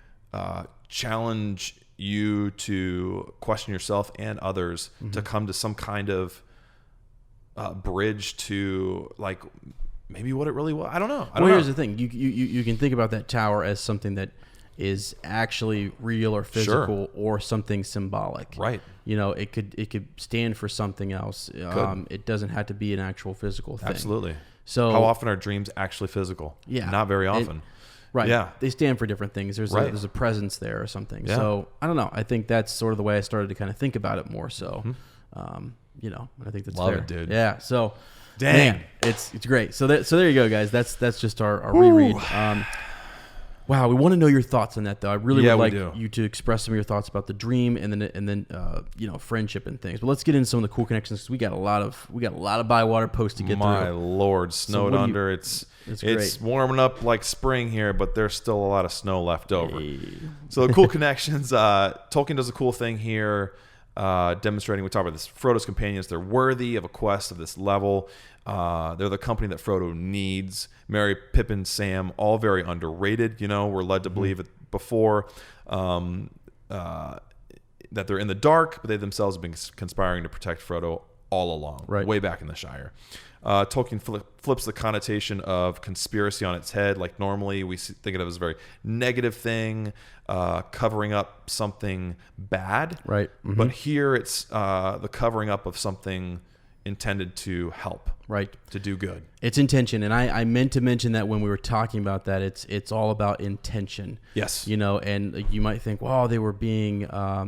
challenge you to question yourself and others to come to some kind of bridge to like maybe what it really was. I don't know. Here's the thing. You can think about that tower as something that is actually real or physical or something symbolic. Right. It could stand for something else. It doesn't have to be an actual physical thing. Absolutely. So how often are dreams actually physical? Yeah. Not very often. Right. Yeah. They stand for different things. There's a presence there or something. Yeah. So I don't know. I think that's sort of the way I started to kind of think about it more. So, I think that's Love fair. it, dude. Yeah. So, dang, man, it's great. So there you go, guys. That's just our reread. Wow, we want to know your thoughts on that, though. I really would like you to express some of your thoughts about the dream and then friendship and things. But let's get into some of the cool connections because we got a lot of Bywater posts to get through. My Lord, snowed under. It's warming up like spring here, but there's still a lot of snow left over. Hey. So the cool connections. Tolkien does a cool thing here, demonstrating. We talk about this. Frodo's companions. They're worthy of a quest of this level. They're the company that Frodo needs. Merry, Pippin, Sam, all very underrated. We're led to believe it before that they're in the dark, but they themselves have been conspiring to protect Frodo all along, way back in the Shire. Tolkien flips the connotation of conspiracy on its head. Like normally we think of it as a very negative thing, covering up something bad. Right. Mm-hmm. But here it's the covering up of something intended to help, right, to do good. It's intention, and I meant to mention that when we were talking about that. It's all about intention. Yes. And you might think, well, they were being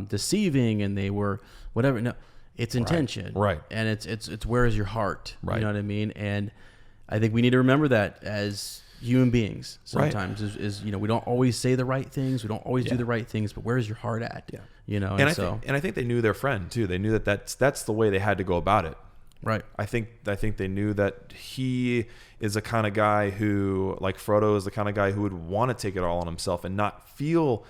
deceiving and they were whatever. No, it's intention, right? And it's where is your heart, right? You know what I mean? And I think we need to remember that as human beings. Sometimes is we don't always say the right things, we don't always do the right things, but where is your heart at? Yeah. And I think they knew their friend too. They knew that's the way they had to go about it. Right. I think they knew that he is the kind of guy who, like Frodo, is the kind of guy who would want to take it all on himself and not feel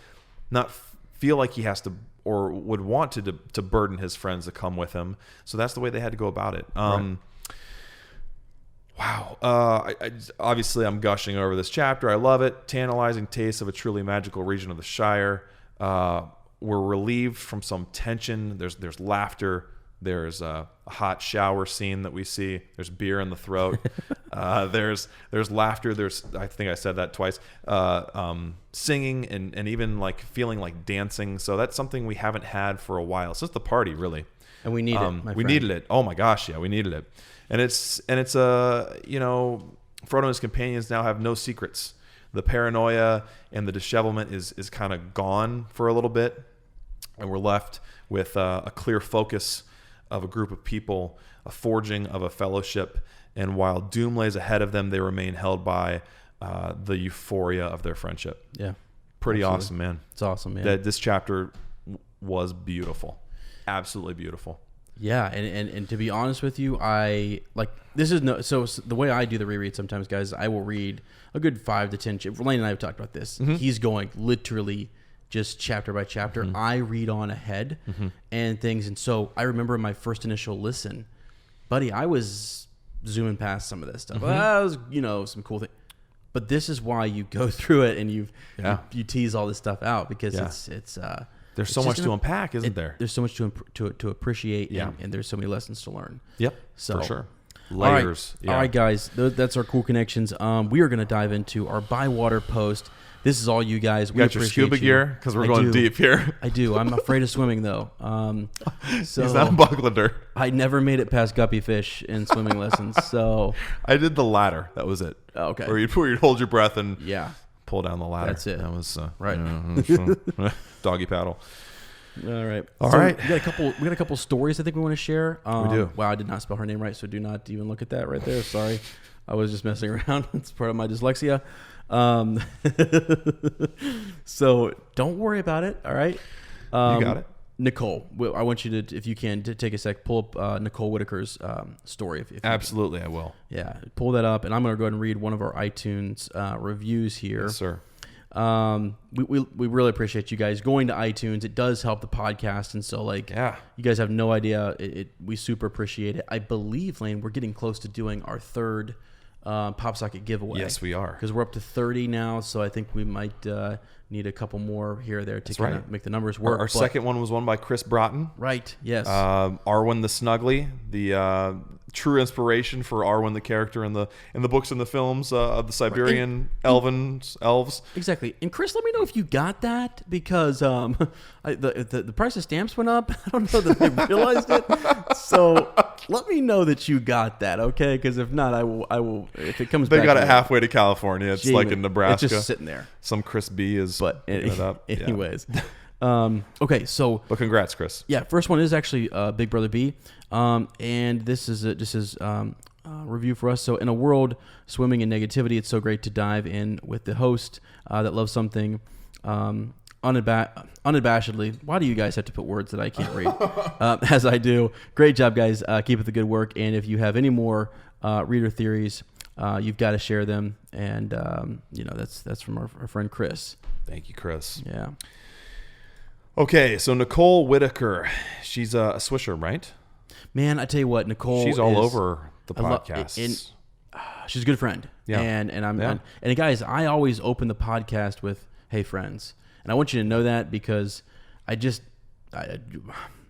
like he has to or would want to burden his friends to come with him. So that's the way they had to go about it. Wow. Obviously, I'm gushing over this chapter. I love it. Tantalizing taste of a truly magical region of the Shire. We're relieved from some tension. There's laughter. There's a hot shower scene that we see. There's beer in the throat. There's laughter. There's, I think I said that twice. Singing and even like feeling like dancing. So that's something we haven't had for a while since the party, really. And we need it. We needed it. Oh my gosh, yeah, we needed it. And it's you know, Frodo and his companions now have no secrets. The paranoia and the dishevelment is kind of gone for a little bit, and we're left with a clear focus of a group of people, a forging of a fellowship, and while doom lays ahead of them, they remain held by the euphoria of their friendship. Yeah. Pretty Absolutely. awesome, man. It's awesome, man. This chapter was beautiful. Absolutely beautiful. Yeah, and to be honest with you, I like this is no so the way I do the reread sometimes, guys, I will read a good 5 to 10 Lane and I have talked about this. Mm-hmm. He's going literally just chapter by chapter. Mm-hmm. I read on ahead and things, and so I remember my first initial listen, buddy, I was zooming past some of this stuff. That was, you know, some cool thing. But this is why you go through it and you tease all this stuff out, because it's there's so much to unpack, isn't there? There's so much to appreciate, and there's so many lessons to learn. Yep, so, for sure. Layers. All right, guys, that's our cool connections. We are going to dive into our Bywater post. This is all you guys. You got your scuba gear? Because we're going deep here. I do. I'm afraid of swimming, though. So he's not a Bucklander. I never made it past guppy fish in swimming lessons. So I did the ladder. That was it. Okay. Where you'd hold your breath and pull down the ladder. That's it. That was right. Doggy paddle. All right. All right. We got a couple stories I think we want to share. We do. Wow, I did not spell her name right, so do not even look at that right there. Sorry. I was just messing around. It's part of my dyslexia. So don't worry about it. All right. You got it. Nicole, I want you to, if you can, to take a sec, pull up Nicole Whitaker's story. If Absolutely, I will. Yeah, pull that up, and I'm going to go ahead and read one of our iTunes reviews here. Yes, sir. We really appreciate you guys going to iTunes. It does help the podcast, and so you guys have no idea. We super appreciate it. I believe, Lane, we're getting close to doing our third Pop Socket giveaway. Yes, we are, because we're up to 30 now. So I think we might need a couple more here or there to kind of make the numbers work. Our second one was won by Chris Broughton. Right. Yes. Arwen the Snuggly, the true inspiration for Arwen the character in the books and the films of the Siberian elves. Exactly. And Chris, let me know if you got that, because the price of stamps went up. I don't know that I realized it. So let me know that you got that, okay? Because if not, I will. If it comes, they got it halfway to California. It's like in Nebraska. It's just sitting there. Some Chris B is picking it up. Anyways. Okay, so but congrats, Chris. Yeah, first one is actually Big Brother B, and this is review for us. So, in a world swimming in negativity, it's so great to dive in with the host that loves something unabashedly. Why do you guys have to put words that I can't read? As I do. Great job, guys. Keep up the good work. And if you have any more reader theories, you've got to share them. And that's from our friend Chris. Thank you, Chris. Yeah. Okay, so Nicole Whitaker, she's a Swisher, right? Man, I tell you what, Nicole. She's all over the podcast. She's a good friend. Yeah. And guys, I always open the podcast with, "Hey, friends," and I want you to know that, because I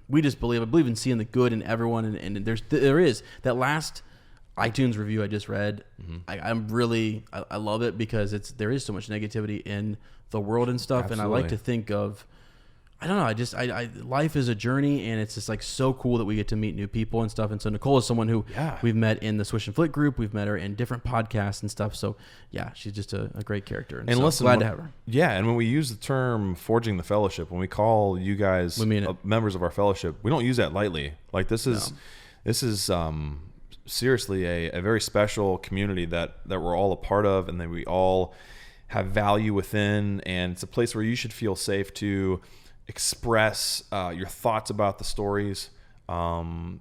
believe in seeing the good in everyone, and there is that last iTunes review I just read. Mm-hmm. I love it, because there is so much negativity in the world and stuff. Absolutely. And I like to think of, I don't know, life is a journey, and it's just like so cool that we get to meet new people and stuff. And so Nicole is someone who we've met in the Swish and Flick group. We've met her in different podcasts and stuff. So yeah, she's just a great character. And so listen, glad to have her. Yeah, and when we use the term forging the fellowship, when we call you guys members of our fellowship, we don't use that lightly. Like this is seriously a very special community that we're all a part of, and that we all have value within, and it's a place where you should feel safe to express your thoughts about the stories,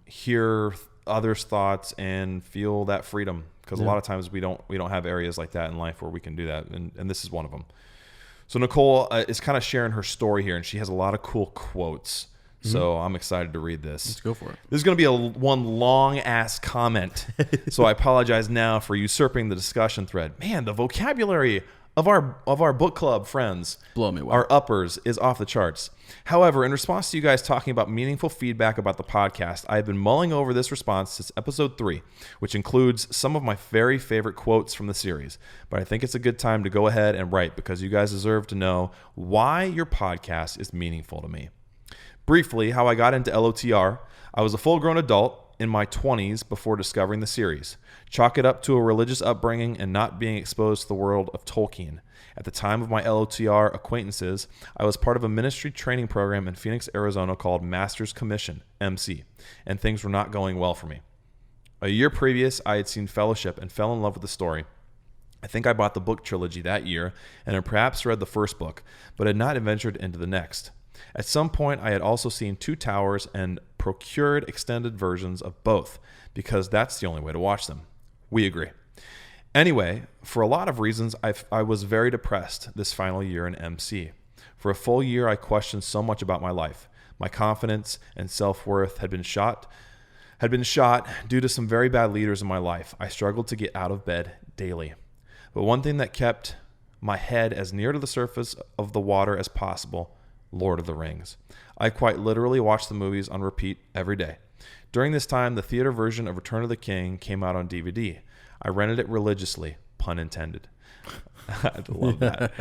hear others' thoughts, and feel that freedom, because a lot of times we don't have areas like that in life where we can do that, and this is one of them. So Nicole is kind of sharing her story here, and she has a lot of cool quotes. So I'm excited to read this. Let's go for it. This is going to be one long-ass comment, so I apologize now for usurping the discussion thread. Man, the vocabulary of our book club friends, Blow me away. our uppers, is off the charts. However, in response to you guys talking about meaningful feedback about the podcast, I have been mulling over this response since episode 3, which includes some of my very favorite quotes from the series. But I think it's a good time to go ahead and write because you guys deserve to know why your podcast is meaningful to me. Briefly, how I got into LOTR. I was a full-grown adult in my 20s before discovering the series. Chalk it up to a religious upbringing and not being exposed to the world of Tolkien. At the time of my LOTR acquaintances, I was part of a ministry training program in Phoenix, Arizona called Master's Commission, MC, and things were not going well for me. A year previous, I had seen Fellowship and fell in love with the story. I think I bought the book trilogy that year and had perhaps read the first book, but had not ventured into the next. At some point, I had also seen Two Towers and procured extended versions of both, because that's the only way to watch them. We agree. Anyway, for a lot of reasons, I was very depressed this final year in MC. For a full year, I questioned so much about my life. My confidence and self-worth had been shot due to some very bad leaders in my life. I struggled to get out of bed daily. But one thing that kept my head as near to the surface of the water as possible: Lord of the Rings. I quite literally watched the movies on repeat every day. During this time, the theater version of Return of the King came out on DVD. I rented it religiously, pun intended. I love that.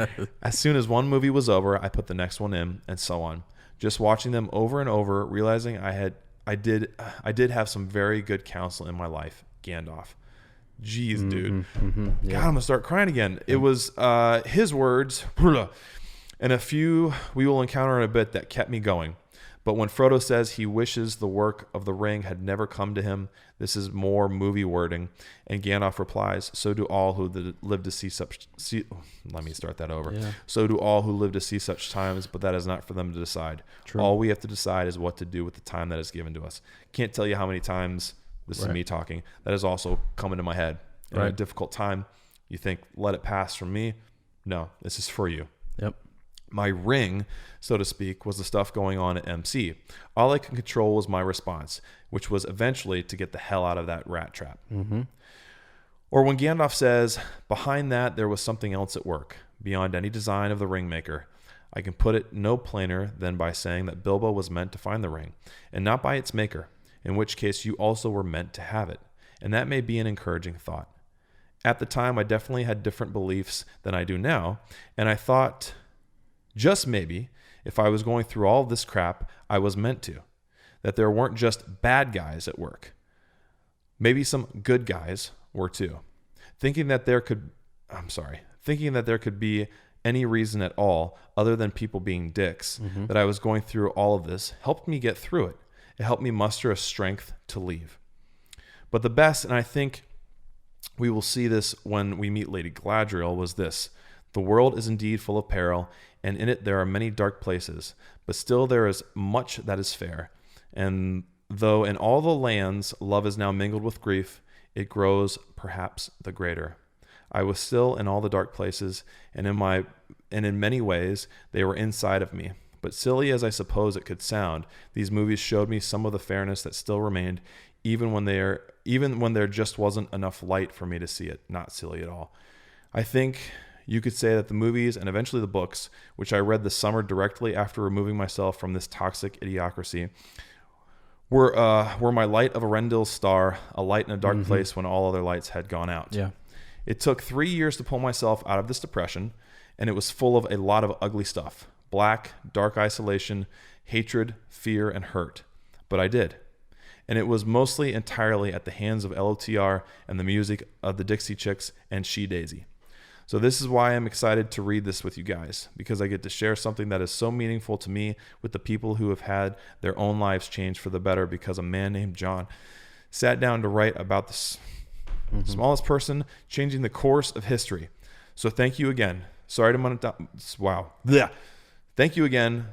As soon as one movie was over, I put the next one in, and so on. Just watching them over and over, realizing I did have some very good counsel in my life. Gandalf. Jeez, dude. Yeah. God, I'm gonna start crying again. It was his words, and a few we will encounter in a bit, that kept me going. But when Frodo says he wishes the work of the ring had never come to him, this is more movie wording. And Gandalf replies, "So do all who live to see such." Let me start that over. Yeah. So do all who live to see such times, but that is not for them to decide. True. All we have to decide is what to do with the time that is given to us. Can't tell you how many times, this is me talking, that has also come into my head. In a difficult time, you think, let it pass from me. No, this is for you. Yep. My ring, so to speak, was the stuff going on at MC. All I could control was my response, which was eventually to get the hell out of that rat trap. Mm-hmm. Or when Gandalf says, behind that there was something else at work, beyond any design of the ring maker. I can put it no plainer than by saying that Bilbo was meant to find the ring, and not by its maker, in which case you also were meant to have it. And that may be an encouraging thought. At the time, I definitely had different beliefs than I do now, and I thought, just maybe, if I was going through all this crap, I was meant to. That there weren't just bad guys at work. Maybe some good guys were too. Thinking that there could be any reason at all other than people being dicks, that I was going through all of this, helped me get through it. It helped me muster a strength to leave. But the best, and I think we will see this when we meet Lady Galadriel, was this: the world is indeed full of peril, and in it there are many dark places, but still there is much that is fair. And though in all the lands love is now mingled with grief, it grows perhaps the greater. I was still in all the dark places, and in many ways they were inside of me. But silly as I suppose it could sound, these movies showed me some of the fairness that still remained, even when there just wasn't enough light for me to see it. Not silly at all. I think you could say that the movies and eventually the books, which I read this summer directly after removing myself from this toxic idiocracy, were my light of Arendil's star, a light in a dark place when all other lights had gone out. Yeah. It took 3 years to pull myself out of this depression, and it was full of a lot of ugly stuff. Black, dark isolation, hatred, fear, and hurt. But I did. And it was mostly entirely at the hands of LOTR and the music of the Dixie Chicks and She Daisy. So this is why I'm excited to read this with you guys, because I get to share something that is so meaningful to me with the people who have had their own lives changed for the better because a man named John sat down to write about the smallest person changing the course of history. So thank you again. Sorry to Thank you again.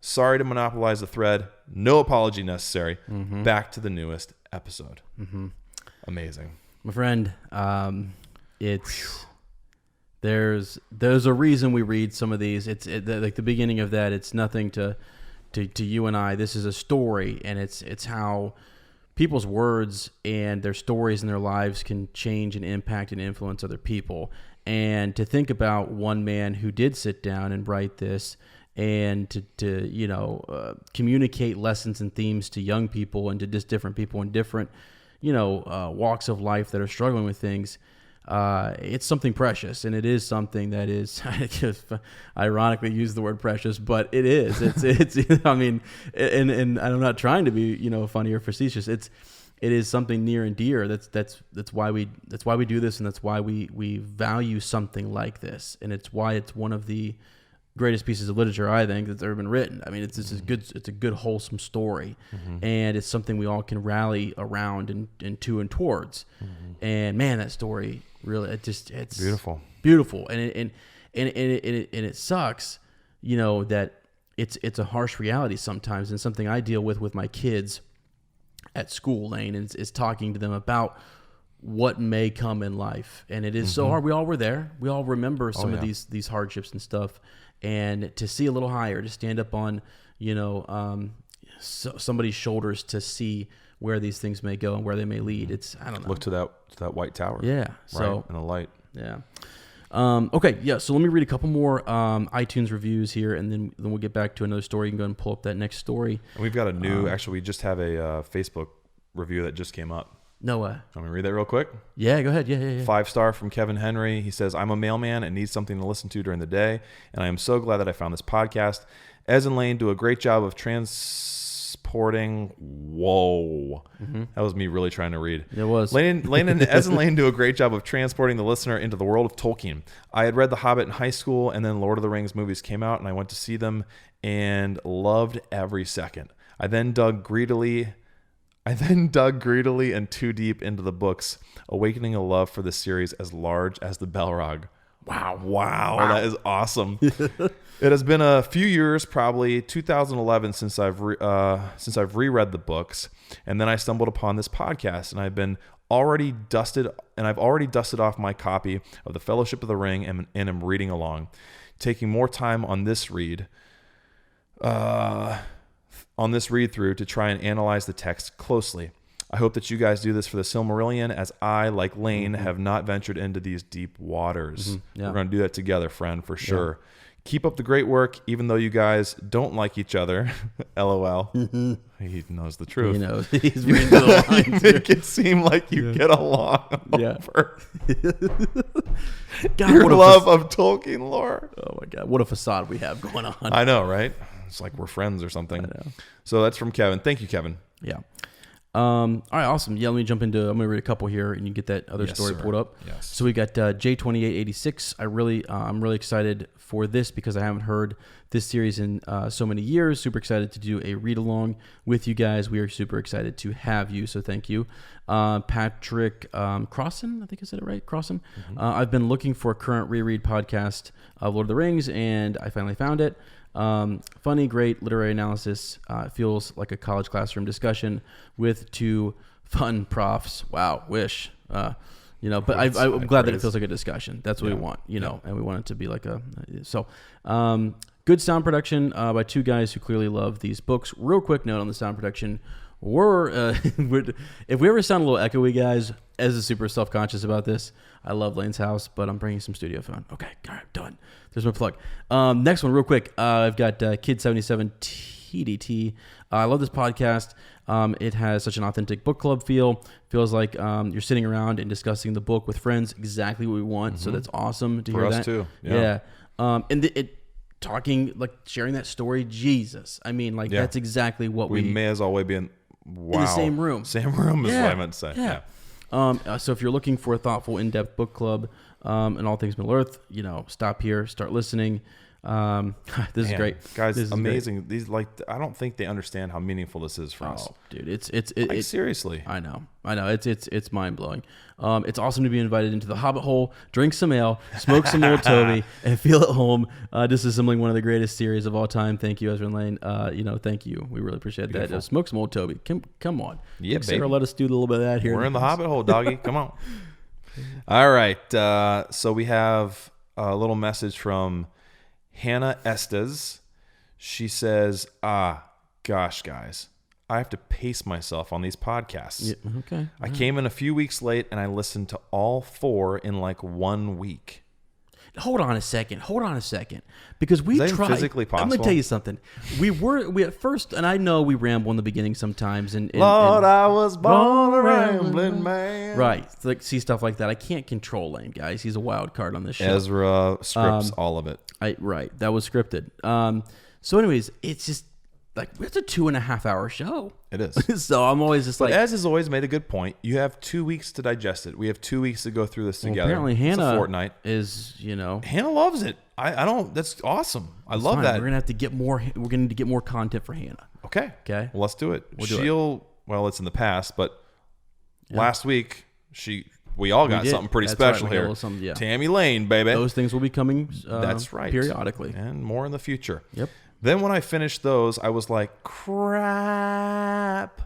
Sorry to monopolize the thread. No apology necessary. Back to the newest episode. Amazing. My friend, there's a reason we read some of these. Like the beginning of that. It's nothing to you and I. This is a story, and it's how people's words and their stories and their lives can change and impact and influence other people. And to think about one man who did sit down and write this and to communicate lessons and themes to young people and to just different people in different, walks of life that are struggling with things, it's something precious, and it is something that is, I just ironically use the word precious, but it is. It's I mean, and I'm not trying to be, funny or facetious. It is something near and dear. That's why we do this, and that's why we value something like this, and it's why it's one of the greatest pieces of literature I think that's ever been written. I mean, it's a good wholesome story, and it's something we all can rally around and to and towards. And man, that story really, it's beautiful, and it sucks, that it's a harsh reality sometimes, and something I deal with my kids at school, Lane, is talking to them about what may come in life, and it is so hard. We all were there. We all remember some of these hardships and stuff. And to see a little higher, to stand up on, somebody's shoulders to see where these things may go and where they may lead. I don't know. Look to that white tower. Yeah. Right? So and a light. Yeah. Okay. Yeah. So let me read a couple more iTunes reviews here, and then we'll get back to another story. You can go and pull up that next story. And we've got a new. Actually, we just have a Facebook review that just came up. No way. Want me to read that real quick? Yeah, go ahead. Yeah. 5-star from Kevin Henry. He says, I'm a mailman and need something to listen to during the day, and I am so glad that I found this podcast. Ez and Lane do a great job of transporting... Whoa. That was me really trying to read. It was. Lane and Ez and Lane do a great job of transporting the listener into the world of Tolkien. I had read The Hobbit in high school, and then Lord of the Rings movies came out, and I went to see them and loved every second. I then dug greedily and too deep into the books, awakening a love for the series as large as the Balrog. Wow, that is awesome. It has been a few years, probably 2011, since I've reread the books, and then I stumbled upon this podcast, and I've already dusted off my copy of The Fellowship of the Ring and am reading along, taking more time on this read through to try and analyze the text closely. I hope that you guys do this for the Silmarillion, as I, like Lane, have not ventured into these deep waters. Yeah. We're going to do that together, friend, for sure. Yeah. Keep up the great work, even though you guys don't like each other. LOL. He knows the truth. He knows. He's reading the lines. Make it seem like you get along. God, your love of Tolkien lore. Oh my God, what a facade we have going on. I know, right? It's like we're friends or something. I know. So that's from Kevin. Thank you, Kevin. Yeah. All right, awesome. Yeah, let me jump into. I'm going to read a couple here, and you get that other story pulled up. Yes. So we got J2886. I'm really excited for this because I haven't heard this series in so many years. Super excited to do a read along with you guys. We are super excited to have you. So thank you, Patrick Crossan. I think I said it right, Crossan. I've been looking for a current reread podcast of Lord of the Rings, and I finally found it. Funny, great literary analysis. It feels like a college classroom discussion with two fun profs. Wow, wish. But I'm glad that it feels like a discussion. That's what we want, and we want it to be like good sound production by two guys who clearly love these books. Real quick note on the sound production. If we ever sound a little echoey, guys, Ez is super self-conscious about this. I love Lane's house, but I'm bringing some studio phone. Okay, all right, done. There's my plug. Next one, real quick. I've got Kid77 TDT. I love this podcast. It has such an authentic book club feel. Feels like you're sitting around and discussing the book with friends. Exactly what we want. So that's awesome to hear that. For us too. Yeah. And talking, like sharing that story. Jesus. I mean, that's exactly what we may as well be in Same room is what I meant to say. Yeah. So if you're looking for a thoughtful, in-depth book club and all things Middle Earth, stop here, start listening. This is great, guys. This is amazing. Great. These I don't think they understand how meaningful this is for us. Dude, it's seriously. I know. It's mind blowing. It's awesome to be invited into the Hobbit hole, drink some ale, smoke some old Toby, and feel at home. Disassembling one of the greatest series of all time. Thank you, Ezra and Lane. Thank you. We really appreciate that. Smoke some old Toby. Come on. Yeah, baby. Sarah, let us do a little bit of that here. We're in the Hobbit hole, doggy. Come on. All right. So we have a little message from Hannah Estes. She says, gosh, guys, I have to pace myself on these podcasts. Yeah, okay. I came in a few weeks late, and I listened to all 4 in like 1 week. Hold on a second, because we Is that tried. physically I'm going possible? to tell you something. We at first, and I know we ramble in the beginning sometimes. And Lord, I was born a rambling man. Right, like see stuff like that. I can't control Lane, guys. He's a wild card on this show. Ezra scripts all of it. Right, that was scripted. So, anyways, it's just like it's a 2.5 hour show. It is. So I'm always just like, Ez has always made a good point. You have 2 weeks to digest it. We have 2 weeks to go through this together. Apparently, It's Hannah a fortnight. is Hannah loves it. I don't. That's awesome. I love fine. that. We're gonna have to get more. We're gonna need to get more content for Hannah. Okay. Okay. Well, let's do it. We'll do it. Well, it's in the past, but last week we all got did. something pretty That's right. special We got a here. little something, yeah. Tammy Lane, baby. Those things will be coming. That's right. Periodically. And more in the future. Yep. Then when I finished those, I was like, crap.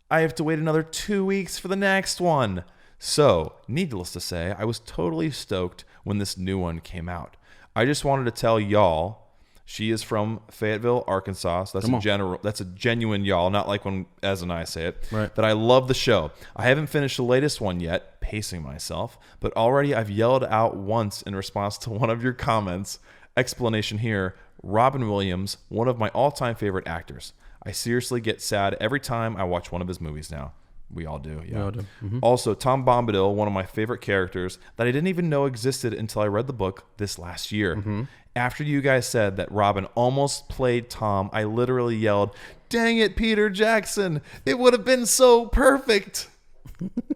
I have to wait another 2 weeks for the next one. So, needless to say, I was totally stoked when this new one came out. I just wanted to tell y'all, she is from Fayetteville, Arkansas. So that's a genuine y'all, not like when Ez and I say it. Right. That I love the show. I haven't finished the latest one yet, pacing myself, but already I've yelled out once in response to one of your comments. Explanation here. Robin Williams, one of my all-time favorite actors. I seriously get sad every time I watch one of his movies now. We all do, yeah. We all do. Mm-hmm. Also, Tom Bombadil, one of my favorite characters that I didn't even know existed until I read the book this last year. Mm-hmm. After you guys said that Robin almost played Tom, I literally yelled, "Dang it, Peter Jackson! It would have been so perfect!"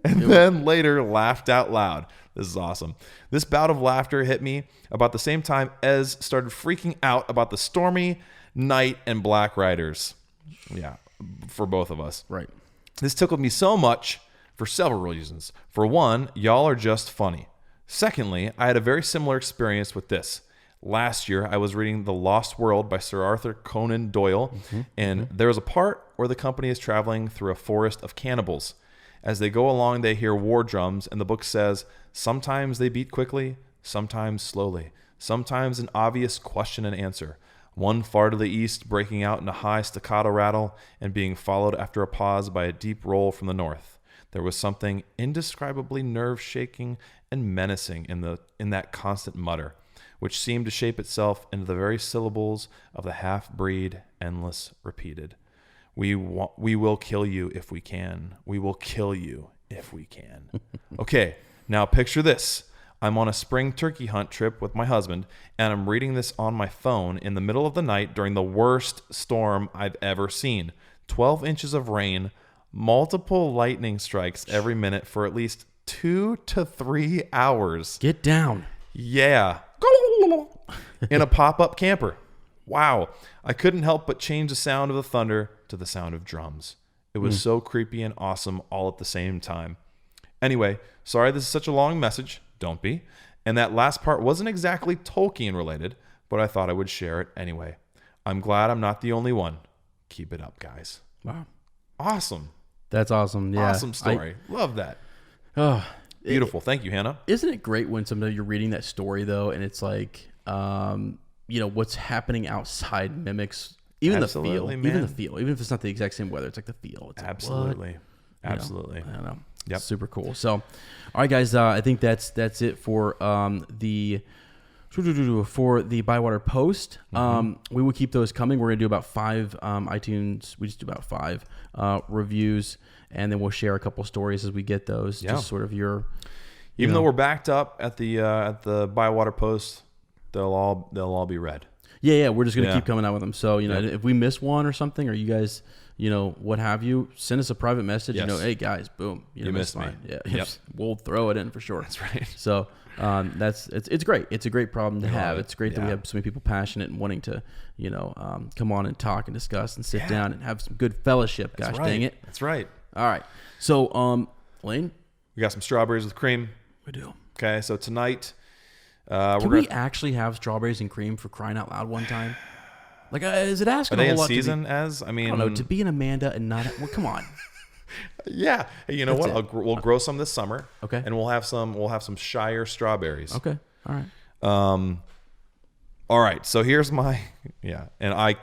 And then later laughed out loud. This is awesome. This bout of laughter hit me about the same time Ez started freaking out about the Stormy, Night, and Black Riders. Yeah, for both of us. Right. This tickled me so much for several reasons. For one, y'all are just funny. Secondly, I had a very similar experience with this. Last year, I was reading The Lost World by Sir Arthur Conan Doyle, and there was a part where the company is traveling through a forest of cannibals. As they go along, they hear war drums, and the book says, sometimes they beat quickly, sometimes slowly, sometimes an obvious question and answer. One far to the east breaking out in a high staccato rattle and being followed after a pause by a deep roll from the north. There was something indescribably nerve-shaking and menacing in that constant mutter, which seemed to shape itself into the very syllables of the half-breed, endless repeated. We will kill you if we can. We will kill you if we can. Okay, now picture this. I'm on a spring turkey hunt trip with my husband, and I'm reading this on my phone in the middle of the night during the worst storm I've ever seen. 12 inches of rain, multiple lightning strikes every minute for at least 2 to 3 hours. Get down. Yeah. In a pop-up camper. Wow. I couldn't help but change the sound of the thunder to the sound of drums. It was so creepy and awesome all at the same time. Anyway, sorry this is such a long message. Don't be. And that last part wasn't exactly Tolkien related, but I thought I would share it anyway. I'm glad I'm not the only one. Keep it up, guys. Wow. Awesome. That's awesome. Yeah. Awesome story. Love that. Oh, Beautiful. Thank you, Hannah. Isn't it great when sometimes you're reading that story though, and it's like, what's happening outside mimics even Absolutely, the feel, man. even the feel, even if it's not the exact same weather, it's like the feel. It's Absolutely. Like, Absolutely. I don't know. Yep. Super cool. So, all right, guys. I think that's it for the Bywater post. We will keep those coming. We're gonna do about 5 iTunes. We just do about 5 reviews, and then we'll share a couple stories as we get those. Yeah. Just sort of your. Even though we're backed up at the Bywater post, they'll all be read. Yeah. We're just gonna keep coming out with them. So if we miss one or something, or you guys, what have you, send us a private message. Yes. Hey guys, boom, you missed me. mine. Yeah, Yep. We'll throw it in for sure. That's right. So it's great. It's a great problem to have. It's great that we have so many people passionate and wanting to, come on and talk and discuss and sit down and have some good fellowship. Gosh dang it. That's right. All right. So Lane, We got some strawberries with cream. we do. Okay, so tonight Can we actually have strawberries and cream for crying out loud one time? Like, is it asking Are they a in whole lot season? As I mean, I don't know, to be an Amanda and not. Well, come on. Yeah. Hey, you know That's what? We'll grow some this summer. Okay. And we'll have some Shire strawberries. Okay. All right. All right. So here's my and I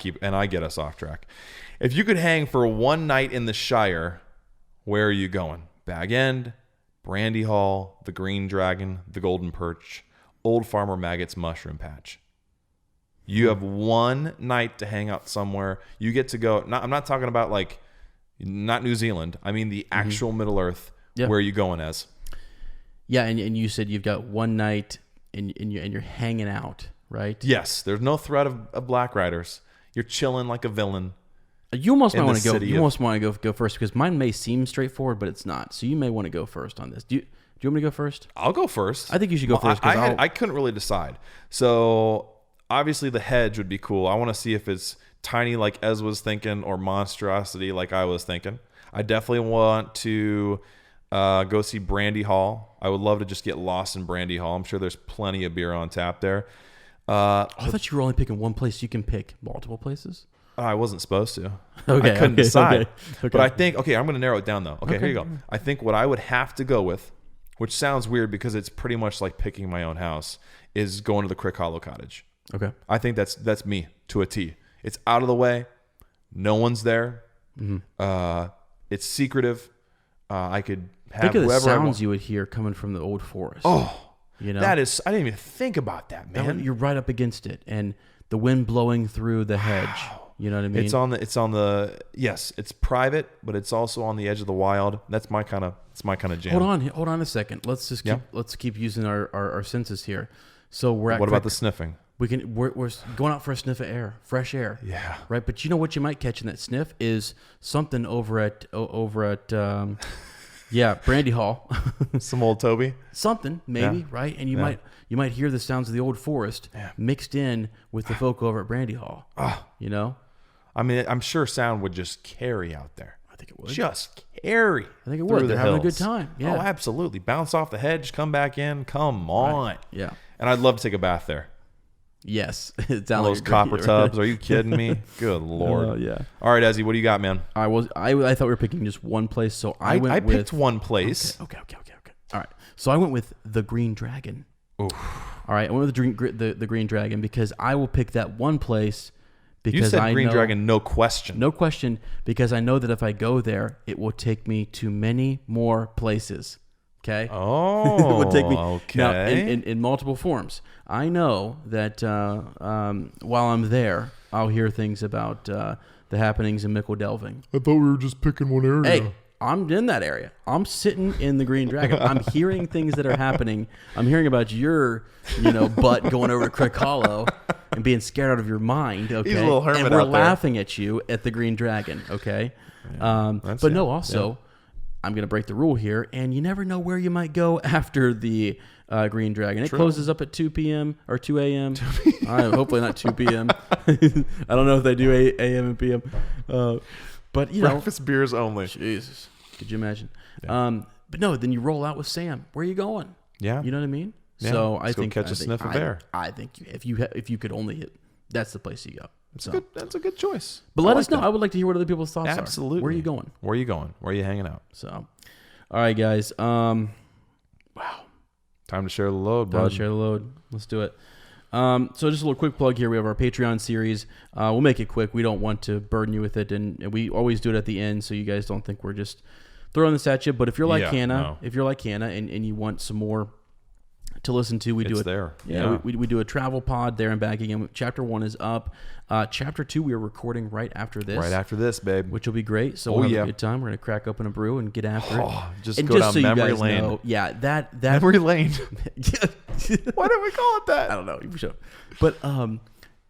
get us off track. If you could hang for one night in the Shire, where are you going? Bag End, Brandy Hall, the Green Dragon, the Golden Perch, Old Farmer Maggot's Mushroom Patch. You have one night to hang out somewhere. You get to go. I'm not talking about like, not New Zealand. I mean the actual Middle Earth. Yeah. Where are you going as? Yeah, and you said you've got one night and you're hanging out, right? Yes. There's no threat of Black Riders. You're chilling like a villain. You almost might want to go. You almost want to go first because mine may seem straightforward, but it's not. So you may want to go first on this. Do you want me to go first? I'll go first. I think you should go first. I couldn't really decide. So obviously the hedge would be cool. I want to see if it's tiny like Ez was thinking or monstrosity like I was thinking. I definitely want to go see Brandy Hall. I would love to just get lost in Brandy Hall. I'm sure there's plenty of beer on tap there. I thought you were only picking one place. You can pick multiple places. I wasn't supposed to. Okay, I couldn't decide. Okay. But I think, I'm going to narrow it down though. Okay, here you go. I think what I would have to go with, which sounds weird because it's pretty much like picking my own house, is going to the Crick Hollow Cottage. Okay. I think that's me to a T. It's out of the way. No one's there. Mm-hmm. It's secretive. I could have think of the whoever I sounds want. you would hear coming from the old forest. Oh, you know that is. I didn't even think about that, man. You're right up against it, and the wind blowing through the hedge. You know what I mean? It's on the yes. It's private, but it's also on the edge of the wild. That's my kind of jam. Hold on a second. Let's keep using our senses here. So we're at. What about the sniffing? We're going out for a sniff of air, fresh air. Yeah. Right. But you know what you might catch in that sniff is something over at Brandy Hall. Some old Toby. Something maybe, right? And you might hear the sounds of the old forest mixed in with the folk over at Brandy Hall. You know? I mean, I'm sure sound would just carry out there. I think it would. Just carry. I think it would. They're having a good time. Yeah. Oh, absolutely. Bounce off the hedge, come back in. Come on. Right. Yeah. And I'd love to take a bath there. Yes. It's down those copper tubs. Are you kidding me? Good Lord. Yeah. All right, Ezzy, what do you got, man? I thought we were picking just one place, so I picked one place. Okay. All right. So I went with the Green Dragon. Oof. All right. I went with the Green Dragon because I will pick that one place because you said Green Dragon, no question. No question, because I know that if I go there, it will take me to many more places. Okay. Oh, it would take me okay. Now, in multiple forms. I know that while I'm there, I'll hear things about the happenings in Mickle Delving. I thought we were just picking one area. Hey, I'm in that area. I'm sitting in the Green Dragon. I'm hearing things that are happening. I'm hearing about your, butt going over to Crick Hollow and being scared out of your mind. Okay, he's a little hermit and we're out there. laughing at you at the Green Dragon. Okay, I'm going to break the rule here, and you never know where you might go after the Green Dragon. It closes up at 2 p.m. or 2 a.m. Hopefully not 2 p.m. I don't know if they do a.m. and p.m. But, breakfast beers only. Jesus. Could you imagine? Yeah. But no, then you roll out with Sam. Where are you going? Yeah. You know what I mean? Yeah. So Let's go catch a sniff of air. I think if you could only hit, that's the place you go. That's a good choice. But let us know. I would like to hear what other people's thoughts are. Absolutely. Where are you going? Where are you hanging out? So, all right, guys. Wow. Time to share the load, bud. Time to share the load. Let's do it. So just a little quick plug here. We have our Patreon series. We'll make it quick. We don't want to burden you with it, and we always do it at the end, so you guys don't think we're just throwing this at you. But if you're like Hannah, and you want some more to listen to, we do it there. Yeah, we do a travel pod there and back again. Chapter 1 is up. Chapter 2 we are recording right after this. Right after this, babe. Which will be great. So we'll have a good time. We're gonna crack open a brew and get after it. Just go down memory lane. Know, that memory lane. Why don't we call it that? I don't know. But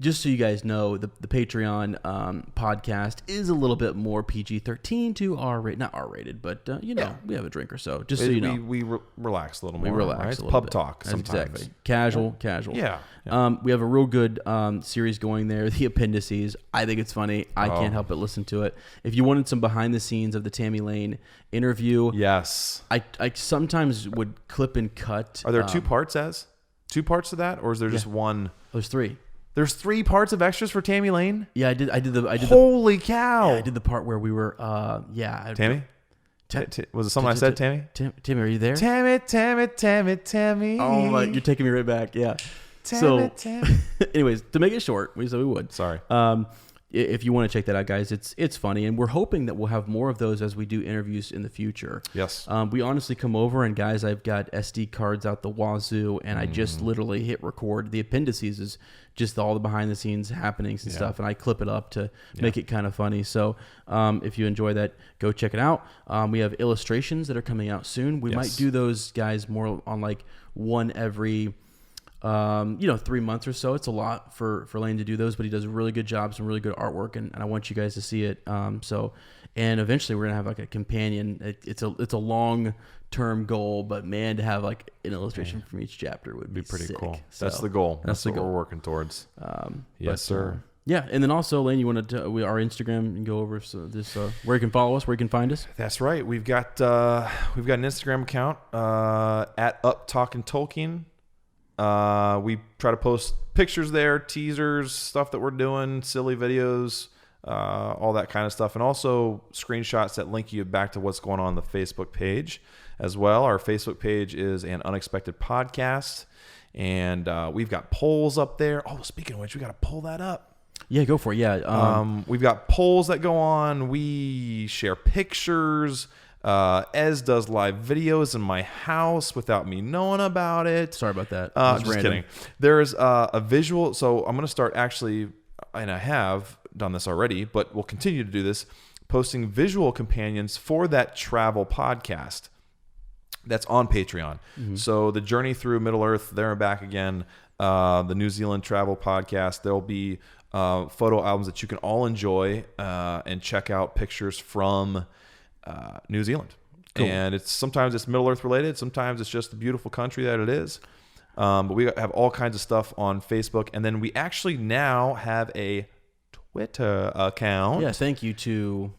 just so you guys know, the Patreon podcast is a little bit more PG-13 to R-rated. Not R-rated, but we have a drink or so. Just so you know. We relax a little more. We relax right? a It's little pub bit. talk sometimes. Exactly. Casual. Yeah. We have a real good series going there, The Appendices. I think it's funny. I can't help but listen to it. If you wanted some behind the scenes of the Tammy Lane interview, yes, I sometimes would clip and cut. Are there two parts to that, or is there just one? There's 3. There's 3 parts of extras for Tammy Lane? Yeah, I did. Holy cow! Yeah, I did the part where we were. Tammy. Was it something I said, Tammy? Tammy, are you there? Tammy. Oh my! You're taking me right back. Yeah. Tammy. Anyways, to make it short, we said we would. Sorry. if you want to check that out, guys, it's funny, and we're hoping that we'll have more of those as we do interviews in the future. Yes. We honestly come over, and guys, I've got SD cards out the wazoo, and I just literally hit record. The appendices is just all the behind the scenes happenings and stuff, and I clip it up to make it kind of funny. So if you enjoy that, go check it out. We have illustrations that are coming out soon. We might do those, guys, more on like one every 3 months or so. It's a lot for Lane to do those, but he does a really good job, some really good artwork, and I want you guys to see it. And eventually we're gonna have like a companion. It's a long term goal, but man, to have like an illustration from each chapter would be pretty sick. cool. So, That's the goal. That's the what goal we're working towards. Yes, sir. Yeah, and then also, Lane, you wanted to our Instagram and go over where you can follow us, where you can find us. That's right. We've got an Instagram account at Up Talking Tolkien. We try to post pictures there, teasers, stuff that we're doing, silly videos, all that kind of stuff, and also screenshots that link you back to what's going on the Facebook page as well. Our Facebook page is An Unexpected Podcast, and we've got polls up there. Oh, speaking of which, we got to pull that up. Yeah, go for it. Yeah, we've got polls that go on. We share pictures. Ez does live videos in my house without me knowing about it. Sorry about that. Just kidding. There's a visual. So I'm going to start actually, and I have done this already, but we'll continue to do this, posting visual companions for that travel podcast that's on Patreon. So the journey through Middle Earth, there and back again, the New Zealand travel podcast, there'll be photo albums that you can all enjoy and check out pictures from New Zealand. Cool. And sometimes it's Middle Earth related, sometimes it's just the beautiful country that it is. But we have all kinds of stuff on Facebook, and then we actually now have a Twitter account. Yeah, thank you to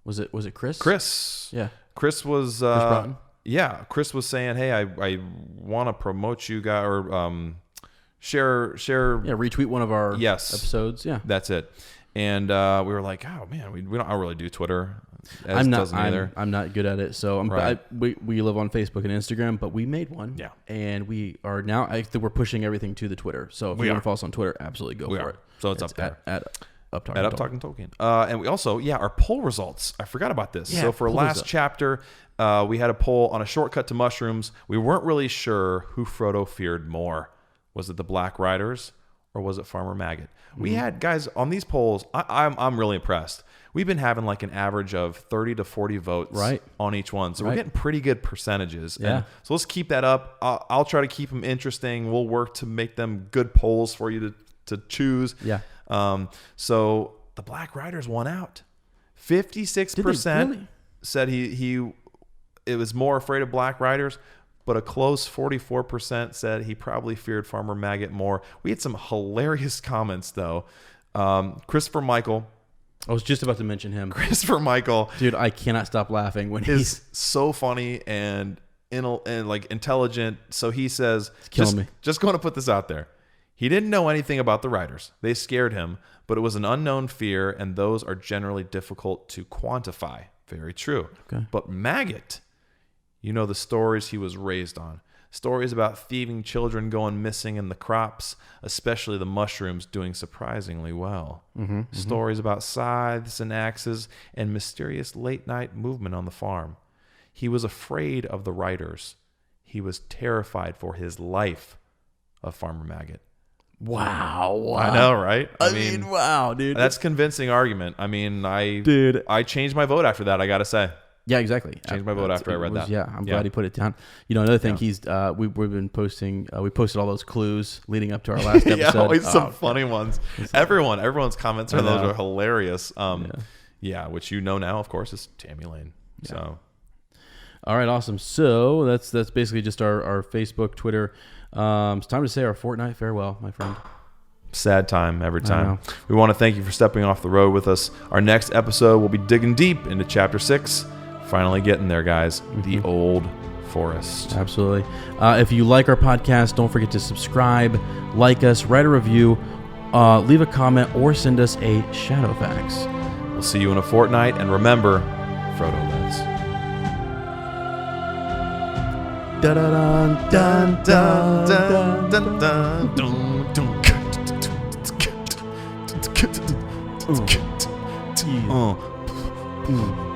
was it Chris? Chris. Yeah. Chris was Broughton? Yeah, Chris was saying, "Hey, I want to promote you guys or share retweet one of our episodes." Yeah. That's it. And we were like, "Oh man, we don't really do Twitter." I'm not good at it, so we live on Facebook and Instagram, but we made one. Yeah, and we are now. I think we're pushing everything to the Twitter. So if you want to follow us on Twitter, absolutely go for it. So it's up there at Up Talking Tolkien. And we also our poll results. I forgot about this. So for last chapter, we had a poll on a shortcut to mushrooms. We weren't really sure who Frodo feared more. Was it the Black Riders or was it Farmer Maggot? We had guys on these polls. I'm really impressed. We've been having like an average of 30 to 40 votes on each one. So we're getting pretty good percentages. Yeah. And so let's keep that up. I'll try to keep them interesting. We'll work to make them good polls for you to choose. Yeah. So the Black Riders won out. 56% said it was more afraid of Black Riders, but a close 44% said he probably feared Farmer Maggot more. We had some hilarious comments though. Christopher Michael. I was just about to mention him. Christopher Michael. Dude, I cannot stop laughing when he's so funny and like intelligent. So he says, just going to put this out there. He didn't know anything about the riders. They scared him, but it was an unknown fear, and those are generally difficult to quantify. Very true. Okay. But Maggot, the stories he was raised on. Stories about thieving children going missing in the crops, especially the mushrooms doing surprisingly well. Stories about scythes and axes and mysterious late-night movement on the farm. He was afraid of the riders. He was terrified for his life of Farmer Maggot. Wow. I know, right? I mean, wow, dude. That's convincing argument. I mean, I changed my vote after that, I got to say. Yeah, exactly. Changed my vote after I read that. Yeah, I'm glad he put it down. Another thing, we've been posting. We posted all those clues leading up to our last episode. Yeah, always some funny ones. Everyone's comments on those are hilarious. Which now, of course, is Tammy Lane. Yeah. So, all right, awesome. So that's basically just our Facebook, Twitter. It's time to say our fortnight farewell, my friend. Sad time every time. We want to thank you for stepping off the road with us. Our next episode, we'll be digging deep into Chapter 6. Finally getting there, guys. The Old Forest. Absolutely. If you like our podcast, don't forget to subscribe, like us, write a review, leave a comment, or send us a Shadowfax. We'll see you in a fortnight, and remember, Frodo lives. Dun dun dun dun dun dun dun dun. Yeah.